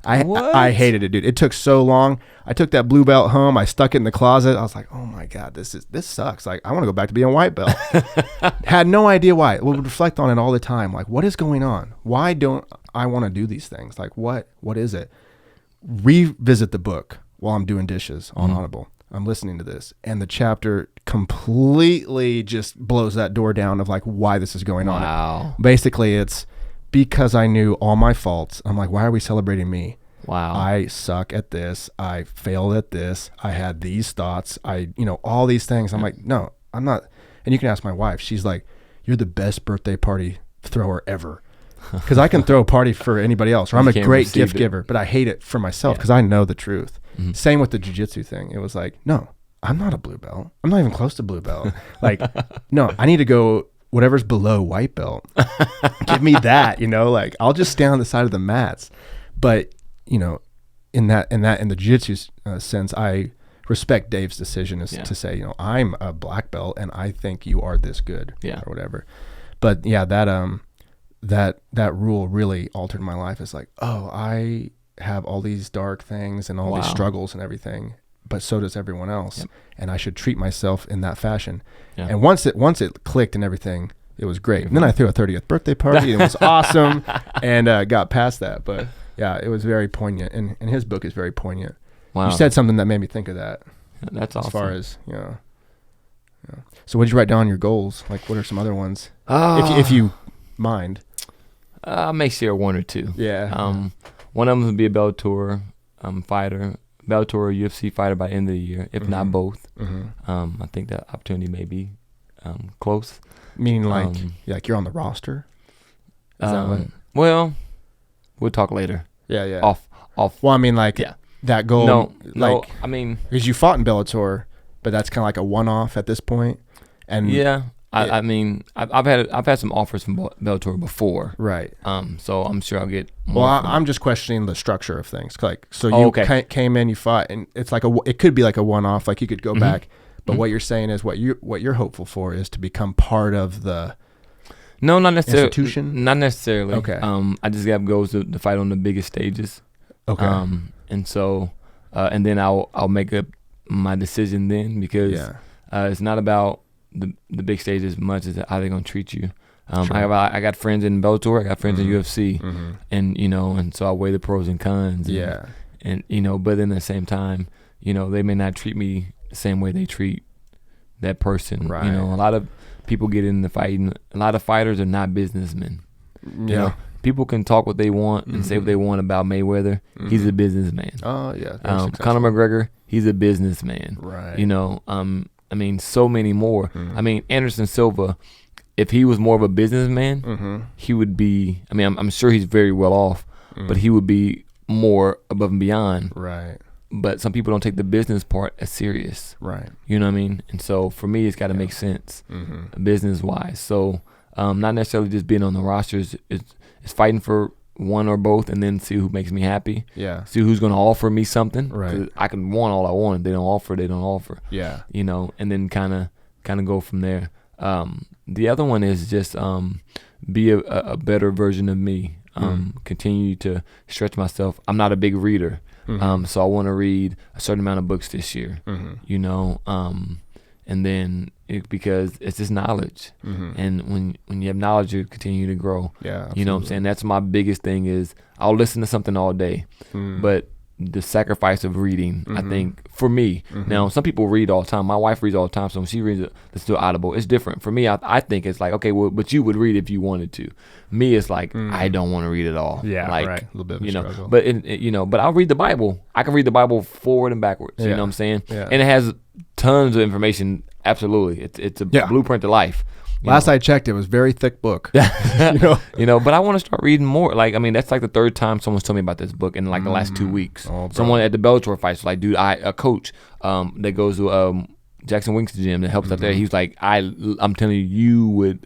I hated it, dude. It took so long. I took that blue belt home. I stuck it in the closet. I was like, oh my God, this sucks. Like, I want to go back to being a white belt. Had no idea why. Would reflect on it all the time. Like, what is going on? Why don't I want to do these things? Like, what is it? Revisit the book while I'm doing dishes on Audible. I'm listening to this, and the chapter completely just blows that door down of like why this is going on. Wow. Basically, it's because I knew all my faults. I'm like, why are we celebrating me? Wow. I suck at this. I failed at this. I had these thoughts. All these things. I'm like, no, I'm not. And you can ask my wife. She's like, you're the best birthday party thrower ever. Because I can throw a party for anybody else, or I'm a great gift giver, but I hate it for myself because I know the truth. Mm-hmm. Same with the jiu-jitsu thing. It was like, no, I'm not a blue belt. I'm not even close to blue belt. Like, no, I need to go whatever's below white belt. Give me that, like I'll just stand on the side of the mats. But, in the jiu-jitsu sense, I respect Dave's decision to say, I'm a black belt and I think you are this good or whatever. But yeah, that rule really altered my life. It's like, oh, I have all these dark things and all these struggles and everything, but so does everyone else. Yep. And I should treat myself in that fashion. Yeah. And once it clicked and everything, it was great. And then I threw a 30th birthday party and it was awesome and got past that. But yeah, it was very poignant. And his book is very poignant. Wow. You said something that made me think of that. Yeah, that's awesome. As far as, So what did you write down on your goals? Like, what are some other ones? If you mind. I'll make sure one or two. Yeah. One of them would be a Bellator fighter, Bellator or UFC fighter by the end of the year, if not both. Mm-hmm. I think that opportunity may be close. Meaning like you're on the roster? Is that what? Well, we'll talk later. Yeah. Off. Well, I mean, like that goal. No. I mean, because you fought in Bellator, but that's kind of like a one-off at this point. And yeah. I mean, I've had some offers from Bellator before, right? So I'm sure I'll get more. Well, I'm just questioning the structure of things. Like, so you came in, you fought, and it's like it could be like a one-off. Like you could go back, but what you're saying is what you're hopeful for is to become part of the. No, not necessarily. Institution? Not necessarily. Okay. I just have goals to fight on the biggest stages. Okay. And so, and then I'll make up my decision then because it's not about the big stage as much as how they're gonna treat you. I got friends in Bellator, I got friends in UFC, and and so I weigh the pros and cons. And but then at the same time, they may not treat me the same way they treat that person. Right. A lot of people get into fighting. A lot of fighters are not businessmen. Yeah. People can talk what they want and say what they want about Mayweather. He's a businessman. Oh yeah. Conor McGregor, he's a businessman. Right. I mean, so many more. I mean, Anderson Silva, if he was more of a businessman, he would be, I mean, I'm sure he's very well off, but he would be more above and beyond. Right. But some people don't take the business part as serious. Right. You know what I mean? And so for me, it's got to make sense business-wise. So not necessarily just being on the rosters. It's fighting for one or both and then see who makes me happy. Yeah. See who's going to offer me something. Right. I can want all I want. If they don't offer, they don't offer. Yeah. And then kind of go from there. The other one is just be a better version of me. Continue to stretch myself. I'm not a big reader. So I want to read a certain amount of books this year. And And then because it's just knowledge. And when you have knowledge, you continue to grow. Yeah, You know what I'm saying? That's my biggest thing is I'll listen to something all day, but the sacrifice of reading, I think, for me. Now, some people read all the time. My wife reads all the time, so when she reads it, it's still audible. It's different. For me, I think it's like, okay, well, but you would read if you wanted to. Me, it's like, I don't want to read at all. Yeah, like, right. A little bit of a you know, struggle. but but I'll read the Bible. I can read the Bible forward and backwards. You know what I'm saying? Yeah. And it has tons of information. Absolutely. It's a blueprint to life. Last I checked, it was a very thick book. You know, but I want to start reading more. Like, I mean, that's like the third time someone's told me about this book in like the last 2 weeks. Someone at the Bellator fights was like, dude, a coach that goes to Jackson Wink's gym that helps out there. He's like, I'm telling you,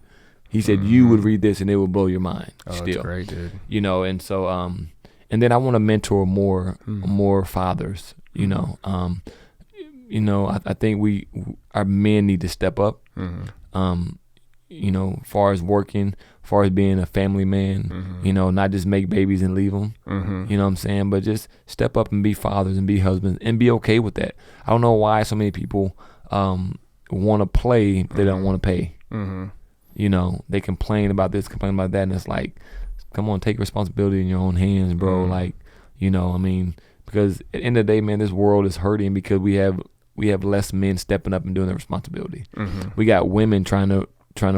he said you would read this and it would blow your mind. Oh, still. that's great, dude. You know, and so and then I want to mentor more fathers. You know, I think our men need to step up. You know, far as working, far as being a family man, you know, not just make babies and leave them, you know what I'm saying, but just step up and be fathers and be husbands and be okay with that. I don't know why so many people want to play, but they don't want to pay. You know, they complain about this, complain about that, and it's like, come on, take responsibility in your own hands, bro. Like, you know, I mean, because at the end of the day, man, this world is hurting because we have less men stepping up and doing their responsibility. We got women trying to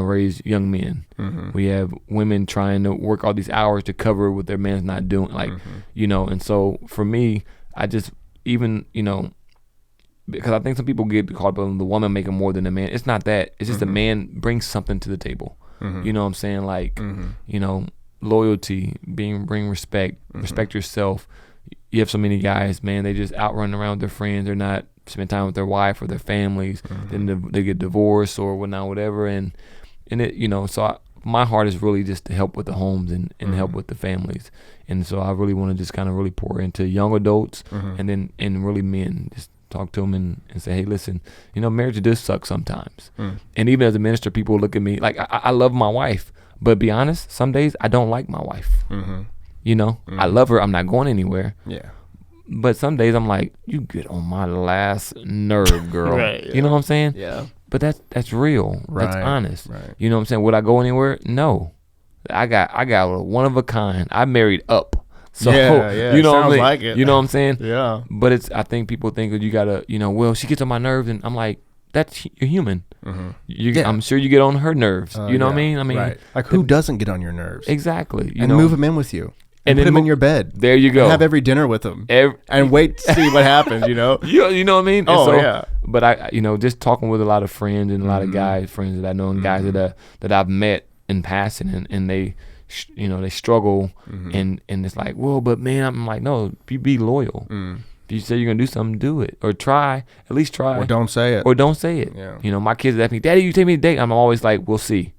raise young men. We have women trying to work all these hours to cover what their man's not doing. Like, you know, and so for me, I just, even, you know, because I think some people get caught up on the woman making more than the man. It's not that. It's just the man brings something to the table. You know what I'm saying? Like, you know, loyalty, bring respect, respect yourself. You have so many guys, man, they just out running around with their friends. They're not spend time with their wife or their families. Then they get divorced or whatnot, whatever. And it, you know, so my heart is really just to help with the homes and help with the families. And so I really want to just kind of really pour into young adults and really men, just talk to them and say, hey, listen, you know, marriage does suck sometimes. And even as a minister, people look at me like, I love my wife, but be honest, some days I don't like my wife. You know, I love her. I'm not going anywhere. Yeah. But some days I'm like, you get on my last nerve, girl. Right, You know what I'm saying? Yeah. But that's real. Right, That's honest. right. You know what I'm saying? Would I go anywhere? No. I got a one of a kind. I married up. So yeah, you know what I sounds mean? like it. You know what I'm saying? Yeah. But I think people think that you gotta, you know, well, she gets on my nerves, and I'm like, you're human. I'm sure you get on her nerves. You know what I mean? I mean, right. Like, who doesn't get on your nerves? Exactly. You And know? move them in with you. And put then them in your bed. There you go. And have every dinner with them. And wait to see what happens, you know? You know what I mean? Oh, so, yeah. But I, you know, just talking with a lot of friends and a lot of friends that I know and guys that I've met in passing and they, you know, they struggle and it's like, well, but man, I'm like, no, be loyal. If you say you're going to do something, do it. Or try. At least try. Or don't say it. Or don't say it. Yeah. You know, my kids ask me, Daddy, you take me to date? I'm always like, we'll see.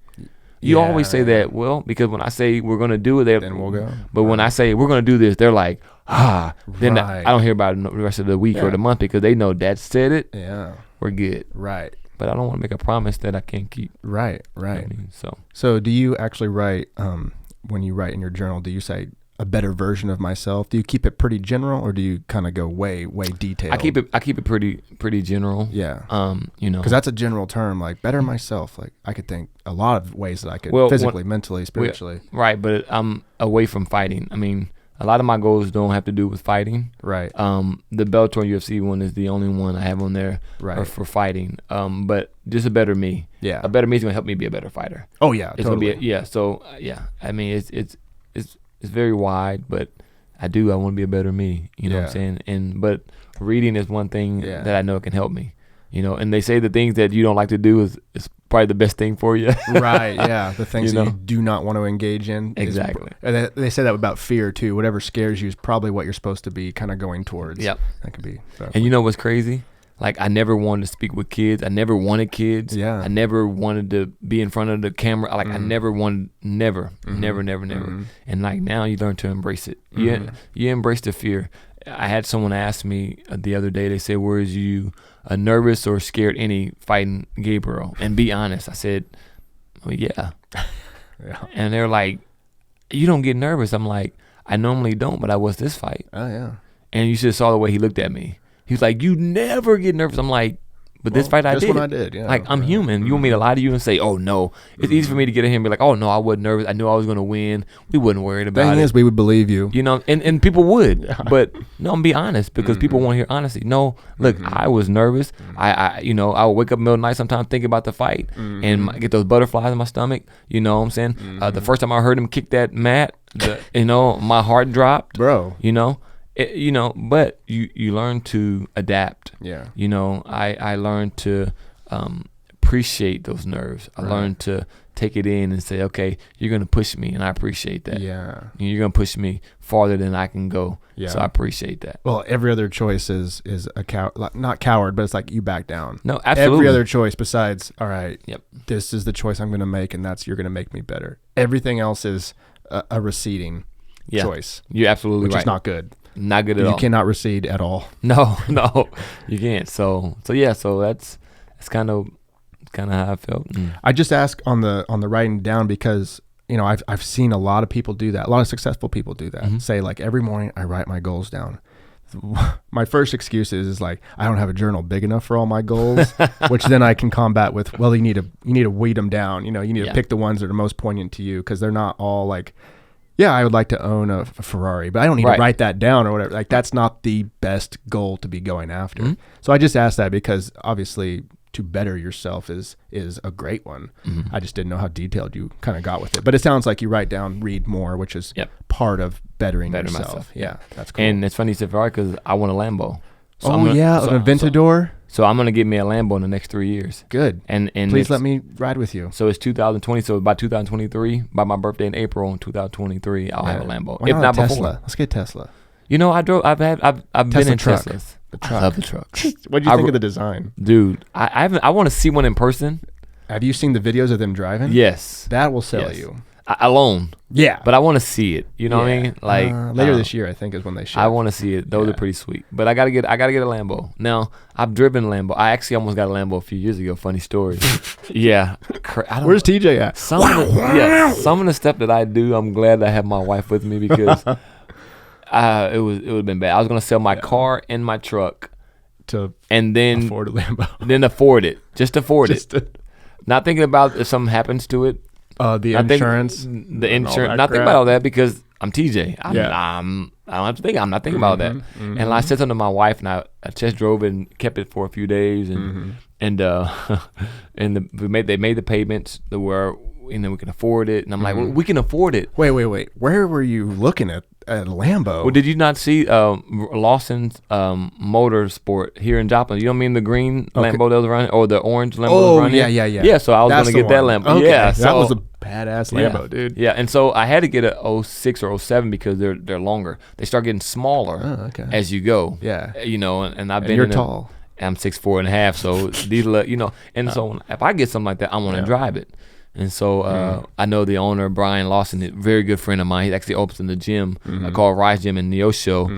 You always say that, well, because when I say we're going to do it, then we'll go. But when I say we're going to do this, they're like, then Right. I don't hear about it the rest of the week or the month because they know Dad said it. Yeah. We're good. Right. But I don't want to make a promise that I can't keep. Right. You know Right. what I mean? So do you actually write, when you write in your journal, do you say a better version of myself? Do you keep it pretty general or do you kind of go way detailed? I keep it pretty general. Yeah. You know, because that's a general term, like better myself. Like I could think a lot of ways that I could physically, mentally, spiritually. Right. But I'm away from fighting. I mean, a lot of my goals don't have to do with fighting. Right. The Bellator UFC one is the only one I have on there for fighting. But just a better me. Yeah. A better me is going to help me be a better fighter. Oh yeah. It's totally. gonna be so I mean it's very wide, but I want to be a better me. You know what I'm saying? But reading is one thing that I know can help me. You know, and they say the things that you don't like to do is probably the best thing for you. Right. Yeah. The things that you do not want to engage in. Exactly. And they say that about fear too. Whatever scares you is probably what you're supposed to be kind of going towards. Yep. That could be. So. And you know what's crazy? Like, I never wanted to speak with kids. I never wanted kids. Yeah. I never wanted to be in front of the camera. Like, I never wanted, never. And like, now you learn to embrace it. You embrace the fear. I had someone ask me the other day, they said, were you nervous or scared any fighting Gabriel? And be honest. I said, well, yeah. And they're like, you don't get nervous. I'm like, I normally don't, but I was this fight. Oh, yeah. And you should have saw the way he looked at me. He was like, you never get nervous. I'm like, But this fight I this did. one I did, yeah. Like, I'm human. You want me to lie to you and say, oh, no. It's easy for me to get in here and be like, oh, no, I wasn't nervous. I knew I was going to win. We wasn't worried about Thing it. is, we would believe you. You know, and people would. But, no, I'm be honest because people want to hear honesty. No, look, I was nervous. I would wake up in the middle of the night sometimes thinking about the fight and get those butterflies in my stomach. You know what I'm saying? The first time I heard him kick that mat, my heart dropped. Bro. But you learn to adapt. Yeah. I learned to appreciate those nerves. I learned to take it in and say, okay, you're going to push me, and I appreciate that. Yeah. You're going to push me farther than I can go. Yeah. So I appreciate that. Well, every other choice is a not coward, but it's like you back down. No, absolutely. Every other choice besides, all right, Yep. this is the choice I'm going to make, and that's you're going to make me better. Everything else is a receding choice. You're absolutely which right. is not good. Not good at all. You cannot recede at all. No, you can't. So that's kind of how I felt. I just ask on the writing down because I've seen a lot of people do that. A lot of successful people do that. Say like every morning I write my goals down. My first excuse is like I don't have a journal big enough for all my goals, which then I can combat with, well, you need to weed them down. You need to pick the ones that are most poignant to you because they're not all like, yeah, I would like to own a Ferrari, but I don't need to write that down or whatever. Like that's not the best goal to be going after. So I just asked that because obviously to better yourself is a great one. I just didn't know how detailed you kind of got with it. But it sounds like you write down, read more, which is part of bettering yourself. Myself. Yeah, that's cool. And it's funny you said Ferrari because I want a Lambo. So an Aventador. So I'm gonna get me a Lambo in the next 3 years. Good. And please let me ride with you. So it's 2020. So by 2023, by my birthday in April in 2023, I'll have a Lambo. Why if not Tesla? before. Let's get Tesla. I've been in truck. Teslas. The truck. I love the truck. What do you think of the design? Dude, I want to see one in person. Have you seen the videos of them driving? Yes. That will sell you. Alone. Yeah. But I want to see it. You know what I mean? Like later this year, I think is when they show. I want to see it. Those are pretty sweet. But I gotta get a Lambo. Now I've driven a Lambo. I actually almost got a Lambo a few years ago. Funny story. Yeah. Where's TeeJay at? Some of the stuff that I do, I'm glad I have my wife with me because it would have been bad. I was gonna sell my car and my truck and then afford a Lambo. Then afford it. Just afford it. Not thinking about if something happens to it. The insurance. The insurance. Not thinking about all that because I'm TeeJay. I don't have to think. I'm not thinking about that. And I said something to my wife, and I just drove it and kept it for a few days, and they made the payments that were, we can afford it. And I'm like, well, we can afford it. Wait. Where were you looking at a Lambo? Well, did you not see Lawson's Motorsport here in Joplin? You don't mean the green Lambo that was running, or the orange Lambo that was running? Yeah. Yeah, so I was going to get that Lambo. Okay. Yeah, that was a badass Lambo, dude. Yeah, and so I had to get a 06 or 07 because they're longer. They start getting smaller as you go. Yeah. And I've been you're tall. I'm 6'4.5", so these and so if I get something like that, I want to drive it. And so I know the owner, Brian Lawson, a very good friend of mine. He actually opens in the gym called Rise Gym in Neosho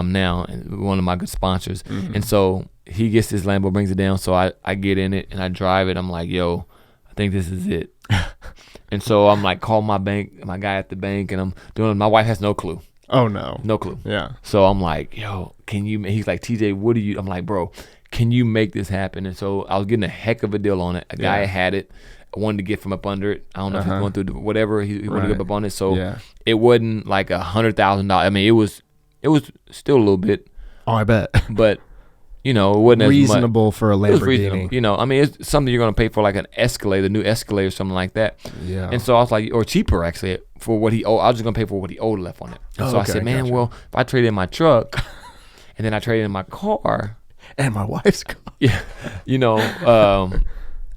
now, and one of my good sponsors. And so he gets this Lambo, brings it down, so I get in it and I drive it. I'm like, yo, I think this is it. And so I'm like, call my guy at the bank, and I'm doing it. My wife has no clue. Oh, no. No clue. Yeah. So I'm like, yo, he's like, TeeJay, what do you, I'm like, bro, can you make this happen? And so I was getting a heck of a deal on it. A guy had it. I wanted to get from up under it. I don't know if he's going through whatever he wanted to get up on it. So it wasn't like $100,000. I mean, it was still a little bit. Oh, I bet. But it wasn't reasonable as much. for a Lamborghini. It was reasonable. I mean, it's something you're going to pay for, like an Escalade, the new Escalade or something like that. Yeah. And so I was like, or cheaper actually, for what he owed. I was just going to pay for what he owed left on it. And so I said, man, well, if I trade in my truck and then I trade in my car. And my wife's car. Yeah.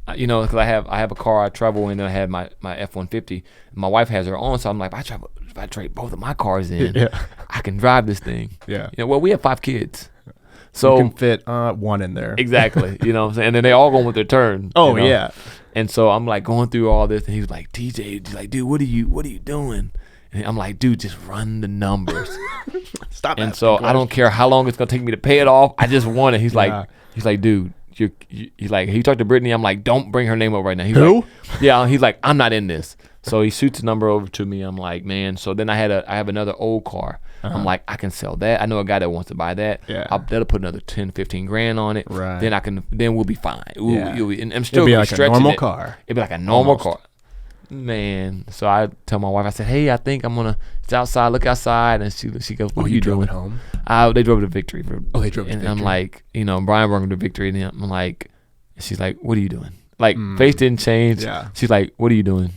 Because I have a car I travel in, and I have my F-150. My wife has her own, so I'm like, if I trade both of my cars in, I can drive this thing. Yeah. Well, we have 5 kids. So you can fit one in there. Exactly. You know what I'm saying? And then they all going with their turn. Oh, yeah. And so I'm like going through all this, and he was like, TeeJay, he's like, dude, what are you doing? And I'm like, dude, just run the numbers. Stop. And so I don't care how long it's gonna take me to pay it off. I just want it. He's like, dude, he's like, he talked to Brittany. I'm like, don't bring her name up right now. He's Who? Like, yeah. He's like, I'm not in this. So he shoots the number over to me. I'm like, man. So then I have another old car. I'm like, I can sell that. I know a guy that wants to buy that. Yeah. That'll put another 10, 15 grand on it. Right. Then we'll be fine. And I'm It'd still be like a stretching normal it. car. It'd be like a normal Almost. car. Man. So I tell my wife, I said, hey, I think it's outside. Look outside. And she goes, what are you drove doing? it home? They drove to Victory. They drove to And Victory. I'm like, Brian brought me to Victory. And I'm like, she's like, what are you doing? Like, face didn't change. Yeah. She's like, what are you doing?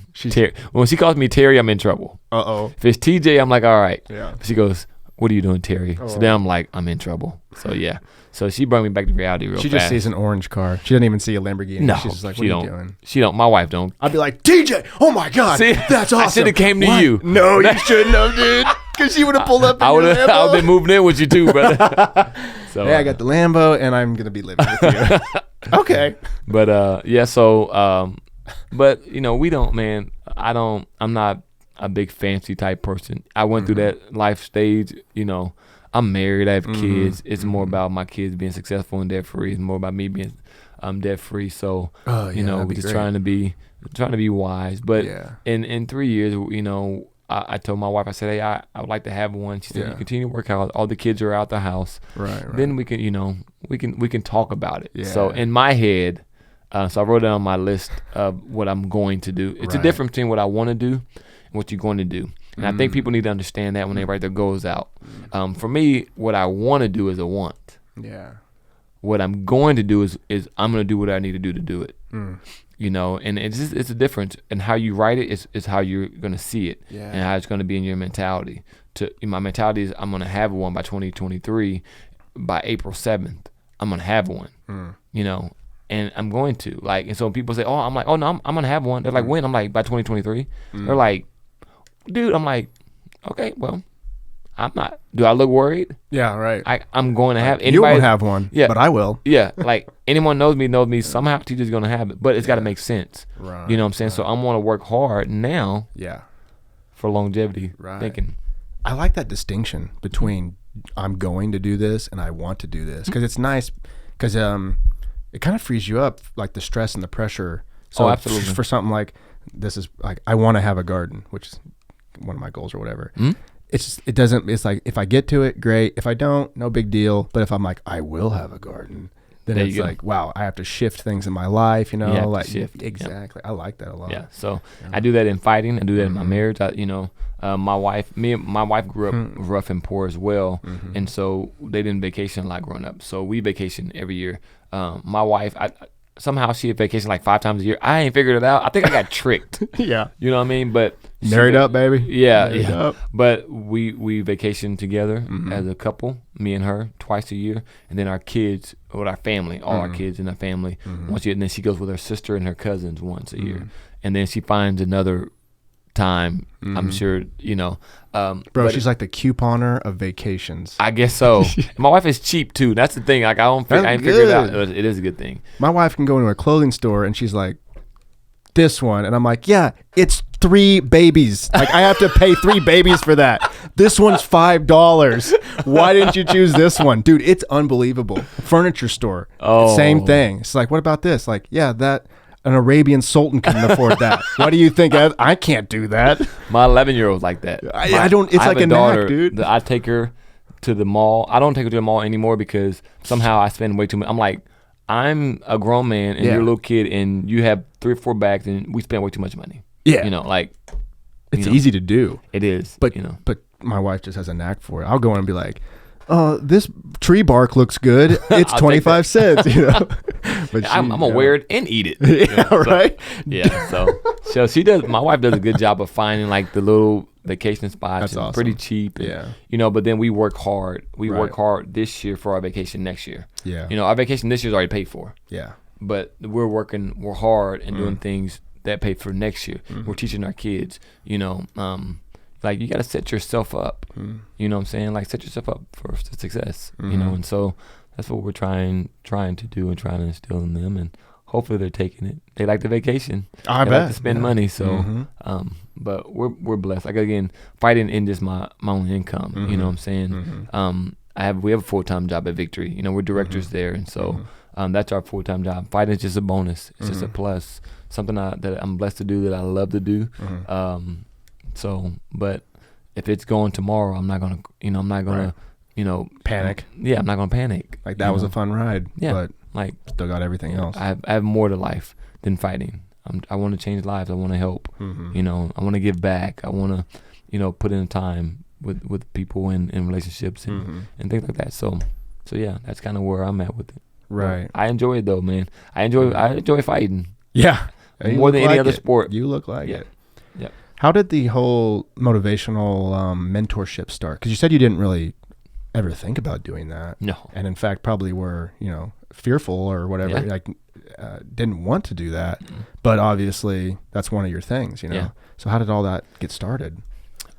When she calls me Terry, I'm in trouble. Uh-oh. If it's TeeJay, I'm like, all right. Yeah. She goes, what are you doing, Terry? So then I'm like, I'm in trouble. So yeah. So she brought me back to reality real fast. She just sees an orange car. She doesn't even see a Lamborghini. No, She's just like, what she are don't. you doing? She don't. My wife don't. I'd be like, TeeJay, oh my God, See, that's awesome. I should have came to What? you. No, you shouldn't have, dude. Because she would have pulled up in I your would Lambo. have been moving in with you too, brother. So Hey, I got the Lambo, and I'm going to be living with you. Okay. But yeah, so but we don't, man. I'm not a big fancy type person. I went through that life stage, I'm married, I have kids. It's more about my kids being successful and debt free. It's more about me being debt free. So that'd we're be just great. trying to be wise. But in 3 years, I told my wife, I said, hey, I would like to have one. She said, you continue to work out. All the kids are out the house. Right. Then we can, we can talk about it. Yeah. So in my head, so I wrote it on my list of what I'm going to do. It's a difference between what I want to do and what you're going to do. And I think people need to understand that when they write their goals out. For me, what I want to do is a want. Yeah. What I'm going to do is I'm going to do what I need to do it. And it's a difference. And how you write it is how you're going to see it. Yeah. And how it's going to be in your mentality. My mentality is I'm going to have one by 2023. By April 7th, I'm going to have one. And I'm going to. And so when people say, oh, I'm like, oh, no, I'm going to have one. They're like, when? I'm like, by 2023. They're like, dude, I'm like, okay, well, I'm not. Do I look worried? Yeah, right. I'm going to have. You won't have one, but I will. Yeah, anyone knows me somehow. TeeJay's going to have it, but it's got to make sense. Right. You know what I'm saying? So I'm going to work hard now. Yeah. For longevity. Right. Thinking. I like that distinction between I'm going to do this and I want to do this, because it's nice, because it kind of frees you up, like the stress and the pressure. So absolutely. For something like this is like, I want to have a garden, which is one of my goals or whatever. It's like, if I get to it, great. If I don't, no big deal. But if I'm like, I will have a garden, then it's like, wow, I have to shift things in my life, You have like to shift. Exactly. I like that a lot. Yeah. So I do that in fighting. I do that in my marriage. My wife grew up rough and poor as well, and so they didn't vacation a lot growing up. So we vacation every year. My wife, somehow she had vacation like 5 times a year. I ain't figured it out. I think I got tricked. Yeah. You know what I mean? But Married up, baby. Yeah, Married up. But we vacation together as a couple, me and her, twice a year, and then our kids with our family, all our kids in our family once a year. And then she goes with her sister and her cousins once a year, and then she finds another time. I'm sure Bro, she's like the couponer of vacations. I guess so. My wife is cheap too. That's the thing. Like I ain't figured it out. It is a good thing. My wife can go into a clothing store and she's like, this one, and I'm like, yeah, it's 3 babies. Like I have to pay 3 babies for that. This one's $5. Why didn't you choose this one, dude? It's unbelievable. Furniture store, same thing. It's like, what about this? Like, yeah, that. An Arabian Sultan couldn't afford that. Why do you think I can't do that? My 11-year-old's like that. I don't. It's I have like a daughter knack, dude. I take her to the mall. I don't take her to the mall anymore because somehow I spend way too much. I'm like, I'm a grown man and you're a little kid and you have 3 or 4 bags and we spend way too much money. Yeah, it's easy to do. It is, but but my wife just has a knack for it. I'll go in and be like, this tree bark looks good. It's 25 cents, But I'm gonna wear it and eat it. Yeah, right. Yeah. So she does. My wife does a good job of finding like the little vacation spots. That's and awesome. pretty cheap. And, but then we work hard. We work hard this year for our vacation next year. Yeah. Our vacation this year is already paid for. Yeah. But we're hard and doing things that pay for next year. We're teaching our kids. Like you got to set yourself up. You know what I'm saying? Like set yourself up for success. And so that's what we're trying to do and trying to instill in them, and hopefully they're taking it. They like the vacation. They like to spend money. So, but we're blessed. Like again, fighting in just my own income. You know what I'm saying? We have a full-time job at Victory. We're directors there, and so That's our full-time job. Fighting is just a bonus. It's just a plus. Something that I'm blessed to do, that I love to do. But if it's going tomorrow, I'm not gonna, Panic. Yeah, I'm not gonna panic. Like that was a fun ride. Yeah, but like still got everything else. I have more to life than fighting. I want to change lives. I want to help. I want to give back. I want to, put in time with people in relationships and things like that. So yeah, that's kind of where I'm at with it. Right. But I enjoy it though, man. I enjoy fighting. Yeah. More than any other sport. You look like it. Yeah. How did the whole motivational mentorship start? Because you said you didn't really ever think about doing that. No. And in fact, probably were, fearful or whatever, didn't want to do that. But obviously, that's one of your things, Yeah. So how did all that get started?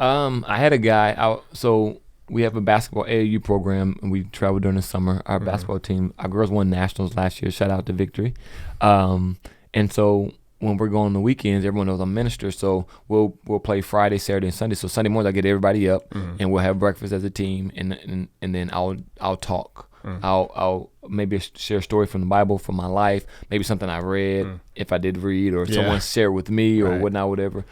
I had a guy so we have a basketball AAU program, and we traveled during the summer. Our basketball team, our girls won nationals last year. Shout out to Victory. And so when we're going on the weekends, everyone knows I'm a minister, so we'll play Friday, Saturday, and Sunday. So Sunday morning, I get everybody up, and we'll have breakfast as a team, and then I'll talk. I'll maybe share a story from the Bible, from my life, maybe something I read, if I did read, or someone shared with me, or whatnot, whatever.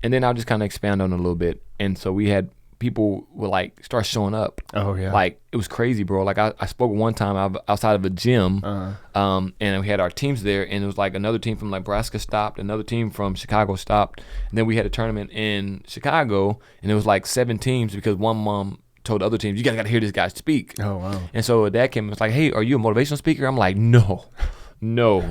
And then I'll just kind of expand on it a little bit. And so we had people would like start showing up. Oh yeah. Like it was crazy, bro. Like I spoke one time outside of a gym, and we had our teams there, and it was like another team from Nebraska stopped, another team from Chicago stopped, and then we had a tournament in Chicago, and it was like 7 teams because one mom told the other teams, you guys got to hear this guy speak. Oh wow. And so that came, it's like, hey, are you a motivational speaker? I'm like, no,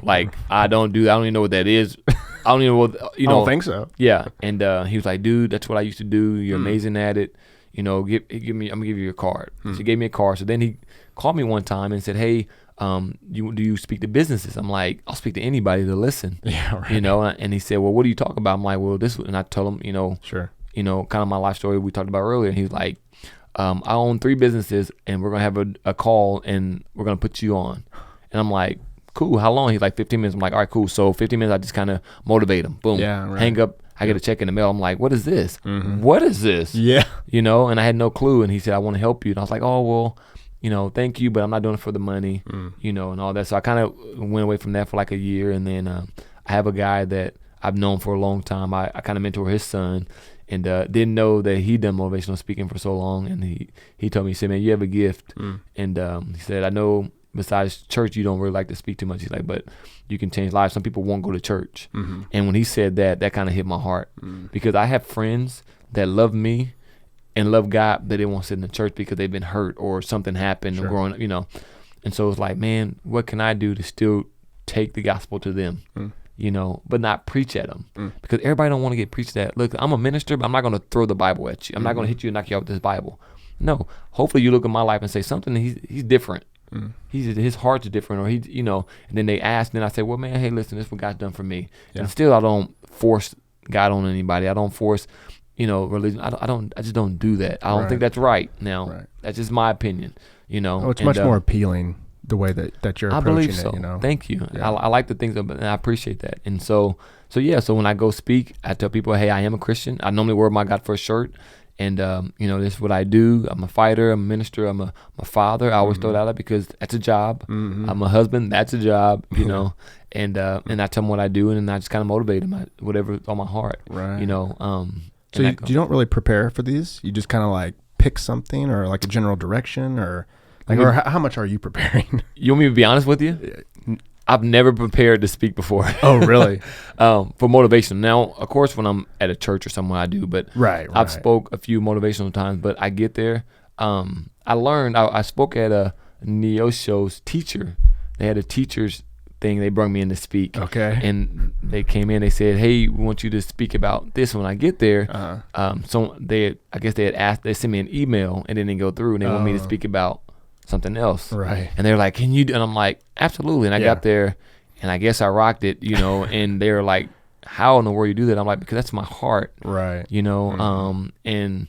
like I don't do that. I don't even know what that is. I don't even know what, I don't think so. Yeah. And he was like, dude, that's what I used to do. You're amazing at it. Give me, I'm gonna give you your card. So he gave me a card. So then he called me one time and said, hey, do you speak to businesses? I'm like, I'll speak to anybody to listen. Yeah, right. And he said, well, what do you talk about? I'm like, well, this, and I told him, sure, kind of my life story we talked about earlier. And he's like, I own 3 businesses, and we're gonna have a call, and we're gonna put you on. And I'm like, cool. How long? He's like 15 minutes. I'm like, all right, cool. So 15 minutes, I just kind of motivate him. Boom. Yeah, right. Hang up. I get a check in the mail. I'm like, what is this? What is this? Yeah. And I had no clue. And he said, I want to help you. And I was like, oh, well, thank you, but I'm not doing it for the money, and all that. So I kind of went away from that for like a year. And then I have a guy that I've known for a long time. I kind of mentor his son, and didn't know that he'd done motivational speaking for so long. And he told me, he said, man, you have a gift. And he said, I know besides church, you don't really like to speak too much. He's like, but you can change lives. Some people won't go to church. And when he said that kind of hit my heart, because I have friends that love me and love God, but they won't sit in the church because they've been hurt or something happened or growing up, And so it's like, man, what can I do to still take the gospel to them? But not preach at them, because everybody don't want to get preached at. Look, I'm a minister, but I'm not going to throw the Bible at you. I'm not going to hit you and knock you out with this Bible. No, hopefully you look at my life and say something. He's different. His heart's different, or and then they ask, and then I say, well, man, hey, listen, this is what God's done for me. Yeah. And still, I don't force God on anybody. I don't force, religion. I just don't do that. I don't think that's right. Now, that's just my opinion. It's much more appealing the way that you're approaching I believe so. it. Thank you. Yeah. I like the things, and I appreciate that. And so when I go speak, I tell people, hey, I am a Christian. I normally wear my God First shirt. And, this is what I do. I'm a fighter. I'm a minister. I'm a father. I always throw that out because that's a job. I'm a husband. That's a job, and I tell them what I do, and then I just kind of motivate them, whatever's on my heart, right. So you don't really prepare for these? You just kind of like pick something or like a general direction or how much are you preparing? You want me to be honest with you? I've never prepared to speak before. Oh, really? For motivation. Now, of course, when I'm at a church or somewhere, I do. But I've spoke a few motivational times. But I get there. I learned. I spoke at a Neosho's teacher. They had a teacher's thing. They brought me in to speak. Okay. And they came in. They said, "Hey, we want you to speak about this." When I get there, so I guess they had asked. They sent me an email and it didn't go through. And they want me to speak about something else, right? And they're like, can you do? And I'm like, absolutely. And I got there and I guess I rocked it, and they're like, how in the world you do that? I'm like, because that's my heart, right? And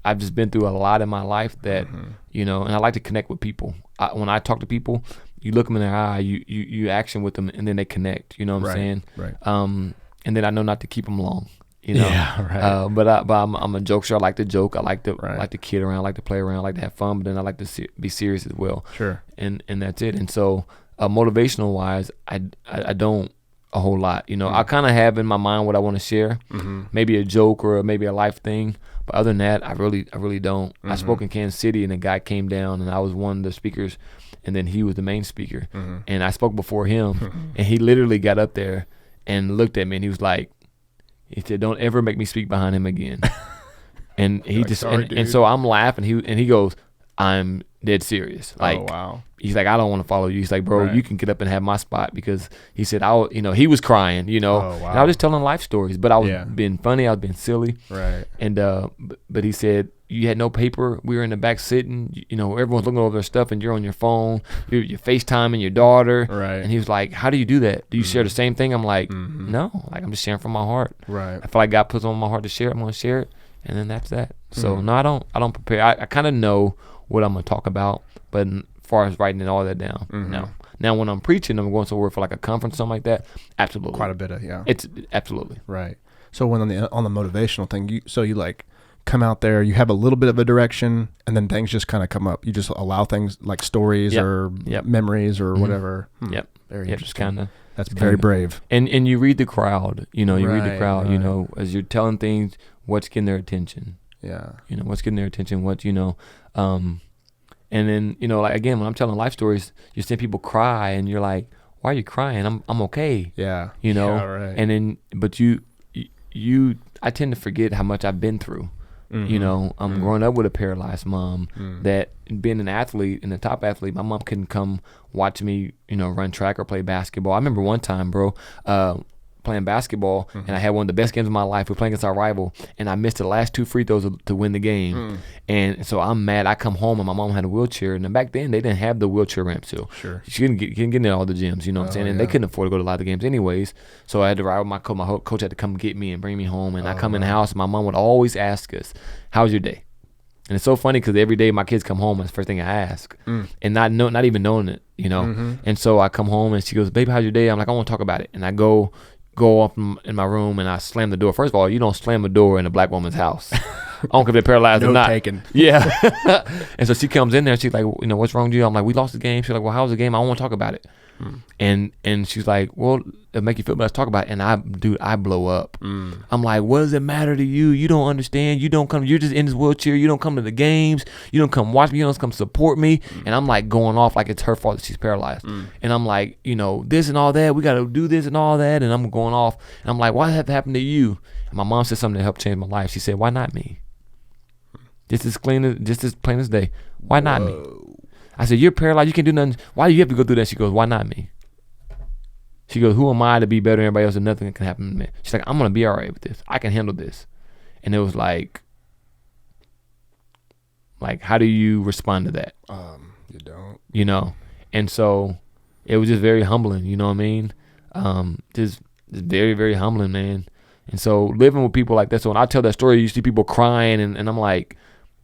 I've just been through a lot in my life that and I like to connect with people. When I talk to people, you look them in their eye, you action with them, and then they connect, what I'm saying? Right. And then I know not to keep them long. Yeah, right. But I'm a jokester. I like to joke. I like to kid around. I like to play around. I like to have fun. But then I like to be serious as well. Sure. And that's it. And so motivational wise, I don't a whole lot. You know, I kind of have in my mind what I want to share, maybe a joke or maybe a life thing. But other than that, I really don't. I spoke in Kansas City, and a guy came down, and I was one of the speakers, and then he was the main speaker, and I spoke before him, and he literally got up there and looked at me, and he was like, he said, "Don't ever make me speak behind him again." And he just and so I'm laughing. He goes, "I'm dead serious." Like, oh, wow. He's like, "I don't want to follow you." He's like, "Bro, you can get up and have my spot," because he said, he was crying, you know, Oh, wow. and I was just telling life stories, but I was being funny, I was being silly, Right. and but he said, "You had no paper. We were in the back sitting, you know, everyone's looking over their stuff, and you're on your phone, you're FaceTiming your daughter." Right. And he was like, "How do you do that? Do you share the same thing?" I'm like, "No, like I'm just sharing from my heart. Right. I feel like God puts on my heart to share. I'm gonna share it, and then that's that." So no, I don't prepare. I kind of know what I'm gonna talk about, but as far as writing all that down, no. Now when I'm preaching, I'm going somewhere for like a conference, something like that. Absolutely, Quite a bit of It's absolutely right. So when on the motivational thing, you like come out there, you have a little bit of a direction, and then things just kind of come up. You just allow things like stories or memories or whatever. Yep. Very Just interesting. kind of. That's very brave. And you read the crowd. You know, you read the crowd. Right. You know, as you're telling things, what's getting their attention. Yeah. You know, what's getting their attention. What you know. And then, you know, like again, when I'm telling life stories, you see people cry, and you're like, "Why are you crying? I'm okay." Yeah. You know. Yeah, right. And then, but I tend to forget how much I've been through. You know, I'm growing up with a paralyzed mom. That being an athlete and a top athlete, my mom couldn't come watch me, you know, run track or play basketball. I remember one time, bro, playing basketball, and I had one of the best games of my life. We're playing against our rival, and I missed the last 2 free throws to win the game. And so I'm mad. I come home, and my mom had a wheelchair, and then back then they didn't have the wheelchair ramp, so she couldn't get into all the gyms, you know what I'm saying? And they couldn't afford to go to a lot of the games anyways. So I had to ride with my coach. My coach had to come get me and bring me home, and I come in the house, and my mom would always ask us, "How's your day?" And it's so funny because every day my kids come home, it's the first thing I ask, and not even knowing it, you know. And so I come home, and she goes, "Baby, how's your day?" I'm like, "I want to talk about it." And I go up in my room, and I slam the door. First of all, you don't slam a door in a black woman's house. I don't care if they're paralyzed or not. Taken. Yeah. And so she comes in there, and she's like, "You know, what's wrong with you?" I'm like, "We lost the game." She's like, "Well, how was the game? I don't want to talk about it." And she's like, "Well, it'll make you feel better. Let's talk about it." And I blow up. I'm like, "What does it matter to you? You don't understand. You don't come. You're just in this wheelchair. You don't come to the games. You don't come watch me. You don't come support me." And I'm like going off like it's her fault that she's paralyzed. And I'm like, you know, this and all that. We got to do this and all that. And I'm going off. And I'm like, why did that happen to you? And my mom said something that helped change my life. She said, "Why not me? Just as plain as day. Why not me?" I said, "You're paralyzed. You can't do nothing. Why do you have to go through that?" She goes, "Why not me?" She goes, "Who am I to be better than everybody else and nothing can happen to me?" She's like, "I'm going to be all right with this. I can handle this." And it was like, how do you respond to that? You don't. You know? And so it was just very humbling, you know what I mean? Just very, very humbling, man. And so living with people like that, so when I tell that story, you see people crying, and I'm like,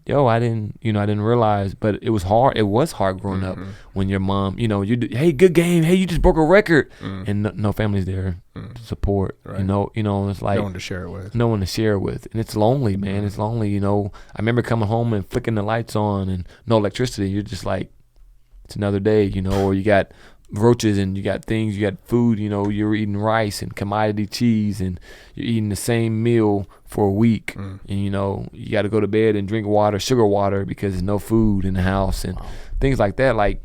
yo, I didn't realize, but it was hard. It was hard growing up when your mom, you know, hey, good game. Hey, you just broke a record. And no family's there to support, Right. you know, it's like No one to share it with. no one to share it with. And it's lonely, man. It's lonely, you know. I remember coming home and flicking the lights on and no electricity. You're just like, it's another day, you know, or you got roaches and you got things, you got food, you know, you're eating rice and commodity cheese and you're eating the same meal for a week. And, you know, you got to go to bed and drink water, sugar water, because there's no food in the house and things like that. Like,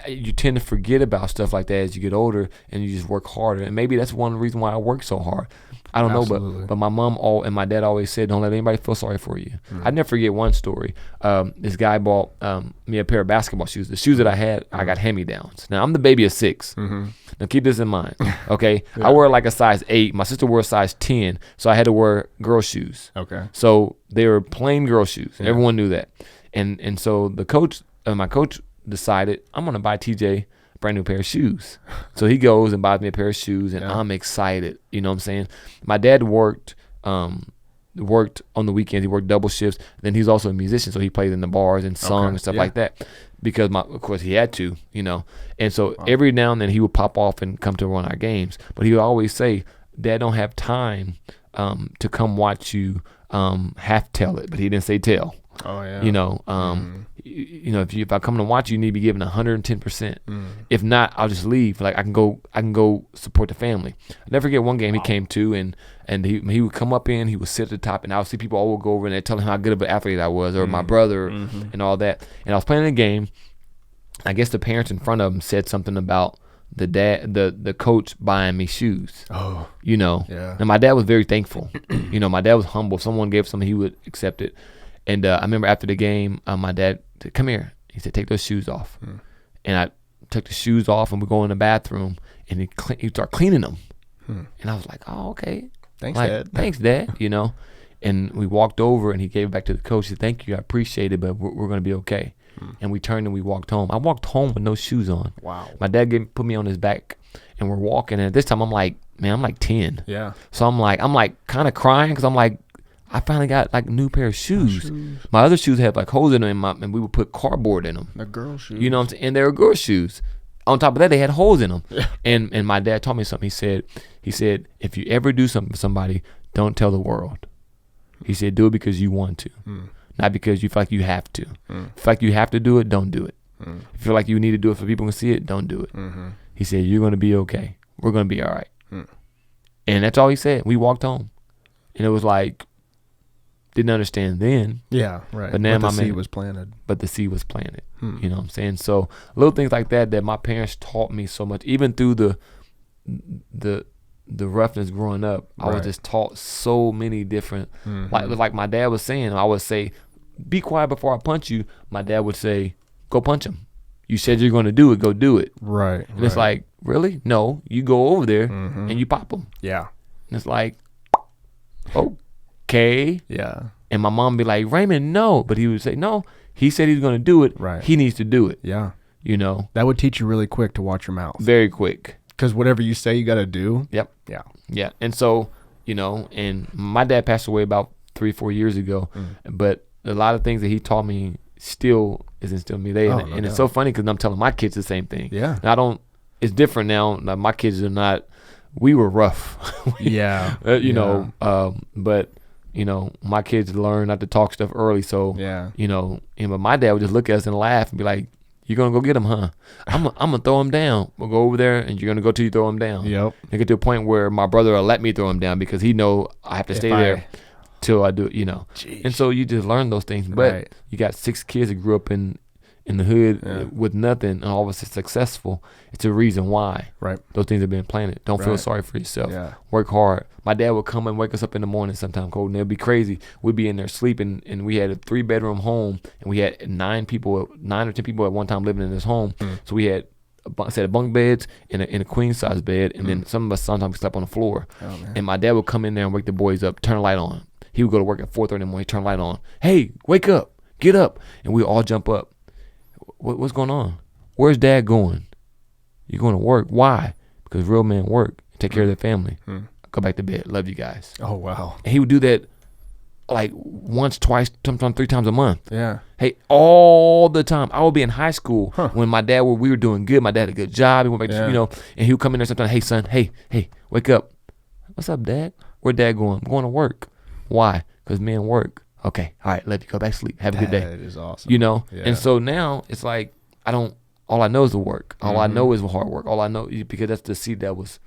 you tend to forget about stuff like that as you get older and you just work harder. And maybe that's one reason why I work so hard. I don't Absolutely. know, but my mom and my dad always said, don't let anybody feel sorry for you. I never forget one story. This guy bought me a pair of basketball shoes. The shoes that I had, I got hand-me-downs. Now, I'm the baby of 6. Now, keep this in mind, okay? I wear like a size 8. My sister wore a size 10, so I had to wear girl shoes. Okay. So they were plain girl shoes. Yeah. Everyone knew that. And so the coach, my coach decided, I'm going to buy TeeJay a brand new pair of shoes. So he goes and buys me a pair of shoes, and I'm excited. You know what I'm saying? My dad worked on the weekends. He worked double shifts. Then he's also a musician, so he played in the bars and sung and stuff like that. Because of course he had to, you know. And so every now and then he would pop off and come to one of our games. But he would always say, Dad don't have time to come watch you half tell it. But he didn't say tell. Oh yeah. You know, you know, if I come to watch you, you need to be giving 110%. If not, I'll just leave. Like I can go support the family. I never forget one game he came to, and he would come up in, he would sit at the top, and I would see people all would go over and they'd tell him how good of an athlete I was, or my brother, and all that. And I was playing a game. I guess the parents in front of him said something about the coach buying me shoes. Oh, you know. Yeah. And my dad was very thankful. You know, my dad was humble. If someone gave something, he would accept it. And I remember after the game, my dad said, "Come here." He said, "Take those shoes off." And I took the shoes off, and we go in the bathroom, and he started cleaning them. And I was like, "Oh, okay. Thanks, like, Dad." Thanks, Dad. You know. And we walked over, and he gave it back to the coach. He said, "Thank you. I appreciate it, but we're going to be okay." And we turned and we walked home. I walked home with no shoes on. Wow. My dad put me on his back, and we're walking. And at this time, I'm like, man, I'm like 10. Yeah. So I'm like kind of crying because I'm like, I finally got like a new pair of shoes. My other shoes had like holes in them, and we would put cardboard in them. The girl shoes. You know what I'm saying? And they were girl shoes. On top of that, they had holes in them. Yeah. And my dad taught me something. He said, if you ever do something for somebody, don't tell the world. He said, do it because you want to. Not because you feel like you have to. If you feel like you have to do it, don't do it. If you feel like you need to do it for people to see it, don't do it. He said, you're going to be okay. We're going to be all right. And that's all he said. We walked home. And it was like, didn't understand then. Yeah, right. But now the seed was planted. But the seed was planted. You know what I'm saying? So little things like that my parents taught me so much. Even through the roughness growing up, I was just taught so many different, like my dad was saying, I would say, be quiet before I punch you. My dad would say, go punch him. You said you're going to do it, go do it. Right. And it's like, really? No, you go over there and you pop him. Yeah. And it's like, okay. Yeah. And my mom would be like, Raymond, no. But he would say, no, he said he's going to do it. Right. He needs to do it. Yeah. You know? That would teach you really quick to watch your mouth. Very quick. Because whatever you say you got to do. Yep. Yeah. Yeah. And so, you know, and my dad passed away about 3-4 years ago. But a lot of things that he taught me still is instilled in me. And it's so funny because I'm telling my kids the same thing. Yeah. And it's different now. Like my kids are not, we were rough. Yeah. You know, but, you know, my kids learn not to talk stuff early. So, you know, but my dad would just look at us and laugh and be like, you're going to go get him, huh? I'm going to throw him down. We'll go over there and you're going to go till you throw him down. Yep. And get to a point where my brother will let me throw him down because he know I have to stay there till I do it, you know. Jeez. And so you just learn those things. But you got 6 kids that grew up in the hood with nothing and all of us are successful. It's a reason why those things have been planted. Don't feel sorry for yourself. Yeah. Work hard. My dad would come and wake us up in the morning sometime cold, and it'd be crazy. We'd be in there sleeping, and we had a 3-bedroom home, and we had 9 or 10 people at one time living in this home. So we had a set of bunk beds and a queen size bed, and then some of us sometimes slept on the floor. And my dad would come in there and wake the boys up, turn the light on. He would go to work at 4:30 in the morning, turn the light on. Hey, wake up, get up, and we all jump up. What's going on? Where's Dad going? You're going to work. Why? Because real men work, take care of their family. Go back to bed. Love you guys. Oh, wow. And he would do that like once, twice, sometimes 3 times a month. Yeah. Hey, all the time. I would be in high school when my dad we were doing good. My dad had a good job. He went back to, you know, and he would come in there sometimes. Hey, son. Hey, wake up. What's up, Dad? Where Dad going? I'm going to work. Why? Because men work. Okay. All right. Let you go back to sleep. Have a good day. That is awesome. You know? Yeah. And so now it's like, all I know is the work. All I know is hard work. All I know, because that's the seed that was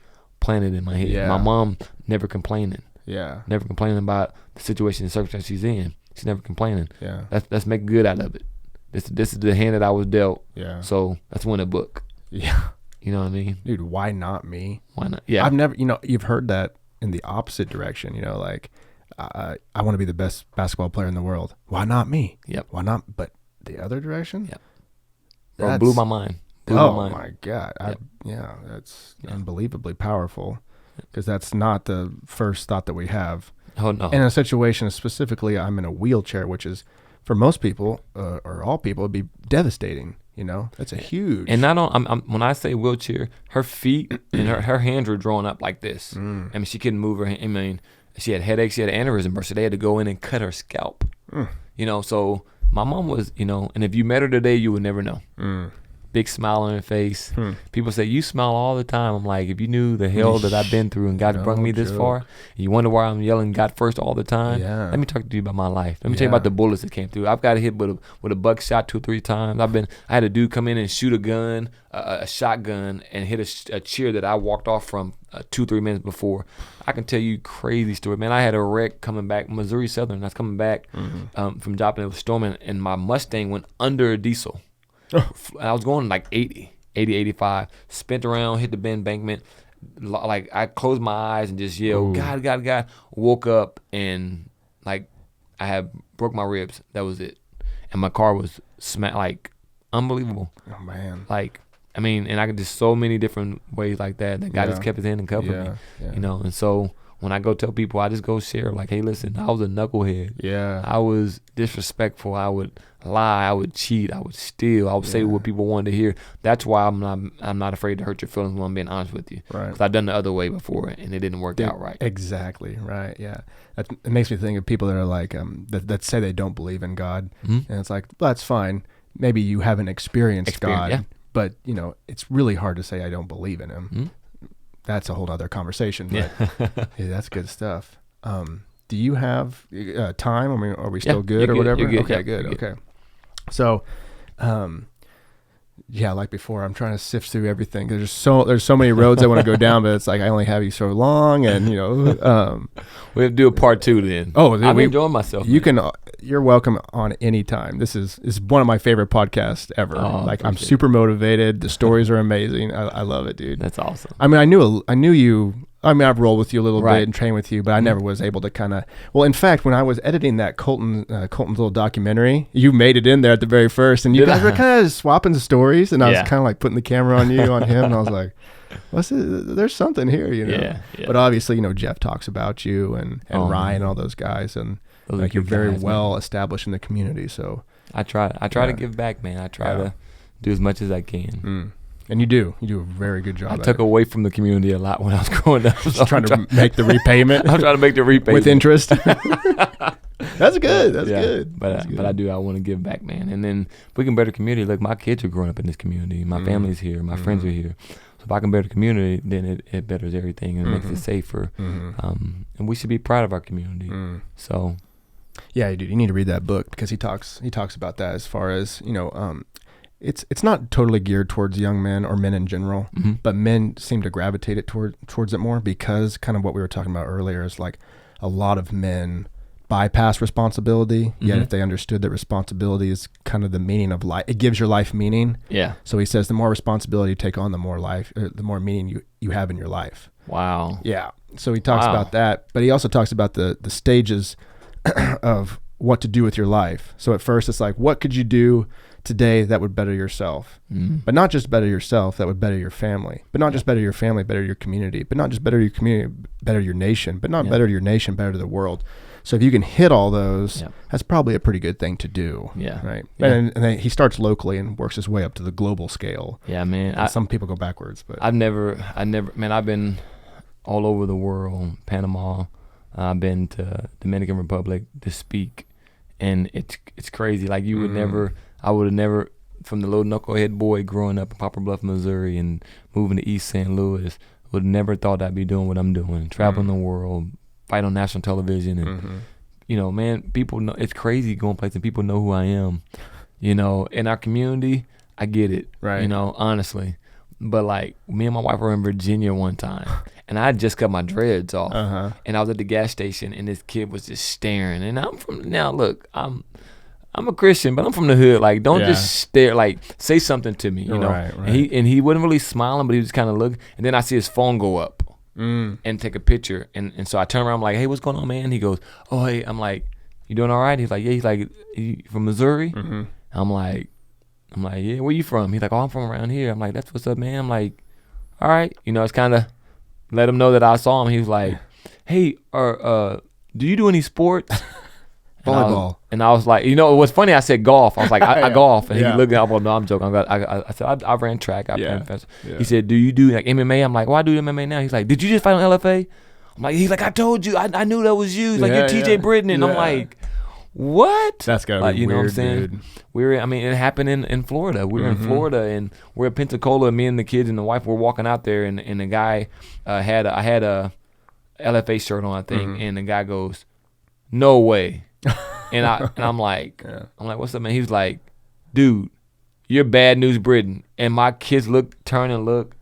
planted in my head. Yeah. My mom never complaining. Yeah. Never complaining about the situation and circumstance she's in. She's never complaining. Yeah. Let's make good out of it. This is the hand that I was dealt. Yeah. So let's win a book. Yeah. You know what I mean? Dude, why not me? Why not? Yeah. I've never, you've heard that in the opposite direction, like, I want to be the best basketball player in the world. Why not me? Yep. Why not? But the other direction? Yep. Bro, blew my mind. My God. Yep. That's unbelievably powerful, because that's not the first thought that we have. Oh, no. In a situation, specifically, I'm in a wheelchair, which is, for most people, or all people, it'd be devastating. That's a huge. And when I say wheelchair, her feet and her hands were drawn up like this. I mean, she couldn't move her hand. I mean, she had headaches. She had an aneurysm burst, so they had to go in and cut her scalp. So my mom was, and if you met her today, you would never know. big smile on their face. People say, you smile all the time. I'm like, if you knew the hell that I've been through and God brought me this far, you wonder why I'm yelling God first all the time. Let me talk to you about my life. Let me tell you about the bullets that came through. I've got hit with a buckshot 2 or 3 times. I had a dude come in and shoot a gun, a shotgun, and hit a chair that I walked off from 2-3 minutes before. I can tell you crazy story, man. I had a wreck coming back, Missouri Southern. I was coming back from Joplin. It was storming, and my Mustang went under a diesel. I was going like 80, 85, spent around, hit the embankment. Like I closed my eyes and just yelled, God, God, God. Woke up and like I had broke my ribs. That was it. And my car was like unbelievable. Oh man. Like, I mean, and I could just so many different ways like that God just kept his hand and covered me. Yeah. You know, and so when I go tell people, I just go share like, hey, listen, I was a knucklehead. Yeah. I was disrespectful. I would lie. I would cheat. I would steal. I would say what people wanted to hear. That's why I'm not afraid to hurt your feelings when I'm being honest with you. Right. Because I've done the other way before and it didn't work out right. Exactly. Right. Yeah. It makes me think of people that are like that say they don't believe in God, and it's like, well, that's fine. Maybe you haven't experienced God, but you know it's really hard to say I don't believe in Him. That's a whole other conversation. But yeah, that's good stuff. Do you have time? I mean, are we still good or whatever? Good. Okay, good. Okay. So, yeah, like before, I'm trying to sift through everything. There's so many roads I want to go down, but it's like I only have you so long, and you know, we have to do a part 2 then. Oh, I'm enjoying myself. You're welcome on any time. This is one of my favorite podcasts ever. Like I'm super motivated. The stories are amazing. I love it, dude. That's awesome. I mean, I knew you. I mean, I've rolled with you a little bit and trained with you, but I never was able to kind of. Well, in fact, when I was editing that Colton's little documentary, you made it in there at the very first, and you guys were kind of swapping the stories, and I was kind of like putting the camera on you, on him, and I was like, there's something here, you know. Yeah. But obviously, you know, Jeff talks about you and Ryan and all those guys, and like you're very well established in the community. So I try to give back, man. I try to do as much as I can. And you do a very good job. I took away from the community a lot when I was growing up. So trying to make the repayment. I'm trying to make the repayment with interest. That's good. That's good. But I want to give back, man. And then if we can better community. Look, my kids are growing up in this community. My family's here. My friends are here. So if I can better community, then it betters everything and makes it safer. And we should be proud of our community. So, yeah, dude, you need to read that book because he talks about that as far as, you know, it's not totally geared towards young men or men in general, but men seem to gravitate it towards it more because kind of what we were talking about earlier is like a lot of men bypass responsibility. Yet if they understood that responsibility is kind of the meaning of life, it gives your life meaning. Yeah. So he says the more responsibility you take on, the more meaning you have in your life. Wow. Yeah. So he talks about that, but he also talks about the stages of what to do with your life. So at first it's like, what could you do today that would better yourself? But not just better yourself, that would better your family. But not just better your family, better your community. But not just better your community, better your nation. But not better your nation, better the world. So if you can hit all those, that's probably a pretty good thing to do. Yeah. Right. Yeah. And then he starts locally and works his way up to the global scale. Yeah, man. Some people go backwards, but I've been all over the world, Panama. I've been to Dominican Republic to speak, and it's crazy. Like I would have never, from the little knucklehead boy growing up in Poplar Bluff, Missouri, and moving to East St. Louis, would have never thought I'd be doing what I'm doing, traveling the world, fight on national television, and you know, man, people know. It's crazy going places and people know who I am. You know, in our community, I get it. Right. You know, honestly. But like me and my wife were in Virginia one time, and I had just cut my dreads off, and I was at the gas station, and this kid was just staring. And I'm a Christian, but I'm from the hood. Like, don't just stare. Like, say something to me, you know. Right. And he wasn't really smiling, but he was just kind of looking. And then I see his phone go up and take a picture. And so I turn around, I'm like, hey, what's going on, man? He goes, oh, hey. I'm like, you doing all right? He's like, yeah. He's like, you from Missouri? I'm like, yeah. Where you from? He's like, oh, I'm from around here. I'm like, that's what's up, man. I'm like, all right. You know, it's kind of let him know that I saw him. He was like, hey, do you do any sports? Volleyball. And I was like, you know, what's funny, I said golf. I was like, I golf. And he looked at me, well, no, I'm joking. I said, I ran track. He said, do you do like MMA? I'm like, well, I do MMA now. He's like, did you just fight on LFA? I'm like, he's like, I told you. I knew that was you. He's like, you're TeeJay Britton. And I'm like, what? That's gotta like, be you weird, know what I'm saying? dude. I mean, it happened in Florida. We were in Florida, and we're at Pensacola. Me and the kids and the wife were walking out there, and the guy I had a LFA shirt on, I think, and the guy goes, "No way," and I'm like, "What's up, man?" He was like, "Dude, you're bad Newz Britton," and my kids turn and look,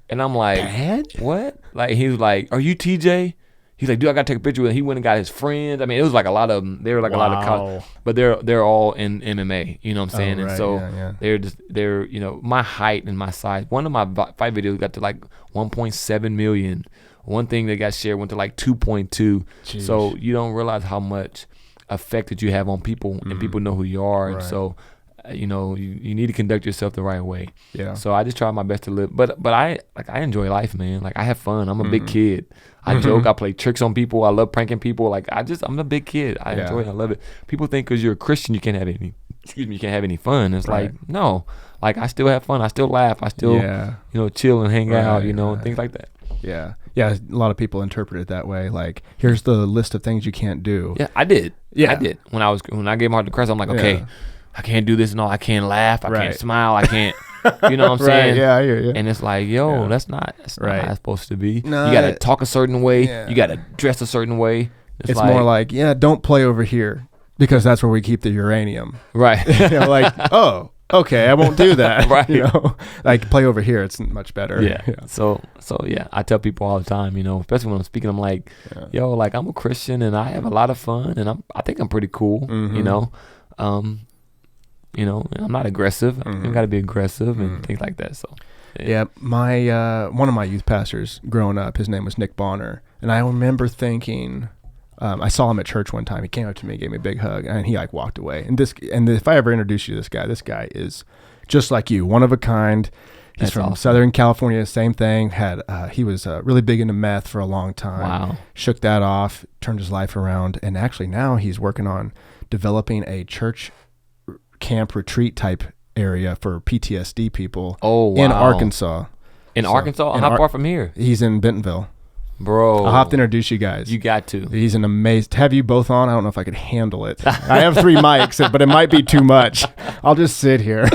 and I'm like, Bad? What? Like, he was like, "Are you TeeJay?" He's like, "Dude, I gotta take a picture with him." He went and got his friends. I mean, it was like a lot of them. They were like a lot of college, but they're all in MMA. You know what I'm saying? right, and so yeah. they're my height and my size. One of my fight videos got to like 1.7 million. One thing that got shared went to like 2.2. Jeez. So you don't realize how much effect that you have on people, and people know who you are. Right. And so, you need to conduct yourself the right way. Yeah. So I just try my best to live, but I enjoy life, man. Like, I have fun. I'm a big kid. I joke. I play tricks on people. I love pranking people. Like, I'm a big kid. I enjoy it. I love it. People think because you're a Christian you can't have any fun. It's like, no. Like, I still have fun. I still laugh. I still chill and hang out. And things like that. Yeah. Yeah, a lot of people interpret it that way. Like, here's the list of things you can't do. Yeah, I did. Yeah. I did. When I gave my heart to Christ, I'm like, okay, I can't do this and all. I can't laugh. I can't smile. I can't. You know what I'm saying? Yeah, I hear you. And it's like, that's not how it's supposed to be. No, you got to talk a certain way. Yeah. You got to dress a certain way. It's more like, don't play over here because that's where we keep the uranium. Right. Like, oh, okay, I won't do that. Right. Like, play over here. It's much better. Yeah. So I tell people all the time, especially when I'm speaking, I'm like, like, I'm a Christian and I have a lot of fun and I think I'm pretty cool, I'm not aggressive. You got to be aggressive and things like that. So, yeah, my one of my youth pastors growing up, his name was Nick Bonner, and I remember thinking, I saw him at church one time. He came up to me, gave me a big hug, and he like walked away. And if I ever introduce you to this guy is just like you, one of a kind. He's That's from awesome. Southern California, same thing. He was really big into meth for a long time. Wow. Shook that off, turned his life around, and actually now he's working on developing a church camp retreat type area for PTSD people in Arkansas. Arkansas? How far from here? He's in Bentonville. Bro. I'll have to introduce you guys. You got to. He's an amazing. To have you both on, I don't know if I could handle it. I have 3 mics, but it might be too much. I'll just sit here.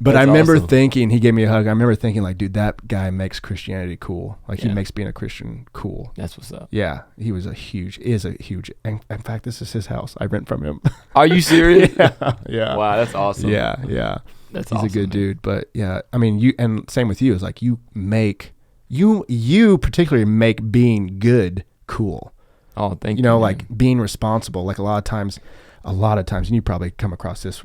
But I remember thinking, he gave me a hug. I remember thinking, like, dude, that guy makes Christianity cool. Like, he makes being a Christian cool. That's what's up. Yeah, he is a huge. In fact, this is his house. I rent from him. Are you serious? Yeah. Wow, that's awesome. Yeah. He's a good dude. But yeah, I mean, you, and same with you, is like, you make, you particularly make being good cool. Oh, thank you. Like being responsible. Like a lot of times, and you probably come across this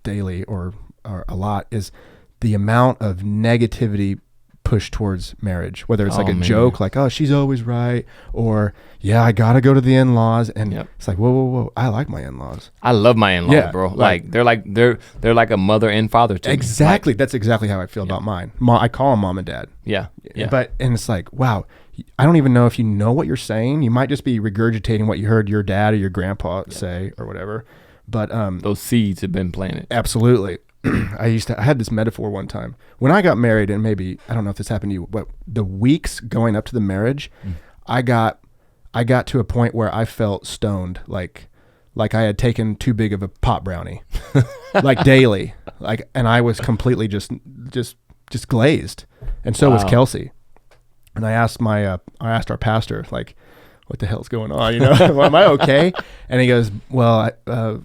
daily or a lot, is the amount of negativity pushed towards marriage, whether it's like a joke, like, oh, she's always right, or I gotta go to the in-laws, and it's like, whoa, I like my in-laws. I love my in-laws, bro. Like they're like a mother and father to me. Exactly. That's exactly how I feel about mine. I call them mom and dad. Yeah. And it's like, wow, I don't even know if you know what you're saying. You might just be regurgitating what you heard your dad or your grandpa say or whatever. But those seeds have been planted. Absolutely. I had this metaphor one time when I got married, and maybe, I don't know if this happened to you, but the weeks going up to the marriage, I got to a point where I felt stoned, like I had taken too big of a pot brownie, like daily, and I was completely just glazed, and so was Kelsey. And I asked our pastor, like, what the hell's going on? Well, am I okay? And he goes, well,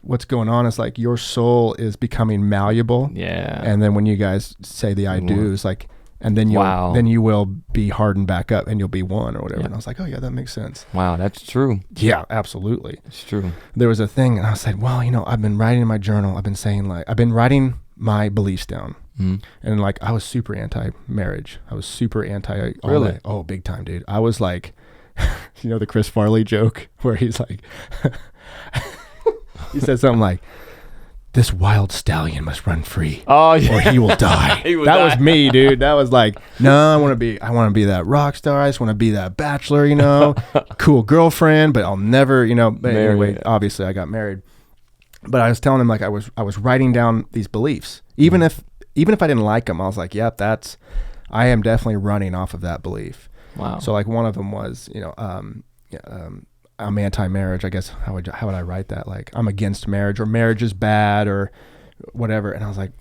what's going on is like your soul is becoming malleable. Yeah. And then when you guys say the I do's, like, and then you will be hardened back up and you'll be one or whatever. Yeah. And I was like, oh yeah, that makes sense. Wow, that's true. Yeah, absolutely. It's true. There was a thing, and I said, well, I've been writing in my journal. I've been saying, like, I've been writing my beliefs down. And like, I was super anti-marriage. I was super anti. Really? Oh, big time, dude. I was like, the Chris Farley joke where he's like, he said something like, this wild stallion must run free, or he will die. That was me, dude. That was like, no, I want to be that rock star. I just want to be that bachelor, cool girlfriend, but I'll never, but anyway, obviously I got married. But I was telling him, like, I was writing down these beliefs, even if I didn't like them, I was like, yep, I am definitely running off of that belief. Wow. So like one of them was, I'm anti-marriage. I guess how would I write that? Like, I'm against marriage, or marriage is bad, or whatever. And I was like,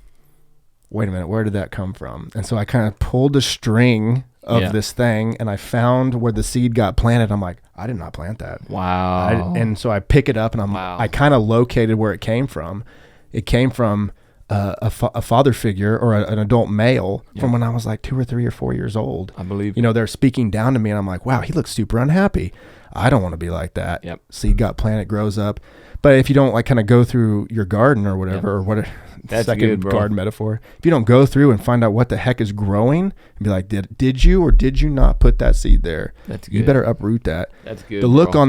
wait a minute, where did that come from? And so I kind of pulled a string of this thing, and I found where the seed got planted. I'm like, I did not plant that. Wow. And so I pick it up, and I kind of located where it came from. It came from a father figure, or an adult male, from when I was like 2 or 3 or 4 years old. I believe. You know, they're speaking down to me, and I'm like, wow, he looks super unhappy. I don't want to be like that. Yep. Seed got planted, grows up. But if you don't like kind of go through your garden or whatever, or what, that's second good, bro. garden metaphor, if you don't go through and find out what the heck is growing, and be like, did you or did you not put that seed there? That's good. You better uproot that. That's good. The look bro.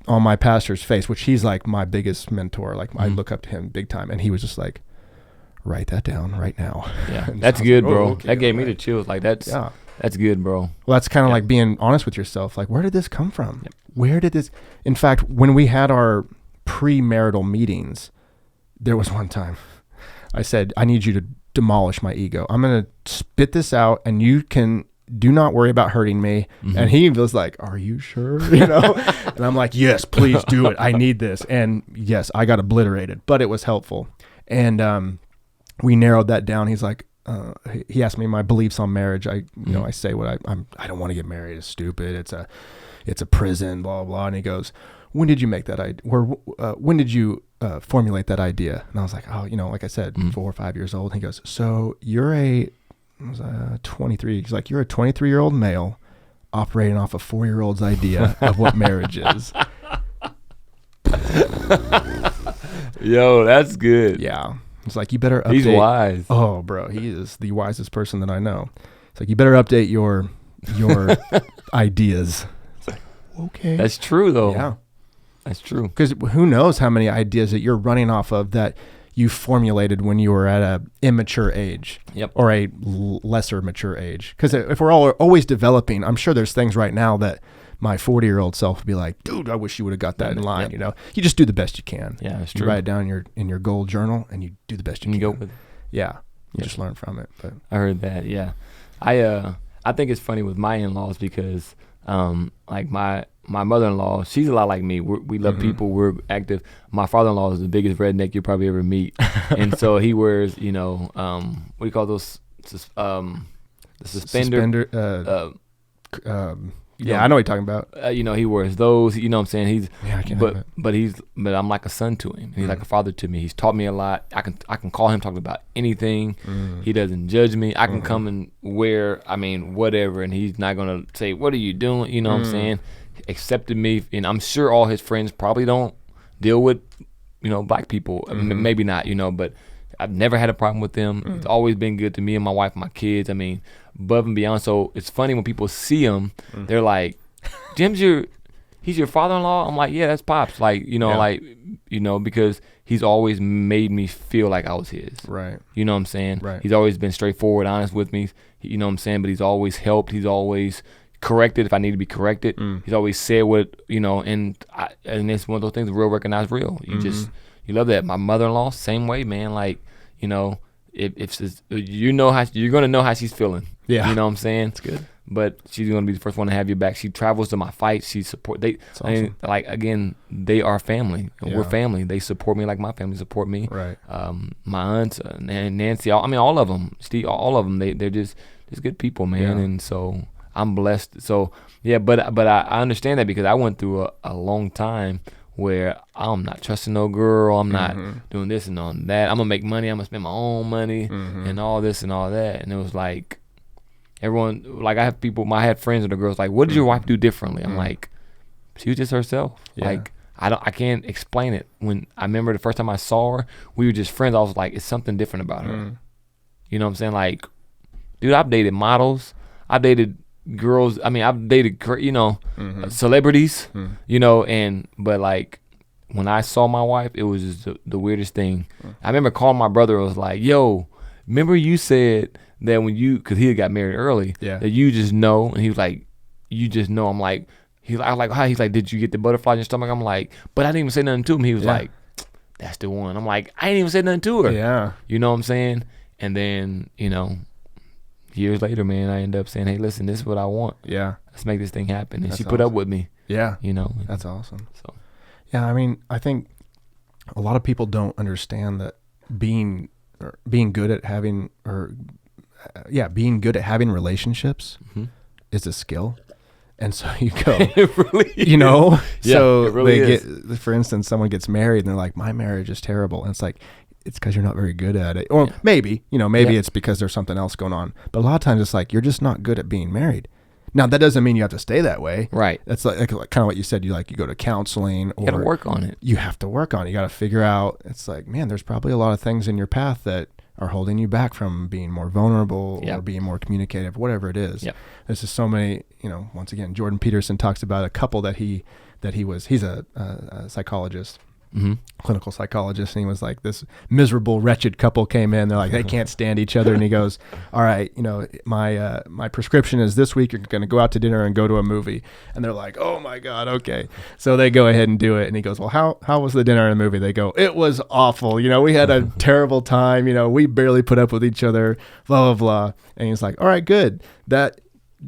on my pastor's face, which he's like my biggest mentor, like I look up to him big time, and he was just like, write that down right now. Yeah, And that's so I was good, like, bro. okay, That gave me right. the chills. Like that's good, bro. Well, that's kind of like being honest with yourself. Like, where did this come from? Yep. Where did this? In fact, when we had our premarital meetings, there was one time I said, I need you to demolish my ego. I'm going to spit this out, and you can do not worry about hurting me. Mm-hmm. And he was like, are you sure? You know? And I'm like, yes, please do it. I need this. And yes, I got obliterated, but it was helpful. And we narrowed that down. He's like, he asked me my beliefs on marriage. I say what I don't want to get married. It's stupid. It's a prison, blah, blah, blah. And he goes, when did you make that idea? When did you formulate that idea? And I was like, like I said, 4 or 5 years old. And he goes, so you're 23. He's like, you're a 23-year-old male operating off a 4-year-old's idea of what marriage is. Yo, that's good. Yeah. It's like, you better update. He's wise. Oh, bro, he is the wisest person that I know. It's like, you better update your ideas. It's like, okay. That's true, though. Yeah. That's true. Because who knows how many ideas that you're running off of that you formulated when you were at a immature age. Yep. Or a lesser mature age. Because if we're always developing, I'm sure there's things right now that my 40-year-old self would be like, dude, I wish you would have got that in line. Yep. You know, you just do the best you can. Yeah, that's You true. write it down in your goal journal, and you do the best you And can. you go with it. Yeah. You just learn from it. But I heard that. Yeah. I think it's funny with my in-laws because like my mother-in-law, she's a lot like me. We love people. We're active. My father-in-law is the biggest redneck you'll probably ever meet. And so he wears, what do you call those? The suspender. Yeah, I know what you're talking about. He wears those. You know what I'm saying? I can't. But I'm like a son to him. He's like a father to me. He's taught me a lot. I can call him, talk about anything. He doesn't judge me. I can come and wear, whatever, and he's not gonna say, "What are you doing?" You know what I'm saying? Accepted me, and I'm sure all his friends probably don't deal with, black people. Maybe not, but I've never had a problem with them. It's always been good to me and my wife and my kids. Above and beyond. So it's funny when people see him, they're like, he's your father-in-law? I'm like, yeah, that's Pops. Like, because he's always made me feel like I was his. Right. You know what I'm saying? Right. He's always been straightforward, honest with me. You know what I'm saying? But he's always helped. He's always corrected if I need to be corrected. He's always said what, and it's one of those things, real recognize real. You love that. My mother-in-law, same way, man. Like, if you're gonna know how she's feeling. Yeah. You know what I'm saying? That's good. But she's gonna be the first one to have your back. She travels to my fights. She support. Awesome. Again, they are family. Yeah. We're family. They support me like my family support me. Right. My aunts, Nancy. All of them. Steve. All of them. They're just good people, man. Yeah. And so I'm blessed. So yeah. But I understand that because I went through a long time where I'm not trusting no girl, I'm not doing this and on that. I'm gonna make money, I'm gonna spend my own money and all this and all that. And it was like everyone, like I had friends and the girls like, what did your wife do differently? I'm like, she was just herself. Yeah. Like I can't explain it. When I remember the first time I saw her, we were just friends. I was like, it's something different about her. You know what I'm saying? Like, dude, I've dated models, I've dated girls, I've dated celebrities, but like when I saw my wife, it was just the weirdest thing. I remember calling my brother, I was like, yo, remember you said that because he had got married early, that you just know, and he was like, you just know. I'm like, I was like, how? He's like, did you get the butterflies in your stomach? I'm like, but I didn't even say nothing to him. He was like, that's the one. I'm like, I ain't even said nothing to her. Yeah. You know what I'm saying? And then, years later, man, I end up saying, hey, listen, this is what I want. Yeah. Let's make this thing happen. And That's she put up awesome. with me. Yeah. You know, That's awesome. so Yeah, I mean, I think a lot of people don't understand that being good at having being good at having relationships is a skill. And so you go, it really you know, Yeah, so it really they is. get, for instance, someone gets married and they're like, my marriage is terrible. And it's like, it's because you're not very good at it. Or maybe it's because there's something else going on. But a lot of times it's like, you're just not good at being married. Now, that doesn't mean you have to stay that way. Right. That's like kind of what you said. You go to counseling. You got to work on it. You have to work on it. You got to figure out, it's like, man, there's probably a lot of things in your path that are holding you back from being more vulnerable or being more communicative, whatever it is. Yep. There's just so many, once again, Jordan Peterson talks about a couple that he's a psychologist. Clinical psychologist, and he was like, this miserable, wretched couple came in. They're like, they can't stand each other, and he goes, all right, my prescription is this week you're going to go out to dinner and go to a movie. And they're like, oh my God, okay. So they go ahead and do it, and he goes, well, how was the dinner and the movie? They go, it was awful. We had a terrible time. We barely put up with each other. Blah blah blah. And he's like, all right, good. That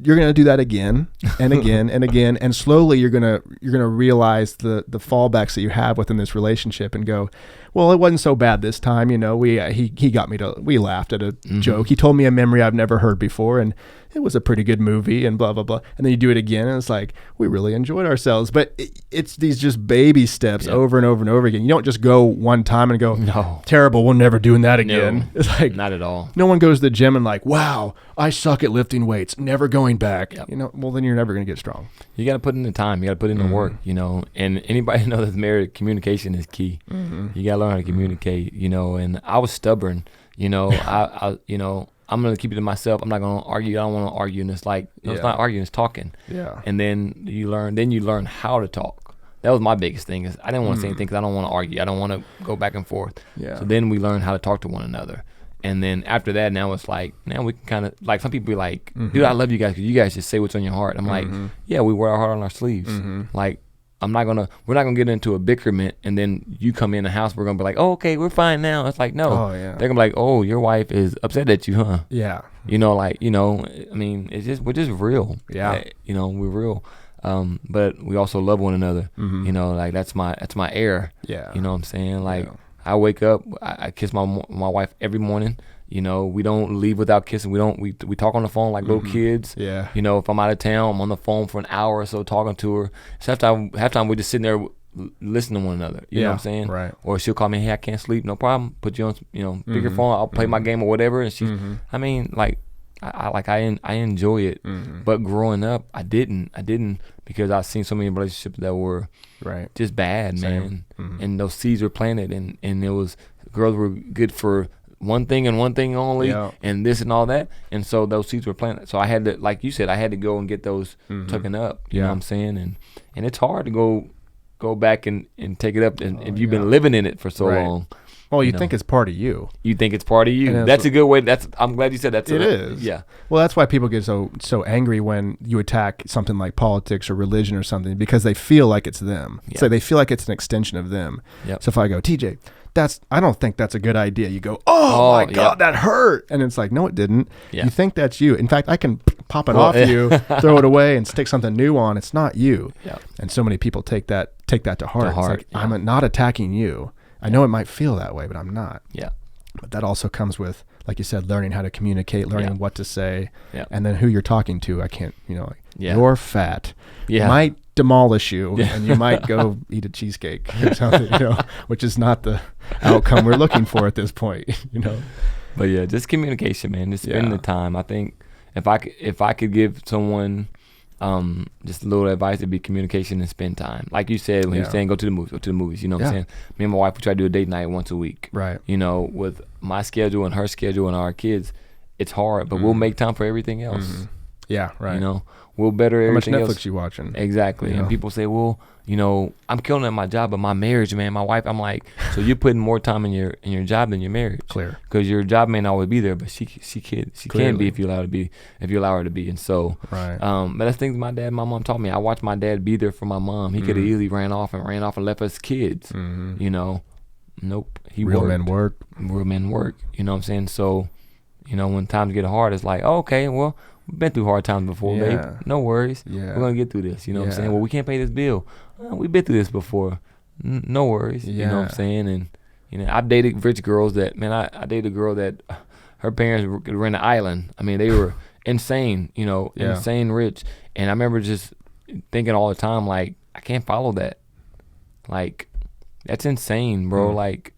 you're going to do that again and again and again, and slowly you're going to realize the fallbacks that you have within this relationship and go, well, it wasn't so bad this time. He got me we laughed at a joke. He told me a memory I've never heard before, and it was a pretty good movie, and blah blah blah. And then you do it again, and it's like, we really enjoyed ourselves. But it's these just baby steps over and over and over again. You don't just go one time and go, No. terrible, we're never doing that again. No, it's like, not at all. no one goes to the gym and like, wow, I suck at lifting weights, never going back. Well, then you're never going to get strong. You got to put in the time. You got to put in the work, and anybody know that's married, communication is key. You got to learn how to communicate, and I was stubborn, I'm going to keep it to myself. I'm not going to argue. I don't want to argue. And it's like, it's not arguing, it's talking. Yeah. And then you learn how to talk. That was my biggest thing, is I didn't want to say anything because I don't want to argue. I don't want to go back and forth. Yeah. So then we learn how to talk to one another. And then after that, now it's like, now we can kind of, like, some people be like, dude, I love you guys because you guys just say what's on your heart. I'm like, yeah, we wear our heart on our sleeves. Like, we're not going to get into a bickerment and then you come in the house, we're going to be like, oh, okay, we're fine now. It's like, no. Oh, yeah. They're going to be like, oh, your wife is upset at you, huh? Yeah. I mean, we're just real. Yeah. We're real. But we also love one another. Like that's my air. Yeah. You know what I'm saying? Like, I wake up, I kiss my wife every morning. We don't leave without kissing. We talk on the phone like little kids. Yeah. If I'm out of town, I'm on the phone for an hour or so talking to her. So halftime we're just sitting there listening to one another. You know what I'm saying? Right. Or she'll call me, hey, I can't sleep. No problem. Put you on, bigger phone. I'll play my game or whatever. And she, I mean, like, I enjoy it. But growing up, I didn't because I've seen so many relationships that were just bad, man. And those seeds were planted, and it was, girls were good for one thing and one thing only, and this and all that, and so those seeds were planted. So I had to, like you said, I had to go and get those taken up. You know what I'm saying? And it's hard to go back and take it up, and if you've been living in it for so long. Well, you think it's part of you. You think it's part of you. That's a good way. I'm glad you said that. It is. Yeah. Well, that's why people get so angry when you attack something like politics or religion or something, because they feel like it's them. Yeah. So they feel like it's an extension of them. Yep. So if I go, TeeJay, I don't think that's a good idea. You go, oh my God, that hurt. And it's like, no, it didn't. Yeah. You think that's you. In fact, I can pop it off you, throw it away, and stick something new on. It's not you. Yeah. And so many people take that to heart. It's like, yeah. I'm not attacking you. I know it might feel that way, but I'm not. Yeah. But that also comes with, like you said, learning how to communicate, learning what to say, and then who you're talking to. I can't, you're fat. Yeah. Might demolish you, and you might go eat a cheesecake or something, which is not the outcome we're looking for at this point, But yeah, just communication, man. Just spending the time. I think if I could give someone just a little advice, it'd be communication and spend time. Like you said, when you're saying go to the movies, you know what I'm saying? Me and my wife, we try to do a date night once a week. Right. With my schedule and her schedule and our kids, it's hard, but we'll make time for everything else. Yeah, right. We'll better everything How much Netflix else. you watching? Exactly. And people say, well, I'm killing at my job, but my marriage, man, my wife, I'm like, so you're putting more time in your job than your marriage. Clear. Because your job may not always be there, but she can be if you allow her to be. And so, right. But that's things my dad and my mom taught me. I watched my dad be there for my mom. He could have easily ran off and left us kids. Nope. Real men work. Real men work. You know what I'm saying? So, when times get hard, it's like, oh, okay, well, we've been through hard times before, babe. No worries. Yeah. We're going to get through this. You know what I'm saying? Well, we can't pay this bill. We've been through this before. No worries. You know what I'm saying? And, you know, I've dated rich girls that, man, I dated a girl that her parents were in an island. I mean, they were insane, you know, insane rich. And I remember just thinking all the time, like, I can't follow that. Like, that's insane, bro. Like,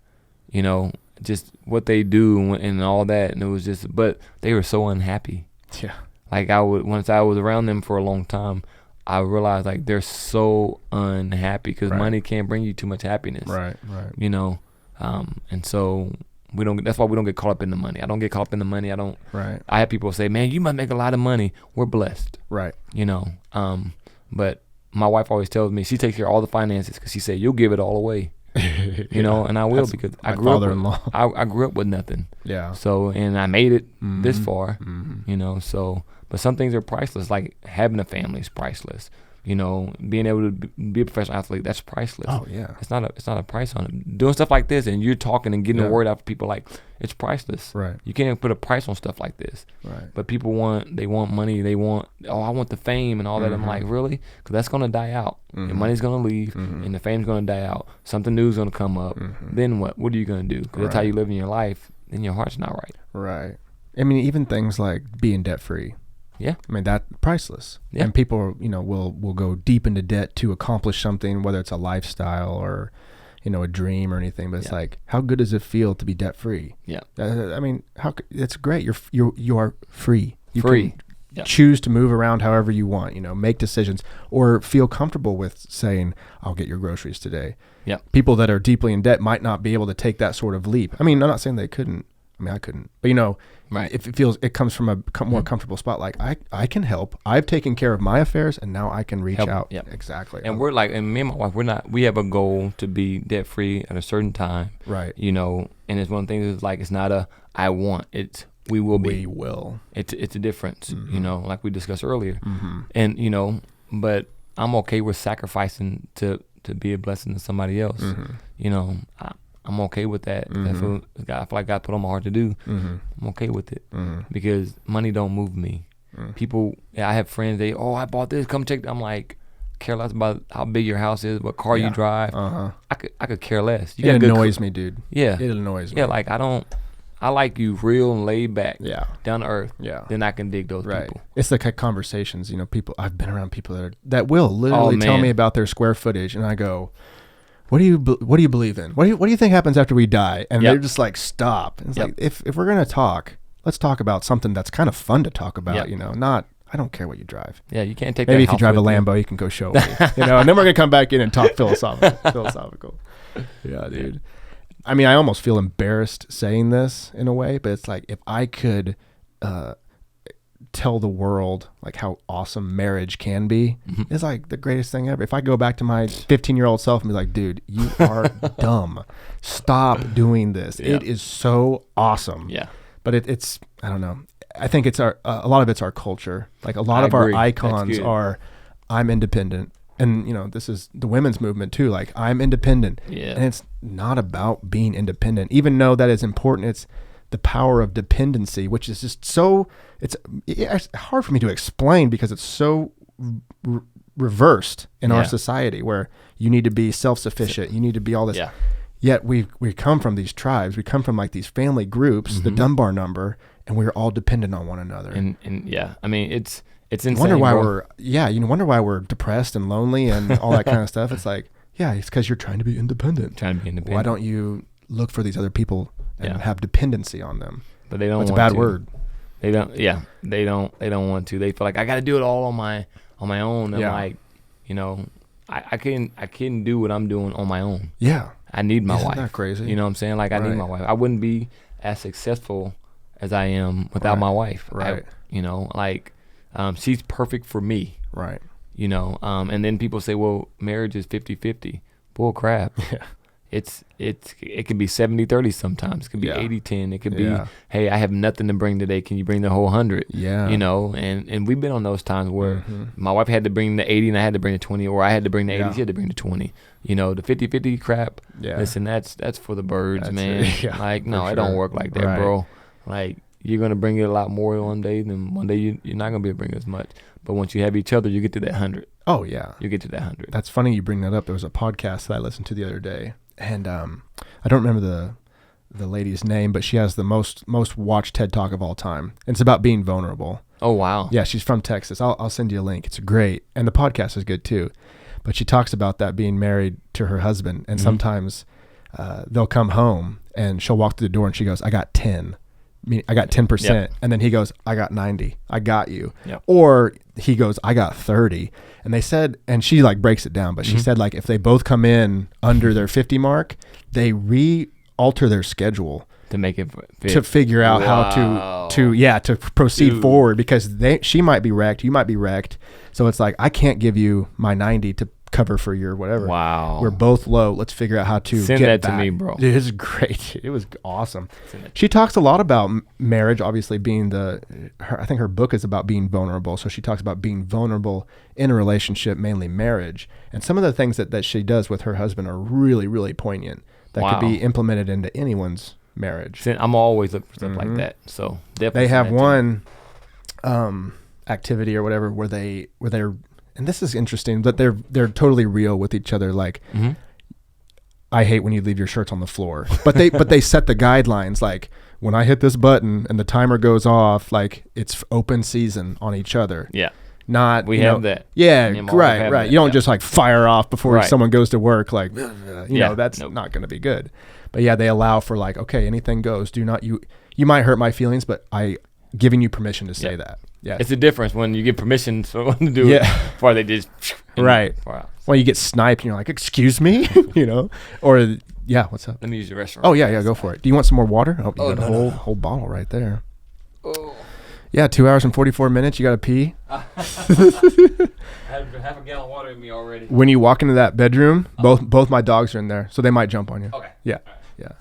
you know, just what they do and all that. And it was just, but they were so unhappy. Yeah. Like, once I was around them for a long time, I realized, like, they're so unhappy because money can't bring you too much happiness. Right. You know, and so that's why we don't get caught up in the money. I don't get caught up in the money. I have people say, man, you must make a lot of money. We're blessed. Right. You know, but my wife always tells me, she takes care of all the finances because she said, you'll give it all away. You know, and I will. That's because I grew up with nothing. Yeah. So, and I made it this far, you know, so, but some things are priceless. Like having a family is priceless. You know, being able to be a professional athlete, that's priceless. Oh yeah. It's not a price on it. Doing stuff like this and you're talking and getting the word out for people, like, it's priceless. Right. You can't even put a price on stuff like this. Right. But people want money. They want, I want the fame and all that. I'm like, really? Because that's going to die out. Your money's going to leave and the fame's going to die out. Something new's going to come up. Then what? What are you going to do? Because that's how you live in your life. Then your heart's not right. Right. I mean, even things like being debt free. Yeah. I mean, that's priceless. Yeah. And people, you know, will go deep into debt to accomplish something, whether it's a lifestyle or, you know, a dream or anything. But it's like, how good does it feel to be debt free? Yeah. I mean, it's great. You are free. You can choose to move around however you want, you know, make decisions or feel comfortable with saying, I'll get your groceries today. Yeah. People that are deeply in debt might not be able to take that sort of leap. I mean, I'm not saying they couldn't. I mean, I couldn't, but you know, if it comes from a more comfortable spot, like I can help. I've taken care of my affairs, and now I can reach out. Yep. Exactly. And we're like, and me and my wife, we have a goal to be debt free at a certain time. Right. You know, and it's one of the things. Is like, it's not a I want. It's we will be. We will. It's a difference. You know, like we discussed earlier. And you know, but I'm okay with sacrificing to be a blessing to somebody else. You know. I'm okay with that. That's what I feel like God put on my heart to do. I'm okay with it because money don't move me. People, I have friends. I bought this. Come check. I'm like, care less about how big your house is, what car you drive. I could care less. It annoys me, dude. Yeah, it annoys me. Yeah, like I like you real and laid back. Yeah, down to earth. Yeah, then I can dig those people. It's like conversations. You know, I've been around people that will literally tell me about their square footage, and I go, What do you believe in? What do you think happens after we die? And they're just like, stop. And it's like, if we're gonna talk, let's talk about something that's kind of fun to talk about. You know, not I don't care what you drive. Yeah, you can't take. Maybe if you drive a Lambo, you can go show me. You know, and then we're gonna come back in and talk philosophical. Yeah, dude. I mean, I almost feel embarrassed saying this in a way, but it's like if I could tell the world like how awesome marriage can be, it's like the greatest thing ever. If I go back to my 15-year-old self and be like, dude, you are dumb. Stop doing this. It is so awesome. Yeah. But it's I don't know. I think it's a lot of it's our culture. Like a lot of our icons are, I'm independent. And, you know, this is the women's movement too. Like, I'm independent. Yeah. And it's not about being independent, even though that is important. It's the power of dependency, which is just so, it's hard for me to explain because it's so reversed in our society where you need to be self-sufficient. You need to be all this. Yeah. Yet we come from these tribes. We come from like these family groups, the Dunbar number, and we're all dependent on one another. And yeah, I mean, it's insane. You wonder why we're depressed and lonely and all that kind of stuff. It's like, yeah, it's because you're trying to be independent. Why don't you look for these other people and have dependency on them? But they don't. It's a bad word. They don't. Yeah, they don't want to. They feel like I got to do it all on my own. And like, you know, I can do what I'm doing on my own. Yeah. I need my wife. Isn't that crazy? You know what I'm saying? Like, I need my wife. I wouldn't be as successful as I am without my wife. Right. You know, like, she's perfect for me. Right. You know, and then people say, well, marriage is 50-50. Bull crap. Yeah. It can be 70-30 sometimes. It can be 80-10. It could be, hey, I have nothing to bring today. Can you bring the whole 100? Yeah. You know, and we've been on those times where my wife had to bring the 80 and I had to bring the 20, or I had to bring the 80, she had to bring the 20. You know, the 50-50 crap. Yeah. Listen, that's for the birds, man. Like, no, it don't work like that, bro. Like, you're gonna bring it a lot more one day, then one day you're not gonna be able to bring as much. But once you have each other, you get to that 100. Oh yeah, You get to that 100. that's funny you bring that up. There was a podcast that I listened to the other day, and I don't remember the lady's name, but she has the most watched TED Talk of all time. And it's about being vulnerable. Oh wow. Yeah, she's from Texas. I'll send you a link. It's great, and the podcast is good too. But she talks about that being married to her husband, and sometimes they'll come home and she'll walk through the door and she goes, "I got 10." I got 10%. Yep. And then he goes, "I got 90. I got you." Yep. Or he goes, "I got 30. And they said, and she like breaks it down, but she said like if they both come in under their 50 mark, they alter their schedule to make it fit. To figure out how to proceed forward, because she might be wrecked, you might be wrecked. So it's like, I can't give you my 90 to cover for your whatever. Wow. We're both low. Let's figure out how to send get that back. to me, bro. Dude, it's great. It was awesome. She talks a lot about marriage, obviously being I think her book is about being vulnerable. So she talks about being vulnerable in a relationship, mainly marriage. And some of the things that she does with her husband are really, really poignant that could be implemented into anyone's marriage. I'm always looking for stuff like that. So definitely they have one activity or whatever where they're, and this is interesting, but they're totally real with each other. Like, I hate when you leave your shirts on the floor, but they set the guidelines. Like, when I hit this button and the timer goes off, like, it's open season on each other. Yeah. Not we have that. Yeah, right. You don't just like fire off before someone goes to work. Like, you know, that's not going to be good. But yeah, they allow for like, okay, anything goes. Do not you might hurt my feelings, but I giving you permission to say that. Yeah, it's a difference when you give permission to someone to do it before they just right. Well, you get sniped and you're like, "Excuse me," you know, or what's up? Let me use your restroom. Oh yeah, go for it. Do you want some more water? Oh, you got a whole bottle right there. Oh. Yeah, 2 hours and 44 minutes. You got to pee. I have half a gallon of water in me already. When you walk into that bedroom, both my dogs are in there, so they might jump on you. Okay. Yeah. Yeah.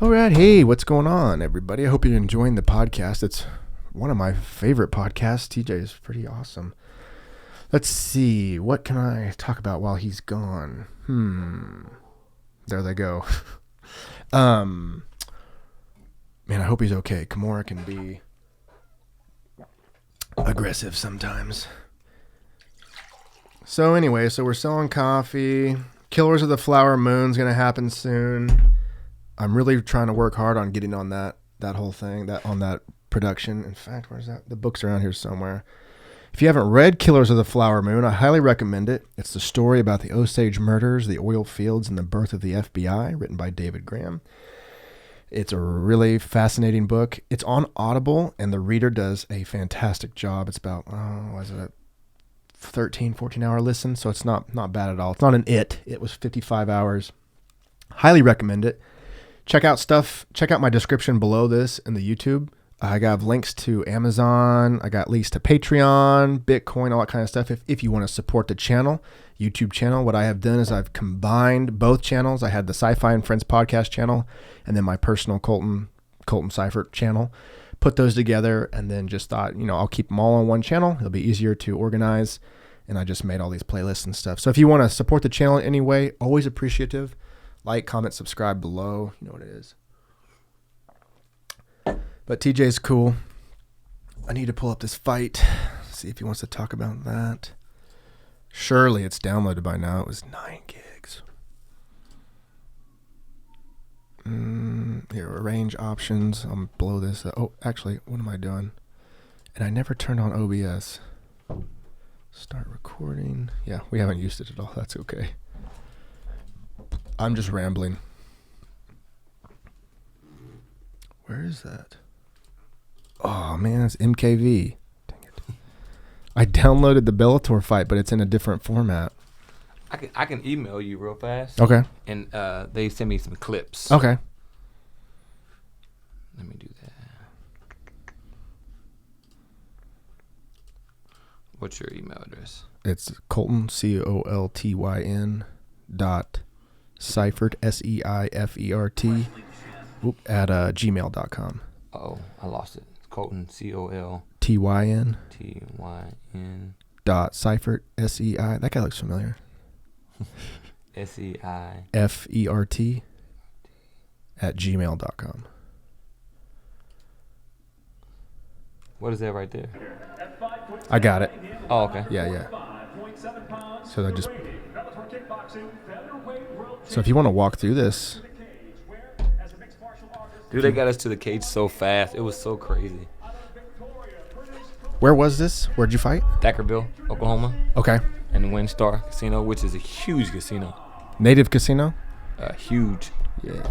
All right. Hey, what's going on, everybody? I hope you're enjoying the podcast. It's one of my favorite podcasts. TeeJay is pretty awesome. Let's see. What can I talk about while he's gone? There they go. Man, I hope he's okay. Kimura can be aggressive sometimes. So anyway, we're selling coffee. Killers of the Flower Moon's gonna happen soon. I'm really trying to work hard on getting on that whole thing, on that production. In fact, where's that? The book's around here somewhere. If you haven't read Killers of the Flower Moon, I highly recommend it. It's the story about the Osage murders, the oil fields, and the birth of the FBI, written by David Graham. It's a really fascinating book. It's on Audible, and the reader does a fantastic job. It's about, was it a 13, 14-hour listen? So it's not bad at all. It's not It was 55 hours. Highly recommend it. Check out my description below this in the YouTube. I got links to Amazon. I got links to Patreon, Bitcoin, all that kind of stuff. If you want to support the channel, YouTube channel, what I have done is I've combined both channels. I had the SciFi and Friends podcast channel, and then my personal Colton Seifert channel. Put those together, and then just thought, I'll keep them all on one channel. It'll be easier to organize, and I just made all these playlists and stuff. So if you want to support the channel in any way, always appreciative. Like, comment, subscribe below. You know what it is. But TeeJay's cool. I need to pull up this fight. See if he wants to talk about that. Surely it's downloaded by now. It was 9 gigs. Here, arrange options. I'm blow this up. Oh, actually, what am I doing? And I never turned on OBS. Start recording. Yeah, we haven't used it at all. That's okay. I'm just rambling. Where is that? Oh, man, it's MKV. Dang it. I downloaded the Bellator fight, but it's in a different format. I can email you real fast. Okay. And they send me some clips. Okay. Let me do that. What's your email address? It's Colton, COLTYN .Seifert, SEIFERT at gmail.com. Oh, I lost it. Colton, COLTYN .Seifert, SEI. That guy looks familiar. SEIFERT at gmail.com. What is that right there? I got it. Oh, okay. Yeah. So I just. So if you want to walk through this, Dude, they got us to the cage so fast. It was so crazy. where was this? Where'd you fight? Thackerville, Oklahoma, Okay. and Windstar Casino, which is a huge casino. Native Casino. Huge. Yeah.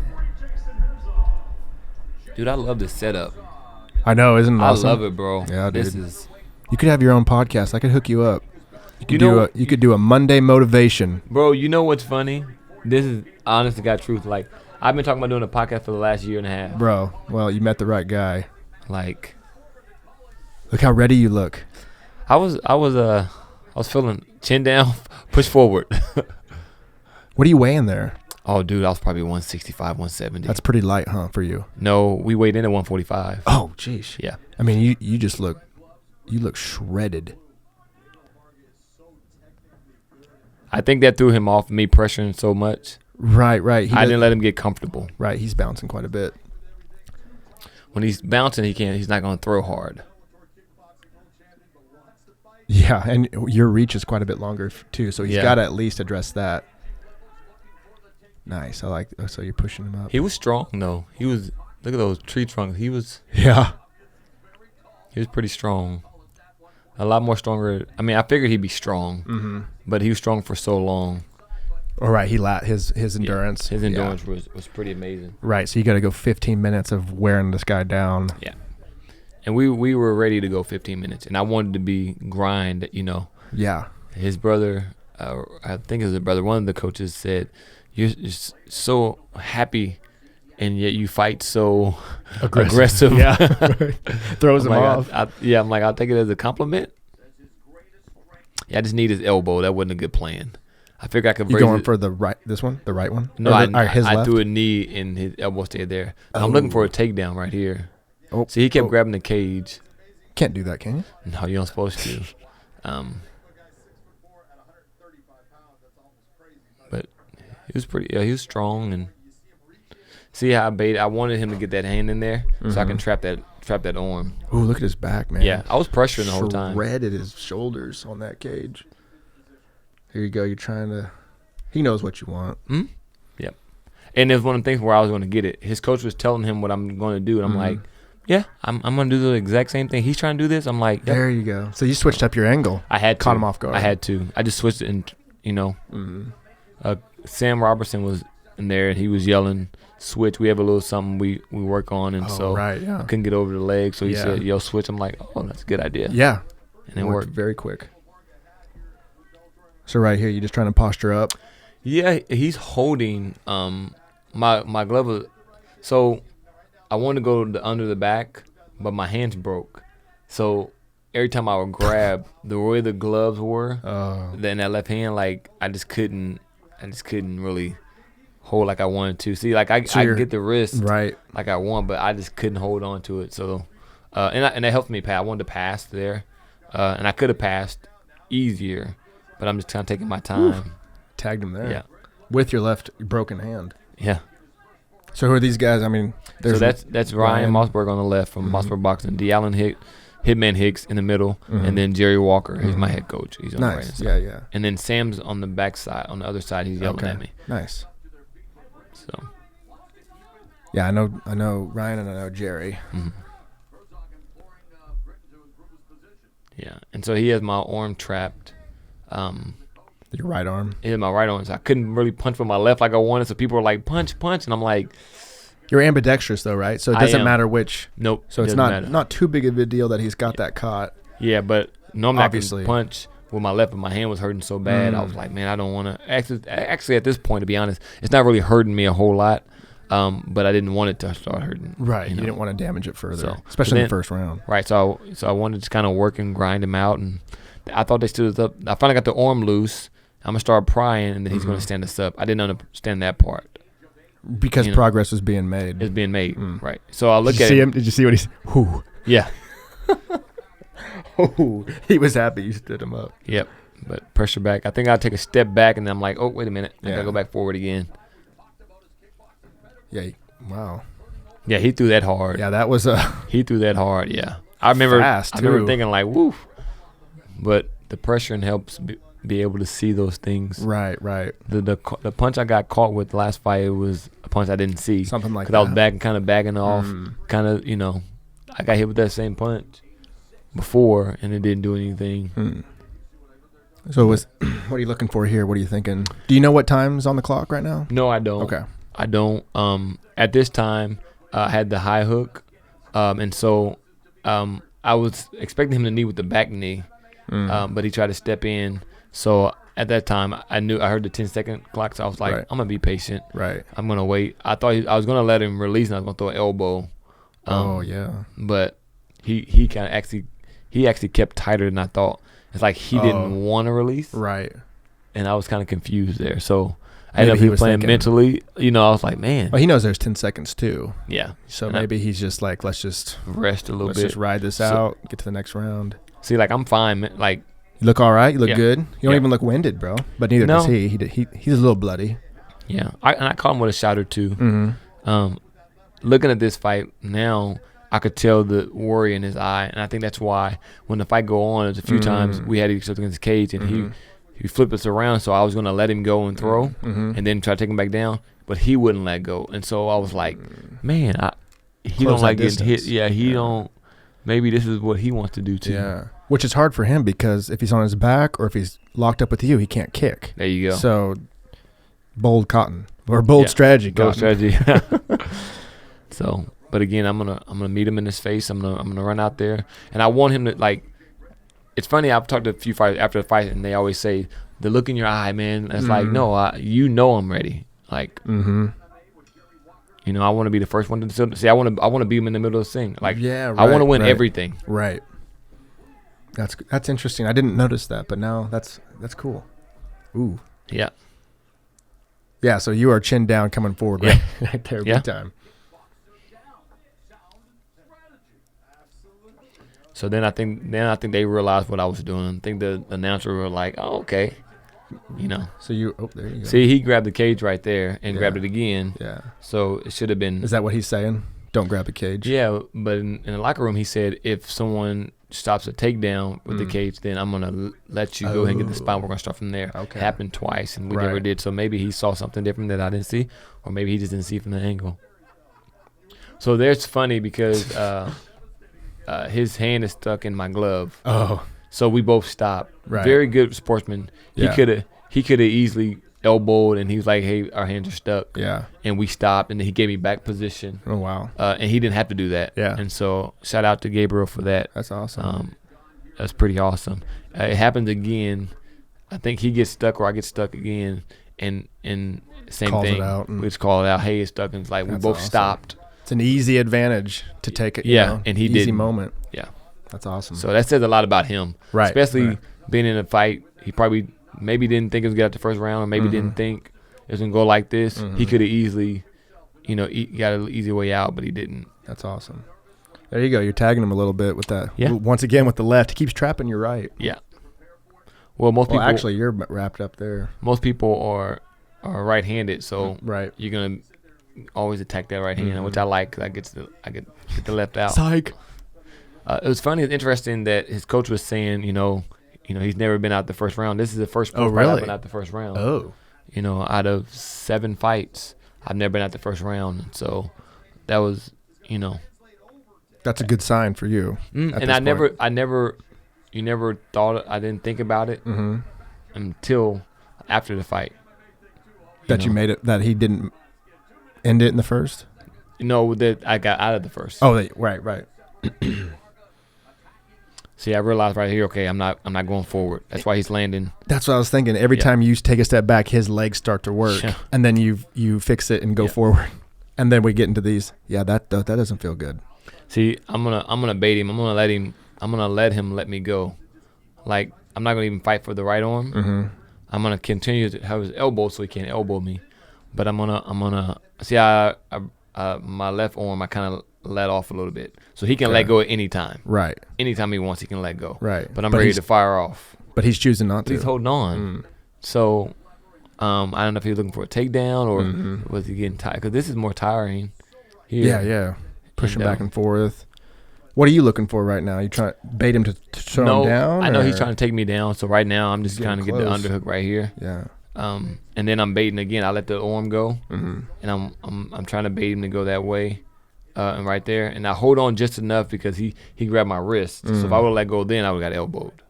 Dude, I love this setup. I know, isn't it awesome? I love it, bro. Yeah, This dude. is, You could have your own podcast. I could hook you up. You could do a Monday motivation. bro. You know what's funny? This is honest to God truth. Like, I've been talking about doing a podcast for the last year and a half. Bro, well, you met the right guy. Like, Look how ready you look. I was feeling chin down, push forward. What are you weighing there? Oh, dude, I was probably 165, 170. That's pretty light, huh, for you? No, we weighed in at 145. Oh, jeez. Yeah. I mean, you just look shredded. I think that threw him off, me pressuring so much. Right. I didn't let him get comfortable. Right, he's bouncing quite a bit. When he's bouncing, he's not going to throw hard. Yeah, and your reach is quite a bit longer too, so he's Yeah. got to at least address that. Nice. I like. So you're pushing him up. He was strong, though. Look at those tree trunks. He was Yeah. pretty strong. A lot more stronger. I mean, I figured he'd be strong, but he was strong for so long. All right. His endurance. His Yeah. endurance was pretty amazing. Right. So you got to go 15 minutes of wearing this guy down. Yeah. And we were ready to go 15 minutes, and I wanted to be grind, Yeah. His brother, I think it was his brother, one of the coaches said, you're so happy, and yet you fight so aggressive. Yeah. Throws him I'm off. I'm like, I'll take it as a compliment. Yeah, I just need his elbow. That wasn't a good plan. I figured I could You raise going it. for the right? This one, the right one? No, Or his I left? threw a knee and his elbow stayed there. I'm looking for a takedown right here. Oh, See, he kept grabbing the cage. Can't do that, can you? No, you're not supposed to. But he was he was strong, and see how I wanted him to get that hand in there so I can trap that arm. Oh, look at his back, man. Yeah, I was pressuring the whole time. Shredded his shoulders on that cage. Here you go. You're trying to. He knows what you want. Yep. And there's one of the things where I was going to get it. His coach was telling him what I'm going to do, and I'm like, yeah, I'm going to do the exact same thing. He's trying to do this. I'm like, yep. There you go. So you switched up your angle. I had to. Caught him off guard. I had to. I just switched it, and Sam Robertson was in there, and he was yelling, "Switch." We have a little something we work on, and so right, yeah. I couldn't get over the leg. So he Yeah. said, "Yo, switch." I'm like, "Oh, that's a good idea." Yeah. And it worked. very quick. So right here, you're just trying to posture up. Yeah, he's holding my glove. So I wanted to go under the back, but my hands broke. So every time I would grab, the way the gloves were, then that left hand, like I just couldn't really hold like I wanted to. See, like I get the wrist Right. like I want, but I just couldn't hold on to it. So and that helped me pass. I wanted to pass there, and I could have passed easier, but I'm just kind of taking my time. Tagged him there. Yeah. With your left broken hand. Yeah. So who are these guys? I mean, So that's Ryan Mossberg on the left from Mossberg Boxing, D. Allen Hitman Hicks in the middle, and then Jerry Walker. He's my head coach. He's on the right hand nice. side. Yeah. And then Sam's on the back side, on the other side. He's yelling at me. Nice. So Yeah, I know Ryan and I know Jerry. yeah, and so he has my arm trapped. Your right arm. He had my right arm, so I couldn't really punch with my left like I wanted. So people were like, punch, and I'm like, You're ambidextrous though, right? So it I doesn't am. matter which. nope. So it's doesn't matter. not too big of a deal that he's got that caught. Yeah, but normally Obviously. I can punch with my left, but my hand was hurting so bad. I was like, man, I don't want to. Actually, at this point, to be honest, it's not really hurting me a whole lot. But I didn't want it to start hurting. Right. You know? didn't want to damage it further, So, especially in but the first round. Right. So I wanted to kind of work and grind him out, and I thought they stood us up. I finally got the arm loose. I'm gonna start prying, and then he's gonna stand us up. I didn't understand that part. Because You know. progress was being made. It's being made. Right. So I look Did you at see him. him? Did you see what he's? Whoo. Yeah. Oh, he was happy you stood him up. Yep. But pressure back. I think I'll take a step back, and then I'm like, oh, wait a minute. I Yeah. gotta go back forward again. Yeah. Wow. Yeah, he threw that hard. Yeah, that was He threw that hard. Yeah. I remember fast, I remember too. thinking like, woo. But the pressure helps be able to see those things. Right. The punch I got caught with the last fight, it was a punch I didn't see. Something like that. Because I was backing off. Kind of, I got hit with that same punch before, and it didn't do anything. So what are you looking for here? What are you thinking? Do you know what time's on the clock right now? No, I don't. Okay. I don't. At this time, I had the high hook, and so I was expecting him to knee with the back knee, but he tried to step in. So at that time, I heard the 10-second clock, so I was like, Right. I'm gonna be patient. Right. I'm gonna wait. I thought I was gonna let him release, and I was gonna throw an elbow. But he kind of actually kept tighter than I thought. It's like he didn't want to release, Right. and I was kind of confused there. So I ended Maybe he up was playing thinking- mentally. I was like, man, Well, he knows there's 10 seconds too. yeah. So And maybe he's just like, let's just rest a little bit. just ride this out, get to the next round. See, like I'm fine, man. Like You look all right. You look Yeah. good. You don't Yeah. even look winded, bro. But neither No. does he. He's a little bloody. yeah, I caught him with a shot or two. Mm-hmm. Looking at this fight now, I could tell the worry in his eye, and I think that's why when the fight go on, there's a few times we had each other against the cage, and he flipped us around, so I was gonna let him go and throw, and then try to take him back down, but he wouldn't let go, and so I was like, man, he Close don't like that getting hit. distance. Yeah, he Yeah. don't. Maybe this is what he wants to do too. Yeah. Which is hard for him because if he's on his back or if he's locked up with you, he can't kick. There you go. So bold cotton or bold Yeah. strategy. Go Cotton. strategy. So, but again, I'm gonna meet him in his face. I'm gonna run out there, and I want him to like. It's funny. I've talked to a few fighters after the fight, and they always say the look in your eye, man. It's like no, I'm ready. Like, I want to be the first one to see. I want to be him in the middle of the thing. Like, Yeah, I want to right, win right. everything. Right. That's interesting. I didn't notice that, but now that's cool. Ooh. Yeah. Yeah, so you are chin down coming forward right there Yeah. big time. So then I think they realized what I was doing. I think the announcer were like, oh, okay, So there you go. See, he grabbed the cage right there and grabbed Yeah. it again. Yeah. So it should have been. Is that what he's saying? Don't grab the cage. Yeah, but in the locker room, he said if someone stops a takedown with the cage, then I'm gonna let you go ahead and get the spot. We're gonna start from there. Okay. Happened twice, and we Right. never did. So maybe he saw something different that I didn't see, or maybe he just didn't see from the angle. So there's funny because his hand is stuck in my glove. Oh. So we both stopped. Right. Very good sportsman. Yeah. He could have easily elbowed, and he was like, "Hey, our hands are stuck." Yeah. And we stopped, and then he gave me back position. Oh wow. And he didn't have to do that. Yeah. And so shout out to Gabriel for that. That's awesome. That's pretty awesome. It happens again. I think he gets stuck or I get stuck again, and same Calls it thing. out and- We just call it out. Hey, it's stuck, and it's like we That's both awesome. stopped. It's an easy advantage to take it. Yeah, and he easy didn't. moment. Yeah. That's awesome. So that says a lot about him. Right, Especially right. being in a fight. He probably maybe didn't think it was gonna get out the first round, or maybe didn't think it was gonna go like this. He could have easily, got an easy way out, but he didn't. That's awesome. There you go. You're tagging him a little bit with that. Yeah. Once again with the left. He keeps trapping your right. Yeah. Well, most Well, people actually, you're wrapped up there. most people are right-handed, so Right. you're gonna always attack that right hand, which I like because I get the left out. Psych. It was funny. It's interesting that his coach was saying, he's never been out the first round. This is the first pro fight really? I've been out the first round. Oh. Out of 7 fights, I've never been out the first round. So that was, That's a good sign for you. and at this I point. never, you never thought, I didn't think about it until after the fight. That you made it. That he didn't end it in the first. That I got out of the first. Oh, right. See, I realized right here, okay, I'm not going forward. That's why he's landing. That's what I was thinking. Every Yeah. time you take a step back, his legs start to work, Yeah. and then you fix it and go Yeah. forward, and then we get into these. Yeah, that doesn't feel good. See, I'm gonna bait him. I'm gonna let him let me go. Like, I'm not gonna even fight for the right arm. I'm gonna continue to have his elbow so he can't elbow me. But I'm gonna see. My left arm I kind of let off a little bit, so he can let go at any time. Right. Anytime he wants, he can let go. Right. But I'm But ready he's- to fire off. But he's choosing not But to. he's holding on. So, I don't know if he was looking for a takedown or was he getting tired? Because this is more tiring. Here. Yeah. Pushing And, back and forth. What are you looking for right now? You trying to bait him to throw him down? I know he's or- trying to take me down. So right now I'm just Getting trying to get the close. underhook right here. Yeah. And then I'm baiting again. I let the arm go, and I'm trying to bait him to go that way, and right there. And I hold on just enough because he grabbed my wrist. So if I would have let go, then I would have got elbowed.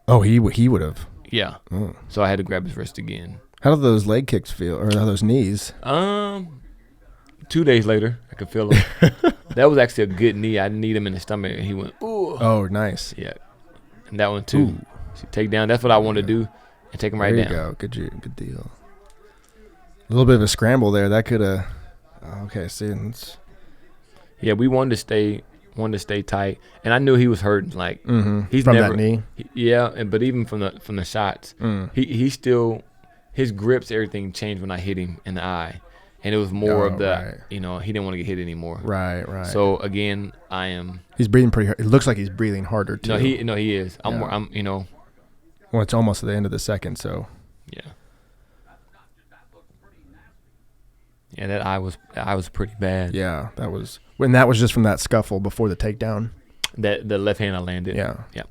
Oh, he would have. Yeah. Oh. So I had to grab his wrist again. How do those leg kicks feel, or how those knees? 2 days later, I could feel him. That was actually a good knee. I kneed him in the stomach, and he went, ooh. Oh, nice. Yeah. And that one, too. So take down. That's what I wanted to do, and take him right down. There you go. Good deal. A little bit of a scramble there. That could have. Okay, see. Yeah, we wanted to stay tight, and I knew he was hurting. Like he's from never, that knee. But even from the shots, he still his grips, everything changed when I hit him in the eye. And it was more of the, he didn't want to get hit anymore. Right. So again, He's breathing pretty hard. It looks like he's breathing harder too. No, he is. I'm. Well, it's almost at the end of the second, so. Yeah. Yeah, that eye was pretty bad. Yeah, that was just from that scuffle before the takedown. That the left hand I landed. Yeah. Yeah.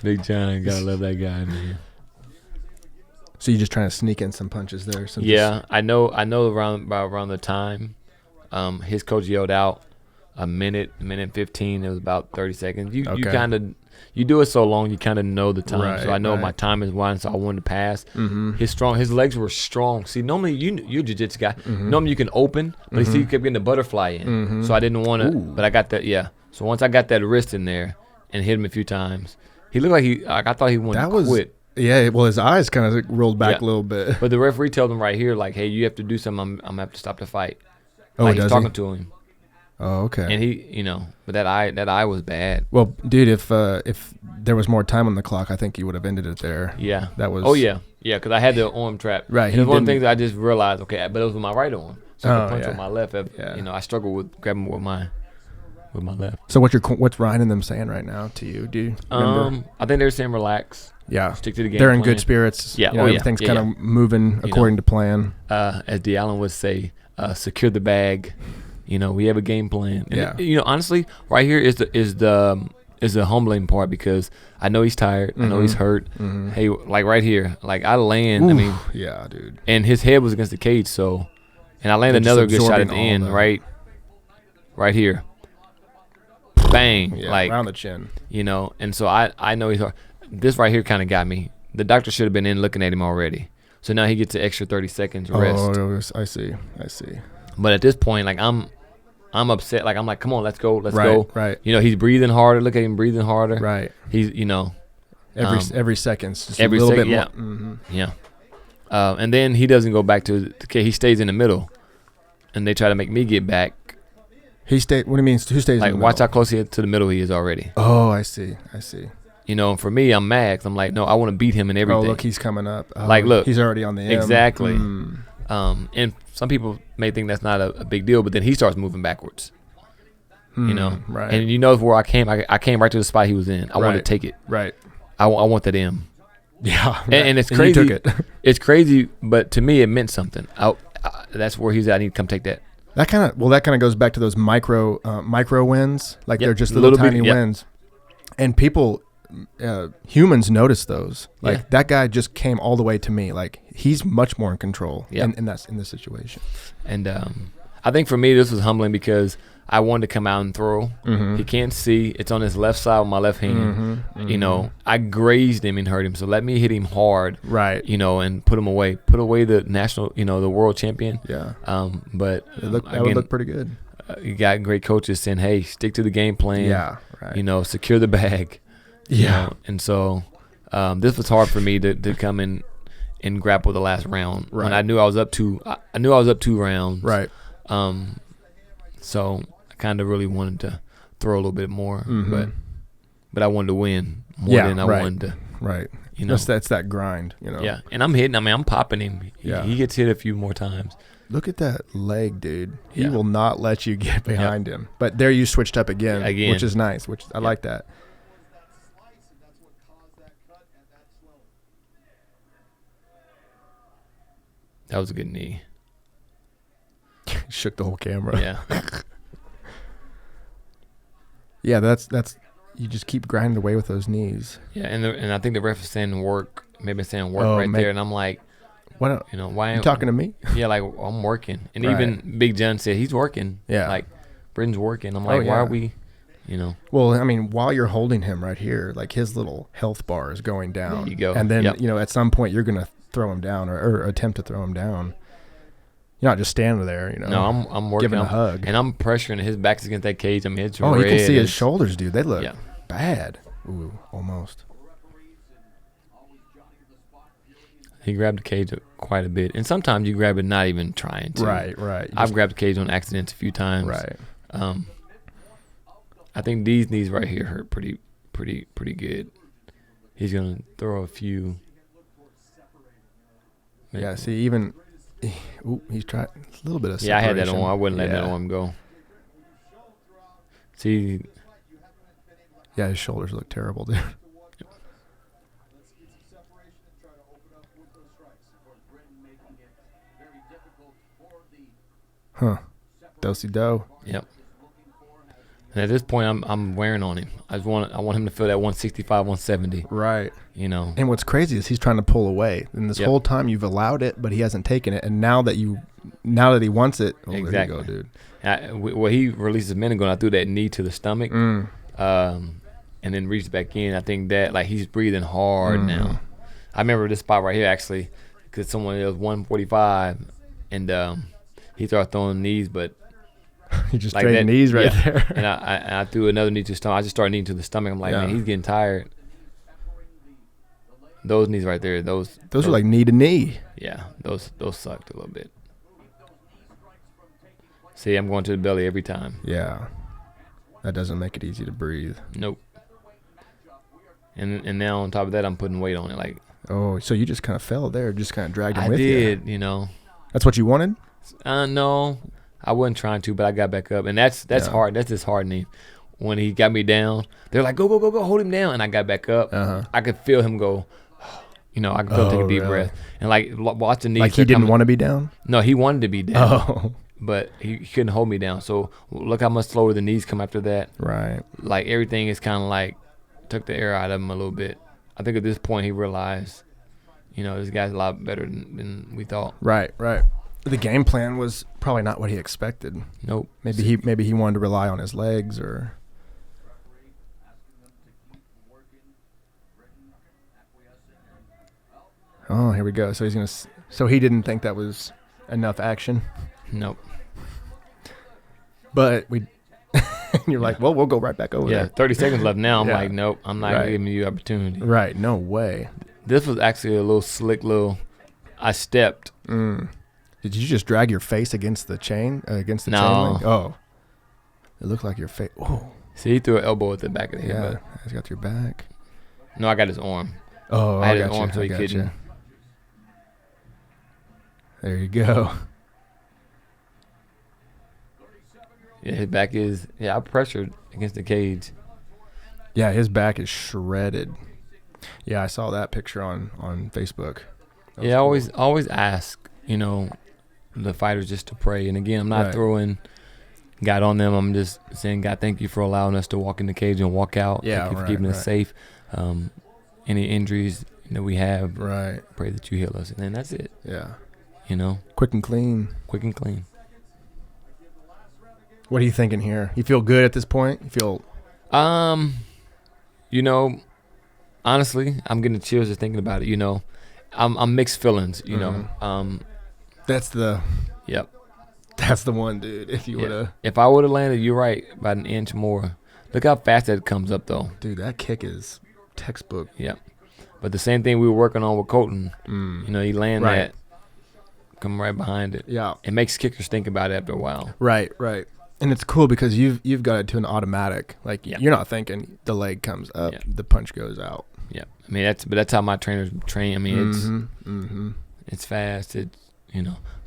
Big John, gotta love that guy, man. So you're just trying to sneak in some punches there. Yeah, I know. Around the time, his coach yelled out a minute 15. It was about 30 seconds. You kind of you do it so long, you kind of know the time. Right, so I know my time is winding, so I wanted to pass. His legs were strong. See, normally you're a jiu-jitsu guy. Normally you can open, but you see, you kept getting the butterfly in. So I didn't want to, but I got that. Yeah. So once I got that wrist in there and hit him a few times, he looked like I thought he wanted to quit. Yeah, well, his eyes kind of rolled back a little bit. But the referee told him right here, like, hey, you have to do something. I'm gonna have to stop the fight. Oh, like does he's talking to him. Oh, okay. And he, but that eye was bad. Well, dude, if there was more time on the clock, I think you would have ended it there. Yeah. That was. Oh yeah, because I had the arm trap. Right. And it was one of the things I just realized. Okay, but it was with my right arm, so I could punch yeah. with my left. I struggle with grabbing with my left. So what's Ryan and them saying right now to you? Do you remember? I think they're saying relax. Yeah. Stick to the game. They're in plan. good spirits. Yeah. Everything's kind of moving according to plan. As D. Allen would say, secure the bag. We have a game plan. And honestly, right here is the humbling part, because I know he's tired. I know he's hurt. Hey, like right here, like I land. Ooh, yeah, dude. And his head was against the cage, so, and I landed another good shot at the end, right here. Bang, Yeah, like around the chin. And so I know he's hard. This right here kind of got me. The doctor should have been in looking at him already. So now he gets an extra 30 seconds rest. Oh, I see. But at this point, like I'm upset. Like I'm like, come on, let's go. Right. He's breathing harder. Look at him breathing harder. Right. He's every second's just every a little second, bit more. Yeah. And then he doesn't go back to the cage. He stays in the middle, and they try to make me get back. He stayed. What do you mean? Who stays? Like, in the middle? watch how close to the middle he is already. Oh, I see. And for me, I'm mad. 'Cause I'm like, no, I want to beat him in everything. Oh, look, he's coming up. Oh, like, look, he's already on the M. Exactly. And some people may think that's not a big deal, but then he starts moving backwards. Right. And where I came right to the spot he was in. I wanted to take it. Right. I want that M. Yeah. Right. And it's crazy. You took it. It's crazy, but to me, it meant something. That's where he's at. I need to come take that. That kind of goes back to those micro wins. Like they're just little tiny wins. And people, humans notice those. Like that guy just came all the way to me. Like he's much more in control in this situation. And I think for me, this was humbling because I wanted to come out and throw. He can't see. It's on his left side with my left hand. I grazed him and hurt him. So let me hit him hard. Right. And put him away. Put away the national, the world champion. Yeah. But that would look pretty good. You got great coaches saying, hey, stick to the game plan. Yeah. Right. Secure the bag. Yeah. And so this was hard for me to come in and grapple the last round. Right. When I knew I was up 2 rounds. Right. So I kind of really wanted to throw a little bit more, but I wanted to win more than I wanted to. Right. That's that grind. Yeah. And I'm hitting. I mean, I'm popping him. He gets hit a few more times. Look at that leg, dude. He will not let you get behind him. But there you switched up again, which is nice. I like that. That was a good knee. Shook the whole camera. Yeah. Yeah, that's you just keep grinding away with those knees. Yeah, and I think the ref is saying work, maybe saying work Oh, there, and I'm like, Why don't why you talking to me? Yeah, like I'm working, and Right. even Big John said he's working. Yeah. like Britton's working. I'm like, yeah. why are we, Well, I mean, while you're holding him right here, like his little health bar is going down. There you go. And then, Yep. at some point you're going to throw him down or attempt to throw him down. You're not just standing there, No, I'm working. giving a hug. And I'm pressuring. His back's against that cage. I mean, it's Oh, red. you can see his It's- shoulders, dude. They look Yeah. bad. Ooh, almost. He grabbed the cage quite a bit, and sometimes you grab it not even trying to. Right. I've grabbed the cage on accident a few times. Right. I think these knees right here hurt pretty good. He's gonna throw a few. Yeah, see, even... Ooh, he's tried a little bit of separation. Yeah, I had that on. I wouldn't let that Yeah. arm go. See, Yeah, his shoulders look terrible, dude. Huh. Do-si-do. yep. And at this point, I'm wearing on him. I want him to feel that 165, 170. Right. And what's crazy is he's trying to pull away. And this Yep. whole time you've allowed it, but he hasn't taken it. And now that he wants it, Exactly. there you go, dude. Well, he released a minute ago, and I threw that knee to the stomach, and then reached back in. I think that, like, he's breathing hard now. I remember this spot right here, actually, because someone else 145, and he started throwing knees, but He just like trading that, knees right yeah. there. And I threw another knee to the stomach. I just started kneeing to the stomach. I'm like, Yeah. man, he's getting tired. Those knees right there, those Those are like knee to knee. yeah, those sucked a little bit. See, I'm going to the belly every time. Yeah. That doesn't make it easy to breathe. Nope. And now on top of that, I'm putting weight on it. Like Oh, so you just kind of fell there, just kind of dragged him I with did, you. That's what you wanted? No, I wasn't trying to, but I got back up, and that's Yeah. hard. That's his hard knee. When he got me down, they're like, go, hold him down, and I got back up. I could feel him go. I could feel him take a deep really? breath, and like watch the knees. Like he didn't want to be down? No, he wanted to be down, Oh. but he couldn't hold me down. So look how much slower the knees come after that. Right. Like everything is kind of like took the air out of him a little bit. I think at this point he realized, this guy's a lot better than we thought. Right. The game plan was probably not what he expected. Nope. Maybe he wanted to rely on his legs or... Oh, here we go. So he's so he didn't think that was enough action. Nope. But you're like, well, we'll go right back over Yeah, there. 30 seconds left now. I'm Yeah. like, nope, I'm not Right. giving you opportunity. Right. No way. This was actually a little slick I stepped. Did you just drag your face against the chain? Against the No. chain link? Oh. It looked like your face. Oh. See, he threw an elbow at the back of the Yeah. head. He's got your back. But no, I got his arm. Oh, I had his got arm you. so I he got couldn't. you. There you go. Yeah, his back is. Yeah, I pressured against the cage. Yeah, his back is shredded. Yeah, I saw that picture on Facebook. That was Yeah, I cool. always ask, the fighters just to pray. And again, I'm not Right. throwing God on them. I'm just saying, God, thank you for allowing us to walk in the cage and walk out. Yeah, Thank you for right, keeping us right. safe. Any injuries that we have, Right. pray that you heal us. And then that's it. Yeah. Quick Quick and clean. clean. What are you thinking here? You feel good at this point? You feel... Honestly, I'm getting chills just thinking about it. I'm mixed feelings. That's the Yep. one, dude. If you Yeah. would have... If I would have landed, you're right, about an inch more. Look how fast that comes up, though. Dude, that kick is textbook. Yep. But the same thing we were working on with Colton. He land Right. that, come right behind it. Yeah. It makes kickers think about it after a while. Right. And it's cool because you've got it to an automatic. Like, Yeah. you're not thinking the leg comes up, Yeah. the punch goes out. Yeah. I mean, that's how my trainers train. I mean, it's fast.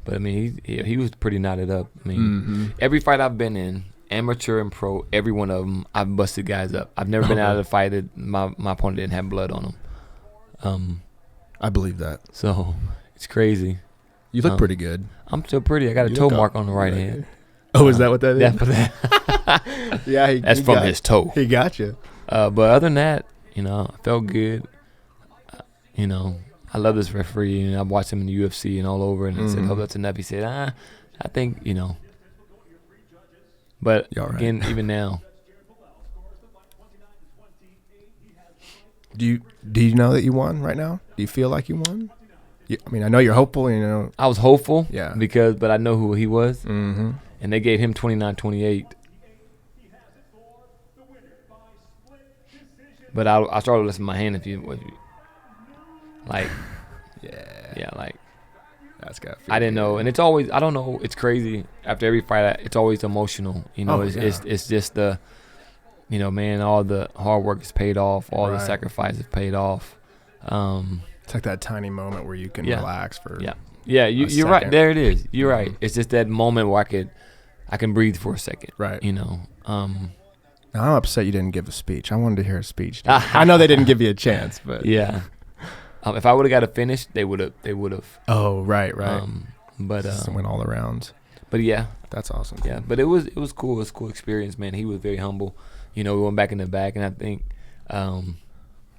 But I mean, he was pretty knotted up. I mean, every fight I've been in, amateur and pro, every one of them, I've busted guys up. I've never been out of the fight that my opponent didn't have blood on him. I believe that. So it's crazy. You look pretty good. I'm still pretty. I got a toe mark on the right hand. Oh, is that what that is? That's for that. Yeah, That's from his toe. He got you. But other than that, I felt good. I love this referee, and I've watched him in the UFC and all over. And I said, "Oh, that's enough." He said, "I think But You're all right. again, even now, do you know that you won right now? Do you feel like you won? I mean, I know you're hopeful. I was hopeful. Yeah. But I know who he was, Mm-hmm. and they gave him 29-28. But I started lifting my hand if you like. Yeah, like. That's got. I didn't know, and it's always, I don't know, it's crazy. After every fight, it's always emotional. It's just the, man, all the hard work is paid off, all the sacrifice is paid off. It's like that tiny moment where you can relax for. Yeah. You're right. There it is. You're right. It's just that moment where I can breathe for a second. Right. I'm upset you didn't give a speech. I wanted to hear a speech. I know they didn't give you a chance, but yeah. If I would have got a finish, they would have. Oh, right. But just went all around. But yeah, that's awesome. Yeah, but it was cool. It was a cool experience, man. He was very humble. We went back in the back, and I think,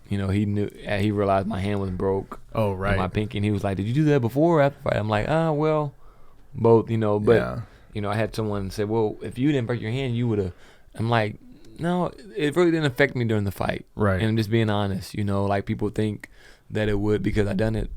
he knew. He realized my hand was broke. Oh, right. And my pinky, and he was like, "Did you do that before or after the fight?" I'm like, well, both. But I had someone say, "Well, if you didn't break your hand, you would have." I'm like, no, it really didn't affect me during the fight. Right. And I'm just being honest. Like people think that it would because I done it.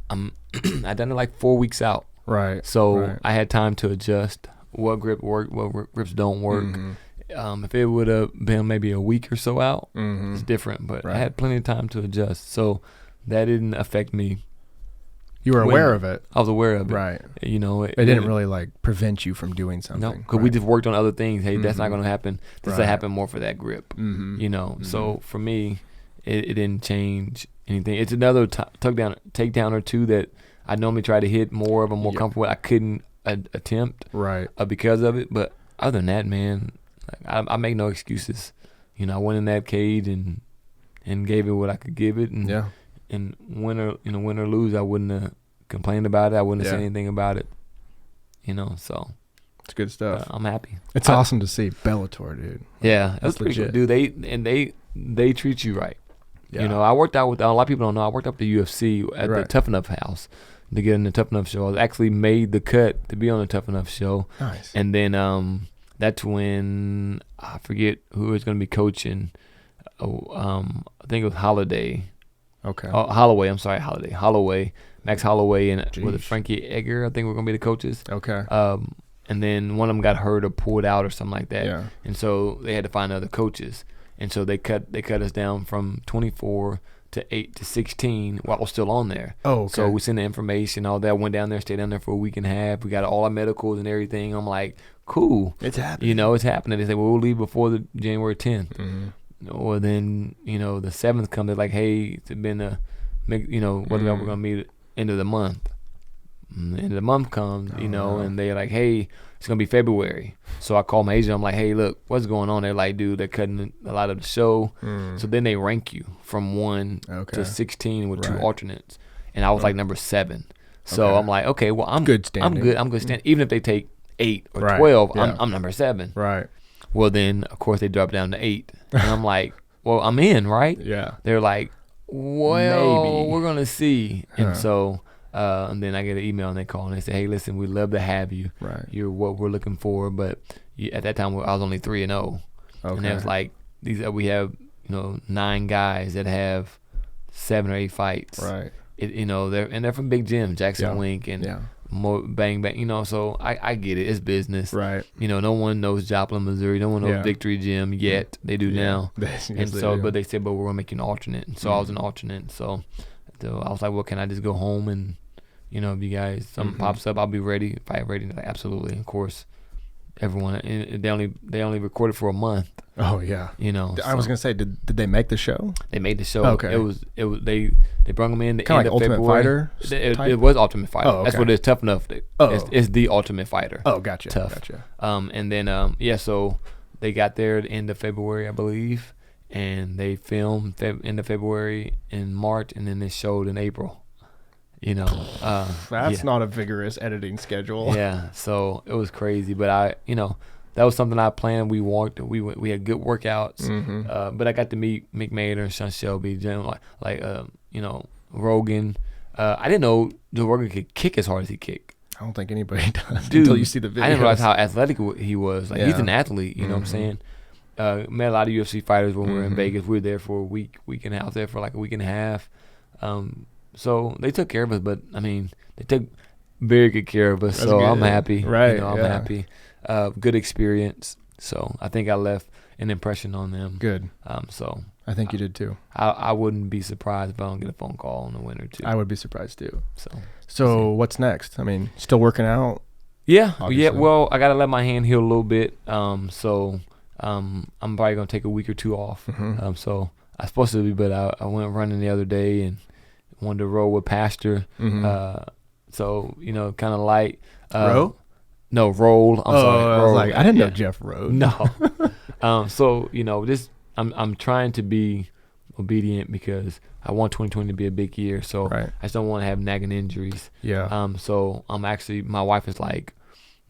I done it like 4 weeks out. Right. So I had time to adjust what grip work, what grips don't work. Mm-hmm. If it would have been maybe a week or so out, it's different. But I had plenty of time to adjust, so that didn't affect me. You were aware of it. I was aware of it. Right. It didn't really prevent you from doing something. No, because we just worked on other things. Hey, that's not going to happen. This will happen more for that grip. Mm-hmm. So for me, it didn't change anything. It's another takedown or two that I normally try to hit more of. I'm more comfortable with. I couldn't attempt because of it. But other than that, man, I make no excuses. I went in that cage and gave it what I could give it. And win or lose, I wouldn't have complained about it. I wouldn't have said anything about it. So it's good stuff. I'm happy. It's awesome to see Bellator, dude. Yeah, that's pretty good, dude. They treat you right. Yeah. I worked out with a lot of people don't know. I worked out with the UFC at the Tough Enough house to get in the Tough Enough show. I actually made the cut to be on the Tough Enough show. Nice. And then that's when I forget who was going to be coaching. I think it was Holiday. Okay. Oh, Holloway. I'm sorry, Holiday. Holloway, Max Holloway, and with Frankie Edgar. I think we're going to be the coaches. Okay. And then one of them got hurt or pulled out or something like that. Yeah. And so they had to find other coaches. And so they cut us down from 24 to 8 to 16 while I was still on there. Oh, okay. So we sent the information, all that. Went down there, stayed down there for a week and a half. We got all our medicals and everything. I'm like, cool. It's happening. It's happening. They said, well, we'll leave before the January 10th. Mm-hmm. Or then, the 7th comes. They're like, hey, it's been we're going to meet end of the month. And the end of the month comes, and they're like, hey, it's going to be February. So I call my agent. I'm like, hey, look, what's going on? They're like, dude, they're cutting a lot of the show. So then they rank you from 1 to 16 with 2 alternates. And I was like number 7. So I'm like, okay, well, I'm good standing. I'm good standing. Even if they take 8 or 12, I'm number 7. Right. Well, then, of course, they drop down to 8. And I'm like, well, I'm in, right? Yeah. They're like, well, maybe. we're going to see. And so, and then I get an email and they call and they say, hey, listen, we'd love to have you. Right. You're what we're looking for. But at that time, I was only 3-0. Okay. And it was like, we have, 9 guys that have 7 or 8 fights. Right. They're from big gyms, Jackson Wink and Bang Bang, so I get it. It's business. Right. No one knows Joplin, Missouri. No one knows Victory Gym yet. They do now. And so, but they said, but we're going to make you an alternate. And so I was an alternate. So I was like, well, can I just go home and, if you guys, something pops up, I'll be ready. If I'm ready, like, absolutely. Of course, everyone, they only recorded for a month. Oh, yeah. I was going to say, did they make the show? They made the show. Okay. It was they brought them in the kind end of like of Ultimate February. Fighter. It was Ultimate Fighter. Oh, okay. That's what it is. Tough Enough. It's the Ultimate Fighter. Oh, gotcha. Tough. Gotcha. And then so they got there at the end of February, I believe, and they filmed end of February in March, and then they showed in April. you know, That's not a vigorous editing schedule. Yeah, so it was crazy, but that was something I planned. We walked, we had good workouts, but I got to meet Mick Mader and Sean Shelby, Rogan. I didn't know Joe Rogan could kick as hard as he kicked. I don't think anybody does Dude, until you see the videos. I didn't realize how athletic he was. Like he's an athlete, you know what I'm saying? Met a lot of UFC fighters when we were in Vegas. We were there for a week and a half. I was there for like a week and a half. So they took care of us, but I mean, they took very good care of us. That's so good. I'm happy. Right. I'm happy. Good experience. So I think I left an impression on them. Good. So I think you did too. I wouldn't be surprised if I don't get a phone call in a win or two. I would be surprised too. So what's next? I mean, still working out? Yeah. Obviously. Yeah. Well, I gotta let my hand heal a little bit. I'm probably gonna take a week or two off. So I was supposed to be, but I went running the other day and wanted to roll with Pastor. So kind of light. Row? No, roll. I'm sorry. I was like, I didn't know Jeff rode. No. So just I'm trying to be obedient because I want 2020 to be a big year. So Right. I just don't want to have nagging injuries. Yeah. So I'm actually, my wife is like,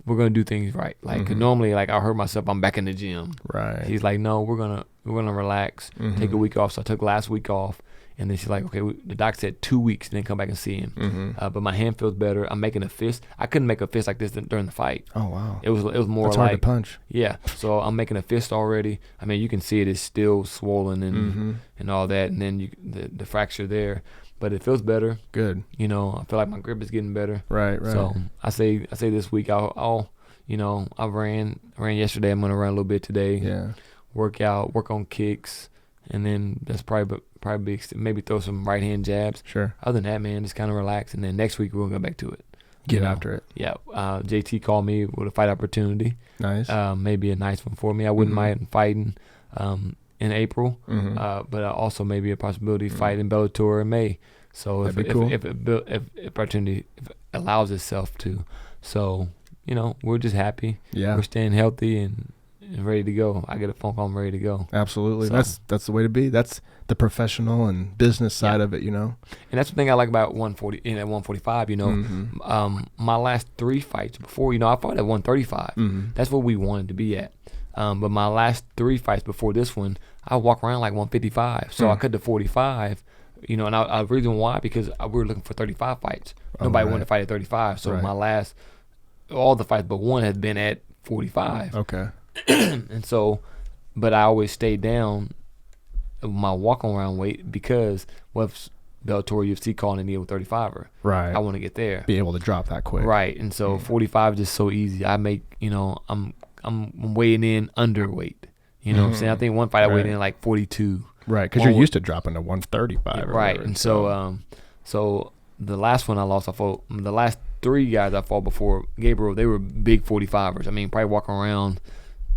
we're gonna do things right. Like 'cause normally, like I hurt myself, I'm back in the gym. Right. She's like, no, we're gonna relax, take a week off. So I took last week off, and then she's like, okay, the doc said 2 weeks, and then come back and see him. But my hand feels better. I'm making a fist. I couldn't make a fist like this during the fight. Oh wow. It was more That's like hard to punch. Yeah. So I'm making a fist already. I mean, you can see it is still swollen and all that, and then the fracture there. But it feels better. Good. I feel like my grip is getting better. Right. So I say this week I ran yesterday. I'm gonna run a little bit today. Yeah. Work on kicks, and then that's probably maybe throw some right hand jabs. Sure. Other than that, man, just kind of relax. And then next week we're gonna go back to it. Get after it. Yeah. JT called me with a fight opportunity. Nice. Maybe a nice one for me. I wouldn't mind fighting in April, but also maybe a possibility to fight in Bellator in May. So That'd be cool. if opportunity allows itself to, so we're just happy. Yeah. We're staying healthy and ready to go. I get a phone call, I'm ready to go. Absolutely. So. That's the way to be. That's the professional and business side of it, And that's the thing I like about 140 at 145. My last 3 fights before, I fought at 135. That's what we wanted to be at. But my last 3 fights before this one, I walk around like 155. So I cut to 45. And the reason why, because we were looking for 35 fights. Nobody wanted to fight at 35. So all the fights but one had been at 45. Okay. And so, but I always stayed down my walk around weight because if Bellator UFC calling and need a 35er. Right. I want to get there. Be able to drop that quick. Right. And so 45 is just so easy. I make, I'm weighing in underweight. You know what I'm saying? I think one fight I weighed in like 42. Right, because you're used to dropping to 135. Right, and so the last one I lost, the last 3 guys I fought before Gabriel, they were big 45ers. I mean, probably walking around,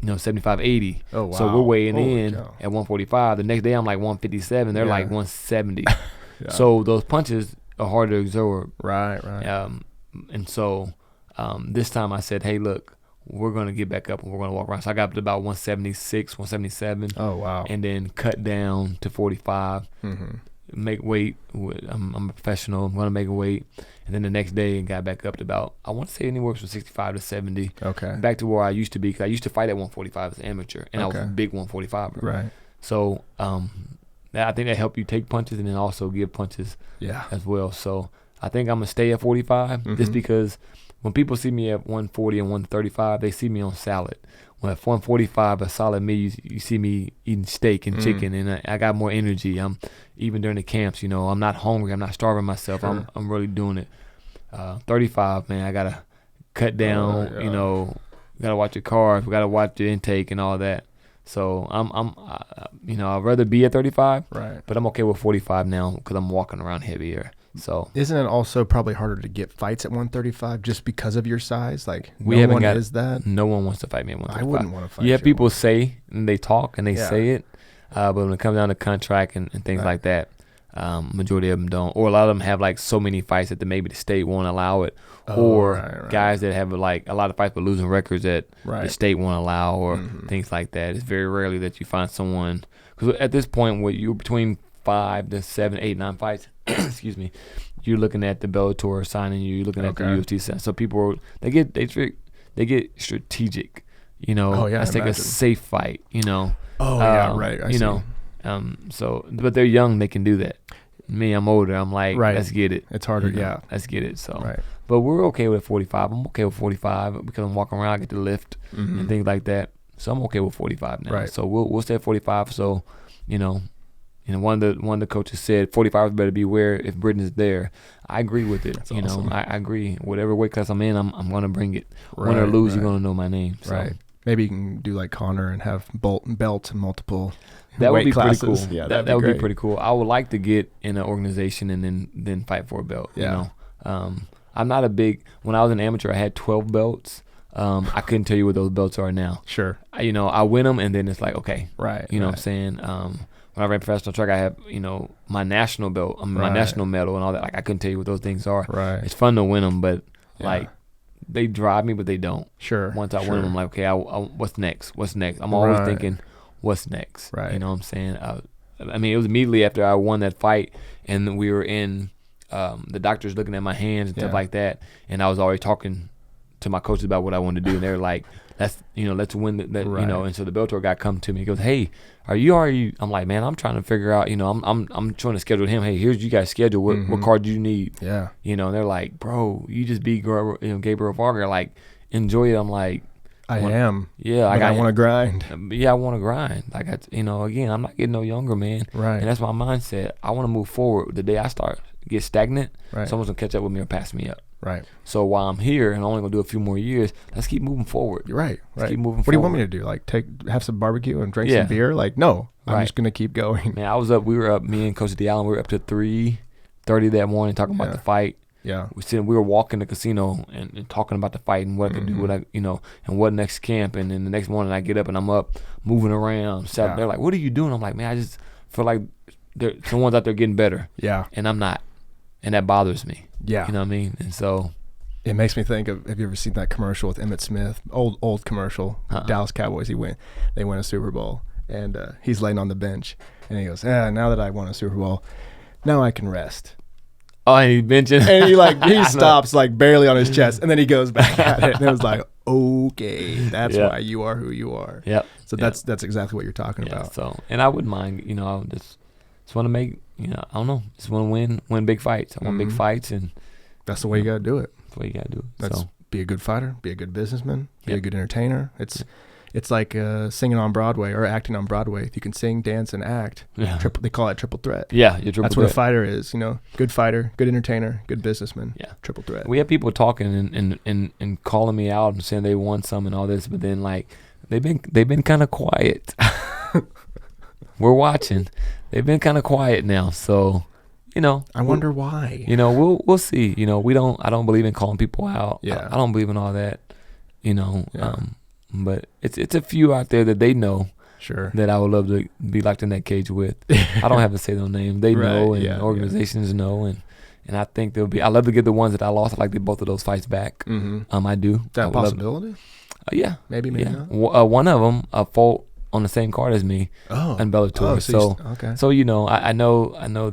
75, 80. Oh, wow. So we're weighing in cow. at 145. The next day I'm like 157. They're like 170. Yeah. So those punches are hard to absorb. Right. And so this time I said, hey, look, we're going to get back up and we're going to walk around. So I got up to about 176, 177. Oh, wow. And then cut down to 45. Make weight. I'm a professional. I'm going to make a weight. And then the next day got back up to about, I want to say anywhere from 65 to 70. Okay. Back to where I used to be, because I used to fight at 145 as an amateur. And I was a big 145er. Right. So I think that helped you take punches and then also give punches as well. So I think I'm going to stay at 45 just because when people see me at 140 and 135, they see me on salad. When at 145, a solid meal, you see me eating steak and chicken, and I got more energy. I'm even during the camps, I'm not hungry. I'm not starving myself. Sure. I'm really doing it. 35, man, I gotta cut down. Gotta watch your carbs. We gotta watch your intake and all that. So I'd rather be at 35, right? But I'm okay with 45 now because I'm walking around heavier. So isn't it also probably harder to get fights at 135 just because of your size? Like we no haven't one got is that. No one wants to fight me at 135. I wouldn't want to fight. You have people say and they talk and they say it, but when it comes down to contract and things like that, majority of them don't, or a lot of them have like so many fights that maybe the state won't allow it, guys that have like a lot of fights but losing records that the state won't allow, or things like that. It's very rarely that you find someone, because at this point, you're between 5 to 7, 8, 9 fights. Excuse me. you're looking at the Bellator signing you. You're looking at the UFC sign. So people they get strategic. You know, Oh, yeah, let's take a imagine. safe fight. You know. Oh, yeah, right. I you see. know. So, but they're young. They can do that. Me, I'm older. I'm like, Right. let's get it. It's harder, You know, yeah. Let's get it. So, Right. but we're okay with 45. I'm okay with 45 because I'm walking around, I get to lift and things like that. So I'm okay with 45 now. Right. So we'll stay at 45. So, you know, one of the coaches said 45 better beware if Britton is there. I agree with it. That's you awesome. know, I agree. Whatever weight class I'm in, I'm gonna bring it. Win or Right, lose, right. you're gonna know my name. So. Right. Maybe you can do like Connor and have belt multiple That would weight be classes. pretty cool. Yeah, that that'd would great. be pretty cool. I would like to get in an organization and then fight for a belt. Yeah. You know, I'm not a big. When I was an amateur, I had 12 belts. I couldn't tell you what those belts are now. Sure. You know, I win them and then it's like okay, Right. you know right. what I'm saying. When I ran professional track, I had my national belt, my Right. national medal and all that. Like I couldn't tell you what those things are. Right. It's fun to win them, but Yeah. like they drive me, but they don't. Sure. Once I sure. win them, I'm like okay, I what's next? What's next? I'm always Right. thinking, what's next? Right. You know what I'm saying? I mean, it was immediately after I won that fight, and we were in the doctors looking at my hands and stuff Yeah. like that, and I was already talking to my coaches about what I wanted to do, and they were like, let's win that, Right. and so the Bellator guy come to me, he goes, hey, are you? I'm like, man, I'm trying to figure out, I'm trying to schedule him. Hey, here's you guys' schedule. What card do you need? Yeah. And they're like, bro, you just beat Gabriel Varga, like enjoy it. I'm like, I am. yeah, But I want to grind. yeah, I want to grind. Like, again, I'm not getting no younger, man. Right. And that's my mindset. I want to move forward. The day I start get stagnant, Right. someone's gonna catch up with me or pass me up. Right. So while I'm here and I'm only gonna do a few more years, let's keep moving forward. You're right. Let's Right. keep moving What do you want me forward. to do? Like have some barbecue and drink Yeah. some beer? Like, no. I'm Right. just gonna keep going. Man, we were up, me and Coach D'Allen, we were up to 3:30 that morning talking about Yeah. the fight. Yeah. We were walking the casino and talking about the fight and what I could do, and what next camp. And then the next morning I get up and I'm up moving around. Yeah. They're like, what are you doing? I'm like, man, I just feel like someone's out there getting better. Yeah. And I'm not. And that bothers me. Yeah. You know what I mean? And so. It makes me think of, have you ever seen that commercial with Emmitt Smith? Old commercial. Dallas Cowboys. They win a Super Bowl. And he's laying on the bench. And he goes, now that I won a Super Bowl, now I can rest. Oh, and he mentioned. And he stops like barely on his chest. And then he goes back at it. And it was like, okay, that's Yeah. why you are who you are. Yep. So that's exactly what you're talking Yeah. about. So, and I wouldn't mind, I just want to make, I don't know, just want to win big fights. I want big fights, and That's the way you got to do it. that's the way you got to do it. That's So, be a good fighter, be a good businessman, be a Yep. good entertainer. It's like singing on Broadway or acting on Broadway. If you can sing, dance, and act, yeah. they call it triple threat. Yeah, you're triple That's what a threat. fighter is, Good fighter, good entertainer, good businessman. Yeah. Triple threat. We have people talking and calling me out and saying they want some and all this, but then like they've been kind of quiet. We're watching. They've been kind of quiet now, so I wonder why. we'll see. I don't believe in calling people out. Yeah. I don't believe in all that. Yeah. But it's a few out there that they know Sure. that I would love to be locked in that cage with. I don't have to say their name. They know, Right, and yeah, organizations know, and I think they'll be. I love to get the ones that I lost. I like to get both of those fights back. Mm-hmm. I do. Is that I a would love- possibility? Yeah. Maybe, maybe Yeah. not. One of them fought on the same card as me Oh. in Bellator. Oh, so okay. I know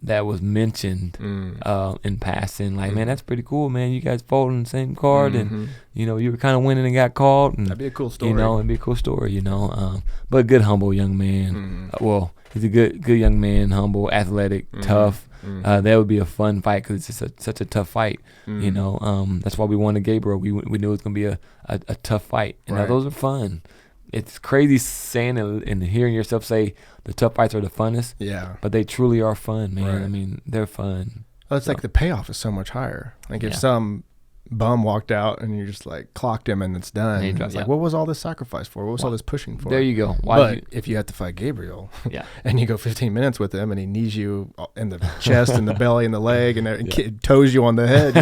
that was mentioned in passing. Like, man, that's pretty cool, man. You guys fought on the same card, and you were kind of winning and got caught. And That'd be a cool story. it'd be a cool story. But good, humble young man. Well, he's a good young man, humble, athletic, tough. That would be a fun fight because it's just such a tough fight. That's why we wanted Gabriel. We knew it was gonna be a tough fight, and Right. those are fun. It's crazy saying and hearing yourself say the tough fights are the funnest, Yeah. but they truly are fun, man. Right. I mean, they're fun. Well, it's like the payoff is so much higher. Like if Yeah. some bum walked out and you just like clocked him and it's done. And he dropped- It's like, yeah. what was all this sacrifice for? What was all this pushing for? There you go. But if you had to fight Gabriel Yeah. and you go 15 minutes with him and he knees you in the chest and the belly and the leg and toes you on the head,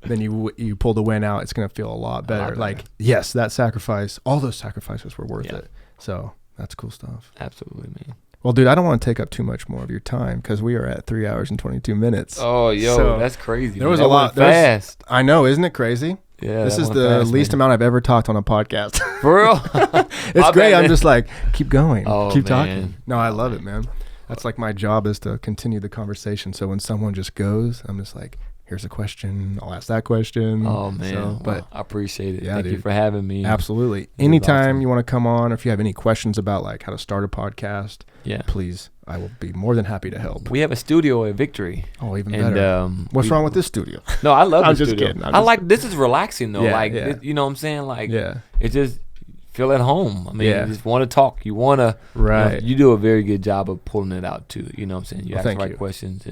then you pull the win out, it's going to feel a lot better. Like, yes, that sacrifice, all those sacrifices were worth it. So that's cool stuff. Absolutely, man. Well, dude, I don't want to take up too much more of your time because we are at 3 hours and 22 minutes. Oh, yo, So, that's crazy. there was man. a lot. That went fast. I know, isn't it crazy? Yeah, This that is went the fast, least man. amount I've ever talked on a podcast. For real. It's My great. bad, I'm man. just like, keep going, Oh, keep man. talking. No, I love it, man. That's like my job is to continue the conversation. So when someone just goes, I'm just like, here's a question. I'll ask that question. Oh man, So, but I appreciate it. yeah, Thank you dude. for having me. Absolutely. is Anytime awesome. you want to come on, or if you have any questions about like how to start a podcast, Yeah. please, I will be more than happy to help. We have a studio at Victory. Oh, even And better. What's wrong with this studio? No, I love I'm the just studio. kidding. I like this is relaxing though. Yeah, like yeah. you know what I'm saying? Like Yeah. it just feel at home. I mean, Yeah. you just want to talk. You want to Right. You do a very good job of pulling it out too. You know what I'm saying? You Well, ask the thank right you. questions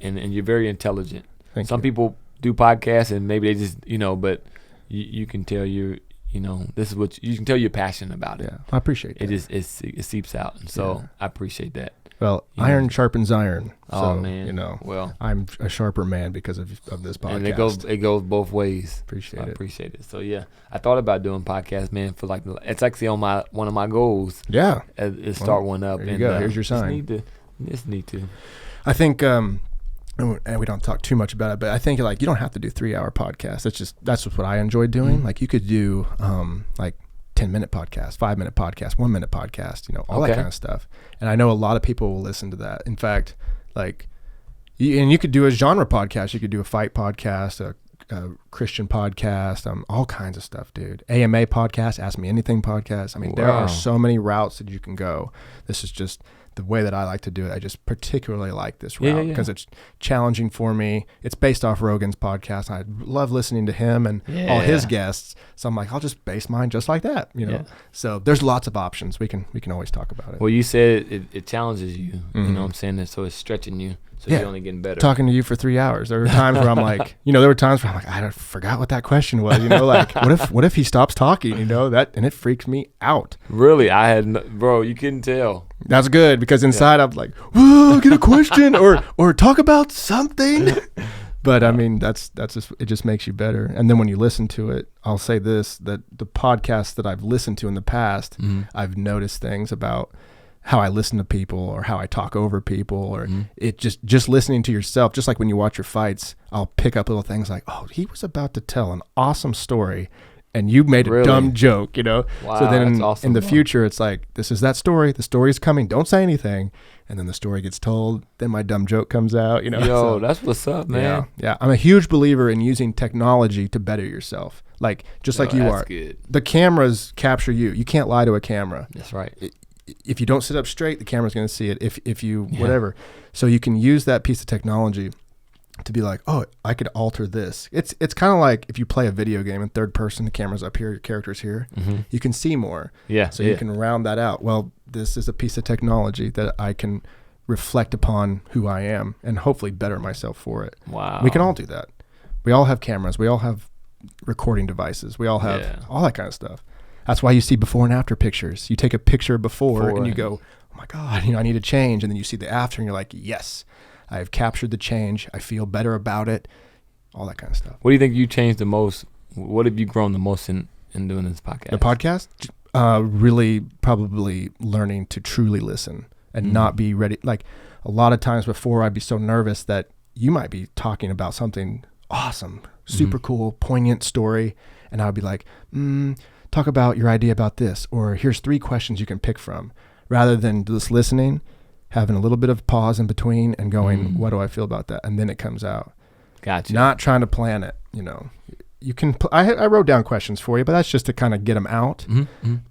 and you're very intelligent. Thank Some you. people do podcasts and maybe they just but you can tell this is what you can tell you're passionate about it. Yeah. I appreciate that. It seeps out, and so Yeah. I appreciate that. Well, You iron know. sharpens iron. Oh So, man, well, I'm a sharper man because of this podcast. and it goes both ways. Appreciate I it. appreciate it. So yeah, I thought about doing podcasts, man. For like it's actually on one of my goals Yeah. is start one up. there you and go. Here's your sign. Just need to. I think, and we don't talk too much about it, but I think like you don't have to do 3-hour podcasts. That's just what I enjoy doing. Mhm. Like you could do like 10-minute podcast, 5-minute podcast, 1-minute podcast, all that Okay. kind of stuff. And I know a lot of people will listen to that. In fact, like, and you could do a genre podcast. You could do a fight podcast, a Christian podcast, all kinds of stuff, dude. AMA podcast, Ask Me Anything podcast. I mean, there Wow. are so many routes that you can go. This is just the way that I like to do it. I just particularly like this Yeah, route yeah. because it's challenging for me. It's based off Rogan's podcast. I love listening to him and all his Yeah. guests. So I'm like, I'll just base mine just like that, Yeah. So there's lots of options. We can always talk about it. Well, you said it challenges you. You Mhm. know what I'm saying? So it's stretching you. So Yeah. you're only getting better. Talking to you for 3 hours. There were times where I'm like, I forgot what that question was. Like what if he stops talking? And it freaks me out. Really, I had bro. You couldn't tell. That's good because inside I'm like, whoa, get a question or talk about something. But I mean, that's just, it just makes you better. And then when you listen to it, I'll say this, that the podcasts that I've listened to in the past, Mhm. I've noticed things about how I listen to people or how I talk over people or it just listening to yourself, just like when you watch your fights, I'll pick up little things like, oh, he was about to tell an awesome story and you made a Really? dumb joke, Wow, so then that's awesome. in the future, it's like, this is that story. The story is coming. Don't say anything. And then the story gets told. Then my dumb joke comes out, Yo, So, that's what's up, man. yeah. I'm a huge believer in using technology to better yourself. Like, just like you that's are. good. The cameras capture you. You can't lie to a camera. That's right. If you don't sit up straight, the camera's going to see it. If you, whatever. So you can use that piece of technology to be like, oh, I could alter this. It's kind of like if you play a video game in third person, the camera's up here, your character's here. Mhm. You can see more. Yeah. So yeah. you can round that out. Well, this is a piece of technology that I can reflect upon who I am and hopefully better myself for it. Wow. We can all do that. We all have cameras. We all have recording devices. We all have Yeah. all that kind of stuff. That's why you see before and after pictures. You take a picture before and you go, oh my God, I need to change. And then you see the after and you're like, yes, I've captured the change. I feel better about it. All that kind of stuff. What do you think you changed the most? What have you grown the most in doing this podcast? The podcast, really probably learning to truly listen and not be ready. Like a lot of times before, I'd be so nervous that you might be talking about something awesome, super cool, poignant story. And I'd be like, talk about your idea about this, or here's 3 questions you can pick from, rather than just listening, having a little bit of pause in between and going, what do I feel about that? And then it comes out. Gotcha. Not trying to plan it, You can. I wrote down questions for you, but that's just to kind of get them out.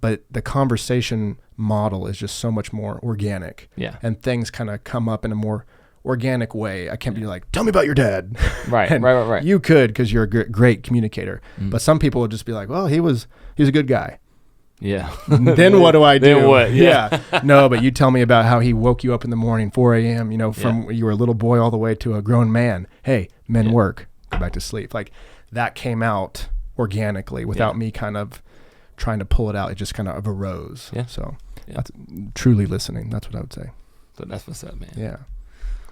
But the conversation model is just so much more organic. Yeah. And things kind of come up in a more organic way. I can't be like, tell me about your dad. Right. And right. You could, because you're a great communicator. But some people would just be like, well, he's a good guy. Yeah. Then what do I do? Then what? Yeah. No, but you tell me about how he woke you up in the morning, 4 a.m., from when you were a little boy all the way to a grown man. Hey, men work, go back to sleep. Like that came out organically without me kind of trying to pull it out. It just kind of arose. Yeah. So that's truly listening. That's what I would say. So that's what's up, man. Yeah.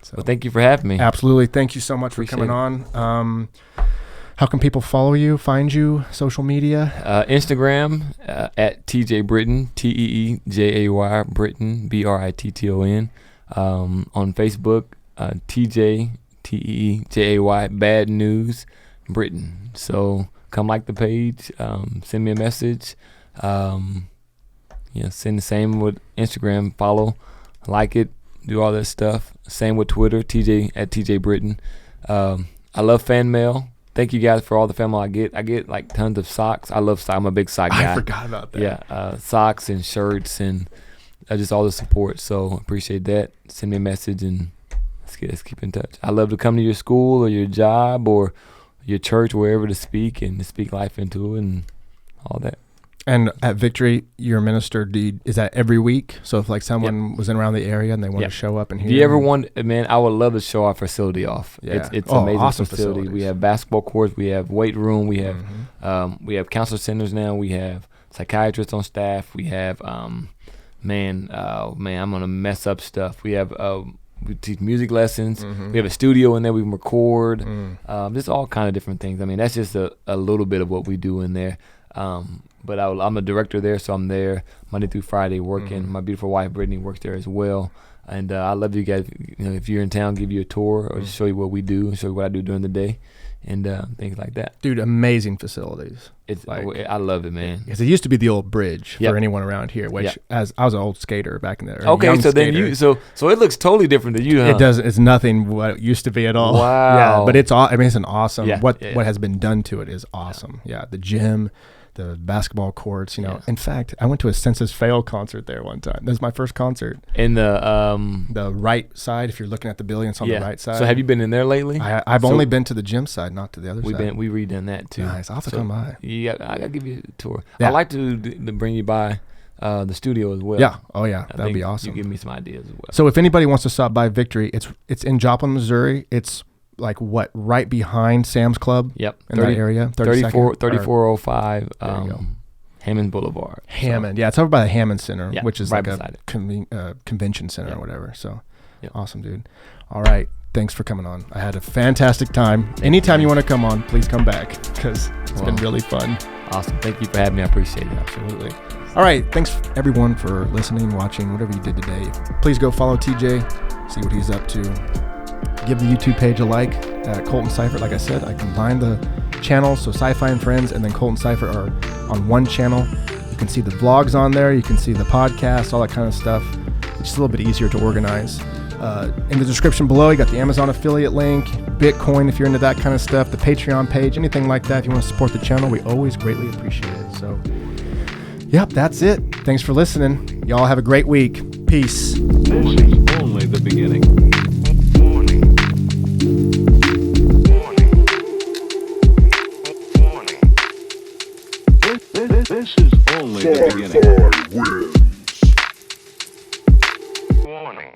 So Well, thank you for having me. absolutely. Thank you so much Appreciate for coming on. How can people follow you, find you, social media? Instagram at TeeJay Britton, TeeJay Britton, Britton. On Facebook, TeeJay, TeeJay, Bad News Britton. So come like the page, send me a message. Send the same with Instagram. Follow, like it, do all that stuff. Same with Twitter, TeeJay at TeeJay Britton. I love fan mail. Thank you guys for all the fan mail I get. I get like tons of socks. I love socks. I'm a big sock guy. I forgot about that. Yeah, socks and shirts and just all the support. So appreciate that. Send me a message and let's keep in touch. I love to come to your school or your job or your church, wherever, to speak and to speak life into it and all that. And at Victory, your minister, is that every week? So if like someone was in around the area and they want to show up and hear. Do you ever want, man, I would love to show our facility off. Yeah. It's an amazing awesome facility. We have basketball courts, we have weight room, we have counselor centers now, we have psychiatrists on staff, we have, I'm going to mess up stuff. We have, we teach music lessons. We have a studio in there we can record. Just all kind of different things. I mean, that's just a little bit of what we do in there. But I'm a director there, so I'm there Monday through Friday working. My beautiful wife, Brittany, works there as well. And I love you guys. If you're in town, give you a tour or just show you what we do and show you what I do during the day and things like that. Dude, amazing facilities. I love it, man. Because it used to be the old bridge for anyone around here, which as I was an old skater back in there. Okay, so then so it looks totally different than you, huh? It doesn't. It's nothing what it used to be at all. Wow. Yeah, but it's an awesome. Yeah, what has been done to it is awesome. Yeah, the gym, the basketball courts. In fact, I went to a Census Fail concert there one time. That was my first concert. In the right side, if you're looking at the building, it's on the right side. So have you been in there lately? I've only been to the gym side, not to the other side. We redone that too. Nice. I'll have to come by. Yeah, I gotta give you a tour. Yeah. I'd like to bring you by the studio as well. Yeah. Oh yeah, that'd be awesome. You give me some ideas as well. So if anybody wants to stop by Victory, it's in Joplin, Missouri. It's like right behind Sam's Club. Yep. In that area. 3405 Hammond Boulevard. Hammond. Yeah, it's over by the Hammond Center, which is right like beside a convention center or whatever. So awesome, dude. All right. Thanks for coming on. I had a fantastic time. Anytime you want to come on, please come back because it's been really fun. Awesome. Thank you for having me. I appreciate it. Absolutely. All right. Thanks everyone for listening, watching, whatever you did today. Please go follow TeeJay, see what he's up to. Give the YouTube page a like. Colton Seifert, like I said, I combined the channels, so SciFi and Friends and then Colton Seifert are on one channel. You can see the vlogs on there. You can see the podcast, all that kind of stuff. It's just a little bit easier to organize. In the description below, you got the Amazon affiliate link, Bitcoin if you're into that kind of stuff, the Patreon page, anything like that. If you want to support the channel, we always greatly appreciate it. So, yep, that's it. Thanks for listening. Y'all have a great week. Peace. This is only the beginning. This is only the beginning. SciFi wins. Warning.